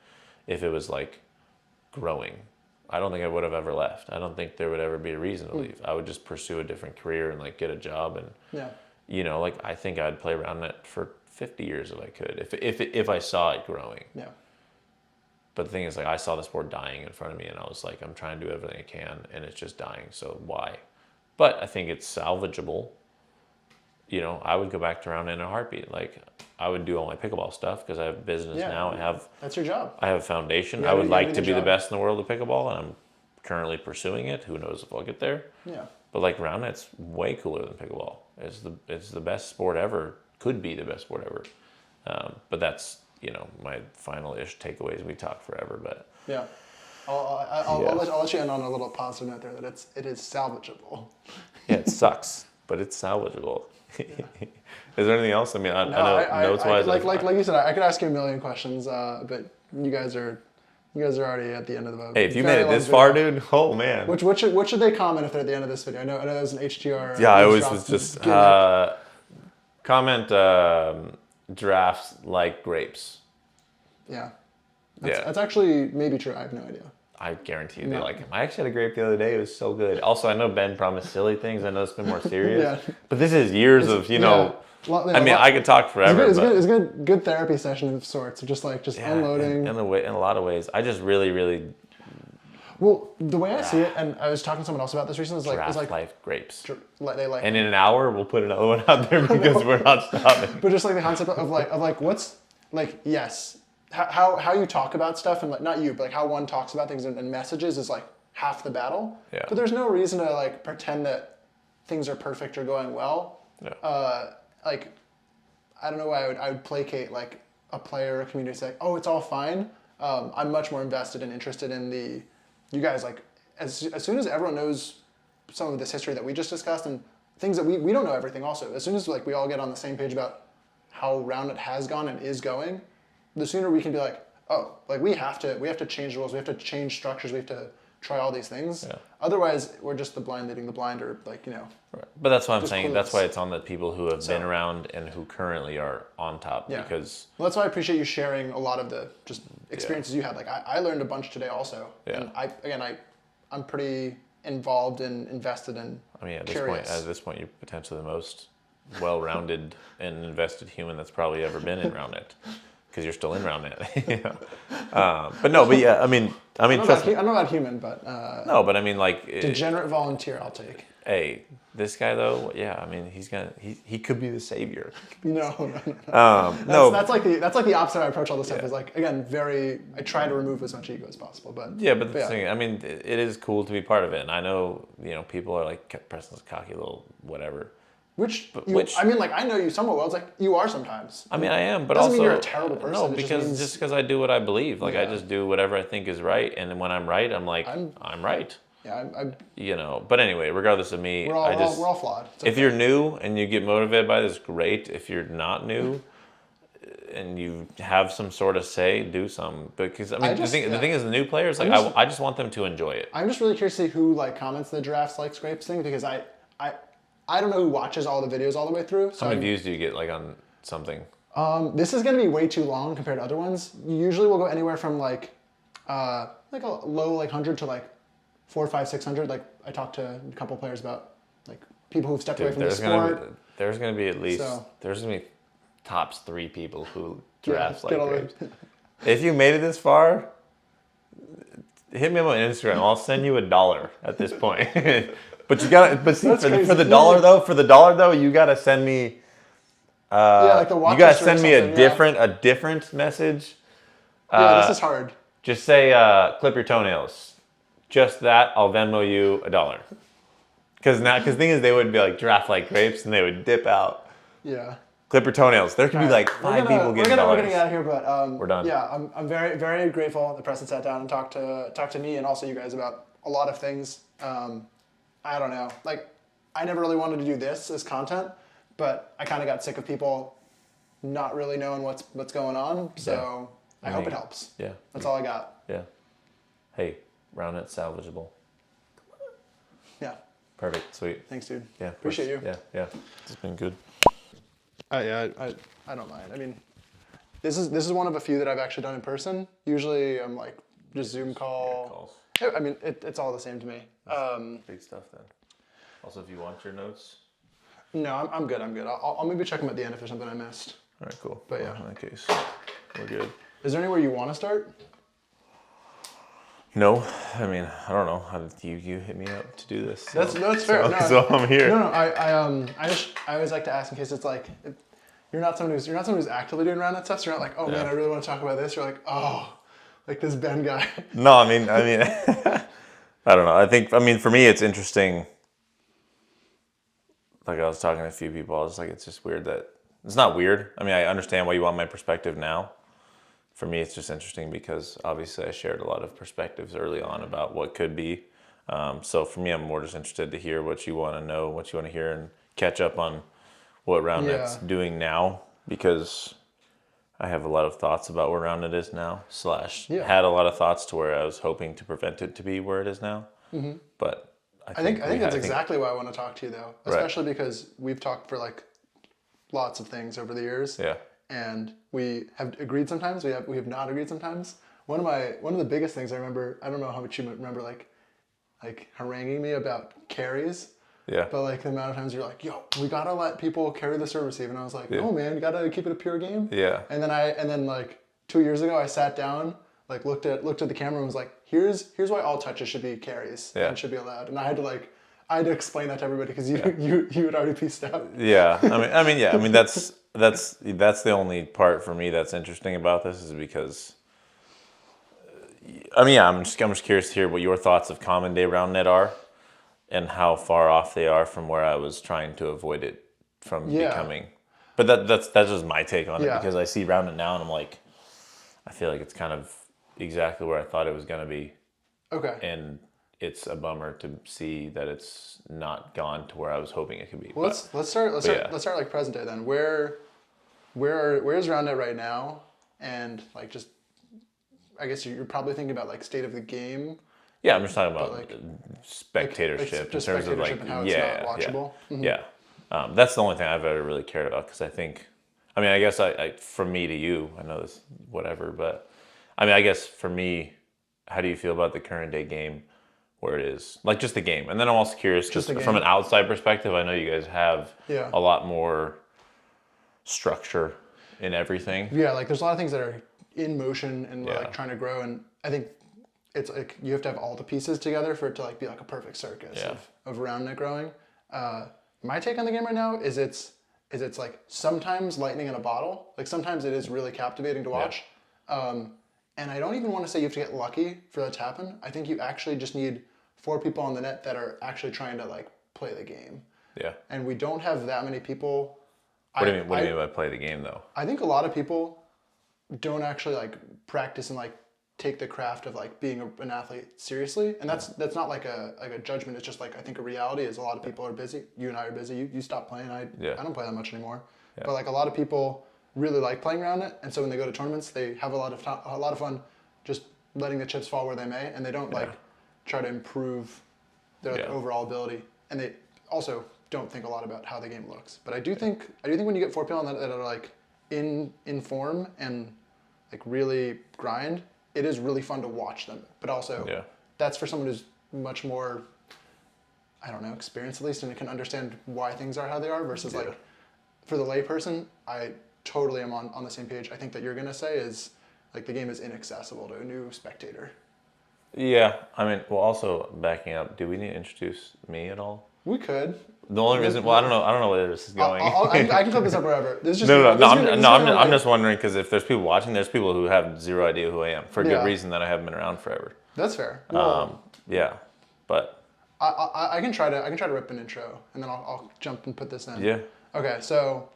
if it was like growing? I don't think I would have ever left. I don't think there would ever be a reason to leave. I would just pursue a different career and like get a job, and you know, like I think I'd play Roundnet for 50 years if I could, if I saw it growing. Yeah. But the thing is, like, I saw the sport dying in front of me, and I was like, I'm trying to do everything I can, and it's just dying. So why? But I think it's salvageable. You know, I would go back to Roundnet in a heartbeat. Like, I would do all my pickleball stuff because I have business now. That's your job. I have a foundation. I would like to be the best in the world at pickleball, and I'm currently pursuing it. Who knows if I'll get there? Yeah. But like Roundnet's way cooler than pickleball. It's the best sport ever. Could be the best sport ever. But that's, you know, my final-ish takeaways. We talk forever, but yeah. I'll let you end on a little positive note there, that it is salvageable. Yeah, it sucks, but it's salvageable. Is there anything else? I mean, I know notes-wise. Like you said, I could ask you a million questions, but you guys are already at the end of the vote. Hey, if you made it this far, dude, oh man. What should they comment if they're at the end of this video? I know that was an HTR. Yeah, I always was just comment drafts like grapes. Yeah. That's actually maybe true. I have no idea. I guarantee you they like him. I actually had a grape the other day. It was so good. Also, I know Ben promised silly things. I know it's been more serious. But this is years of, you know, I mean, I could talk forever. It's a good therapy session of sorts, just unloading. In a lot of ways, I just really Well, the way I see it, and I was talking to someone else about this recently, is like life grapes. They like. And in an hour, we'll put another one out there because we're not stopping. But just like the concept of like what's like yes, how you talk about stuff and like not you, but like how one talks about things and messages is like half the battle. Yeah. But there's no reason to like pretend that things are perfect or going well. Yeah. Like I don't know why I would placate like a player or a community say, oh, it's all fine. I'm much more invested and interested in you guys like as soon as everyone knows some of this history that we just discussed and things that we don't know everything also. As soon as like we all get on the same page about how Roundnet has gone and is going, the sooner we can be like, oh, like we have to change rules, we have to change structures, we have to try all these things. Yeah. Otherwise, we're just the blind leading the blind, or like Right. But that's what I'm saying. clueless. That's why it's on the people who have been around and who currently are on top. Yeah. Because Well, that's why I appreciate you sharing a lot of the just experiences you had. Like I learned a bunch today also. Yeah. And I'm pretty involved and invested in. I mean, curious. at this point, you're potentially the most well-rounded and invested human that's probably ever been in Roundnet, because you're still in Roundnet. But yeah, I mean, I don't know about human, but no, but I mean, like, degenerate volunteer, I'll take. hey, this guy though, yeah, I mean, he could be the savior. No. No, That's like the opposite I approach all this stuff. Is like again I try to remove as much ego as possible, but yeah, but the thing, I mean, it is cool to be part of it, and I know people are like, Preston's cocky little whatever. I mean, like I know you somewhat well. It's like you are sometimes. I mean, I am, but doesn't also mean you're a terrible person. No, It because just because I do what I believe, like I just do whatever I think is right, and then when I'm right, I'm like I'm right. Yeah, But anyway, regardless of me, we're all flawed. If you're new and you get motivated by this, great. If you're not new and you have some sort of say, do some. Because I mean, the thing is, the new players, like I just want them to enjoy it. I'm just really curious to see who like comments the giraffes like scrapes thing, because I don't know who watches all the videos all the way through. So How many views do you get like on something? This is going to be way too long compared to other ones. Usually we'll go anywhere from like a low like 100 to like 400, 500, 600. Like I talked to a couple players about like people who've stepped away from the sport. There's going to be at least there's going to be tops 3 people who giraffes like grapes. If you made it this far, hit me up on Instagram. I'll send you $1 at this point. But you gotta. But see, for the dollar though, you gotta send me. Like the you gotta send me a different message. This is hard. Just say clip your toenails. Just that, I'll Venmo you $1. Because the thing is, they would be like giraffe like grapes, and they would dip out. Yeah. Clip your toenails. There could be like 5 people getting $1. We're gonna get out of here, but we're done. Yeah, I'm very very grateful that Preston sat down and talked to me and also you guys about a lot of things. I don't know. Like, I never really wanted to do this as content, but I kind of got sick of people not really knowing what's going on. So I hope it helps. Yeah. That's all I got. Yeah. Hey, Roundnet salvageable. Yeah. Perfect. Sweet. Thanks, dude. Yeah. Appreciate you. Yeah. It's been good. I don't mind. I mean, this is one of a few that I've actually done in person. Usually I'm like just Zoom call. Calls. I mean, it's all the same to me. Big stuff then. Also, if you want your notes. No, I'm good. I'll maybe check them at the end if there's something I missed. All right, cool. But yeah. In that case, we're good. Is there anywhere you want to start? No, I mean, I don't know. You hit me up to do this. So, That's fair. So I'm here. No. I always like to ask in case it's like you're not someone who's actively doing Roundnet stuff. So you're not like, oh man, I really want to talk about this. You're like, oh, like this Ben guy. No, I mean, I don't know. I mean, for me, it's interesting. Like I was talking to a few people, I was like, it's just weird that it's not weird. I mean, I understand why you want my perspective now. For me, it's just interesting because obviously I shared a lot of perspectives early on about what could be. So for me, I'm more just interested to hear what you want to know, what you want to hear, and catch up on what Roundnet's doing now, because I have a lot of thoughts about where Roundnet is now, had a lot of thoughts to where I was hoping to prevent it to be where it is now. Mm-hmm. But I think that's exactly why I want to talk to you, though, especially because we've talked for like lots of things over the years. Yeah. And we have agreed sometimes. We have not agreed sometimes. One of the biggest things I remember. I don't know how much you remember, like haranguing me about carries. Yeah. But like the amount of times you're like, yo, we gotta let people carry the serve receive, and I was like, no man, you gotta keep it a pure game. Yeah. And then like 2 years ago, I sat down, like looked at the camera and was like, here's why all touches should be carries and should be allowed. And I had to explain that to everybody because you had already pieced out. Yeah. I mean that's the only part for me that's interesting about this is because I'm just curious to hear what your thoughts of common day Roundnet are and how far off they are from where I was trying to avoid it from becoming. But that's just my take on it because I see Roundnet now and I'm like, I feel like it's kind of exactly where I thought it was going to be. Okay. And it's a bummer to see that it's not gone to where I was hoping it could be. Well, let's start like present day then. Where's Roundnet right now? And like just, I guess you're probably thinking about like state of the game. Yeah, I'm just talking about like, spectatorship in terms of like and how it's not watchable. Yeah. That's the only thing I've ever really cared about because I think, I guess from me to you, I know this whatever, but I guess for me, how do you feel about the current day game where it is? Like just the game. And then I'm also curious, just from an outside perspective, I know you guys have a lot more structure in everything. Yeah, like there's a lot of things that are in motion and like trying to grow, and I think it's like you have to have all the pieces together for it to like be like a perfect circus of Roundnet growing. My take on the game right now is it's like sometimes lightning in a bottle. Like sometimes it is really captivating to watch. And I don't even want to say you have to get lucky for that to happen. I think you actually just need 4 people on the net that are actually trying to like play the game. Yeah. And we don't have that many people. What do you mean by play the game though? I think a lot of people don't actually like practice and like take the craft of like being an athlete seriously. And that's not like a judgment. It's just like I think a reality is a lot of people are busy. You and I are busy. You stop playing. I don't play that much anymore. Yeah. But like a lot of people really like playing Roundnet, and so when they go to tournaments, they have a lot of fun just letting the chips fall where they may, and they don't like try to improve their like, overall ability, and they also don't think a lot about how the game looks. But I do think when you get 4 people that are like in form and like really grind, it is really fun to watch them. But also that's for someone who's much more, I don't know, experienced at least, and can understand why things are how they are versus like for the layperson, I totally am on the same page. I think that you're going to say is like the game is inaccessible to a new spectator. Yeah, well, also backing up, do we need to introduce me at all? We could. The only reason, I don't know where this is going. I can flip this up wherever. This is just, I'm just wondering because if there's people watching, there's people who have zero idea who I am for a good reason that I haven't been around forever. That's fair. But I can try to rip an intro and then I'll jump and put this in. Yeah. Okay, so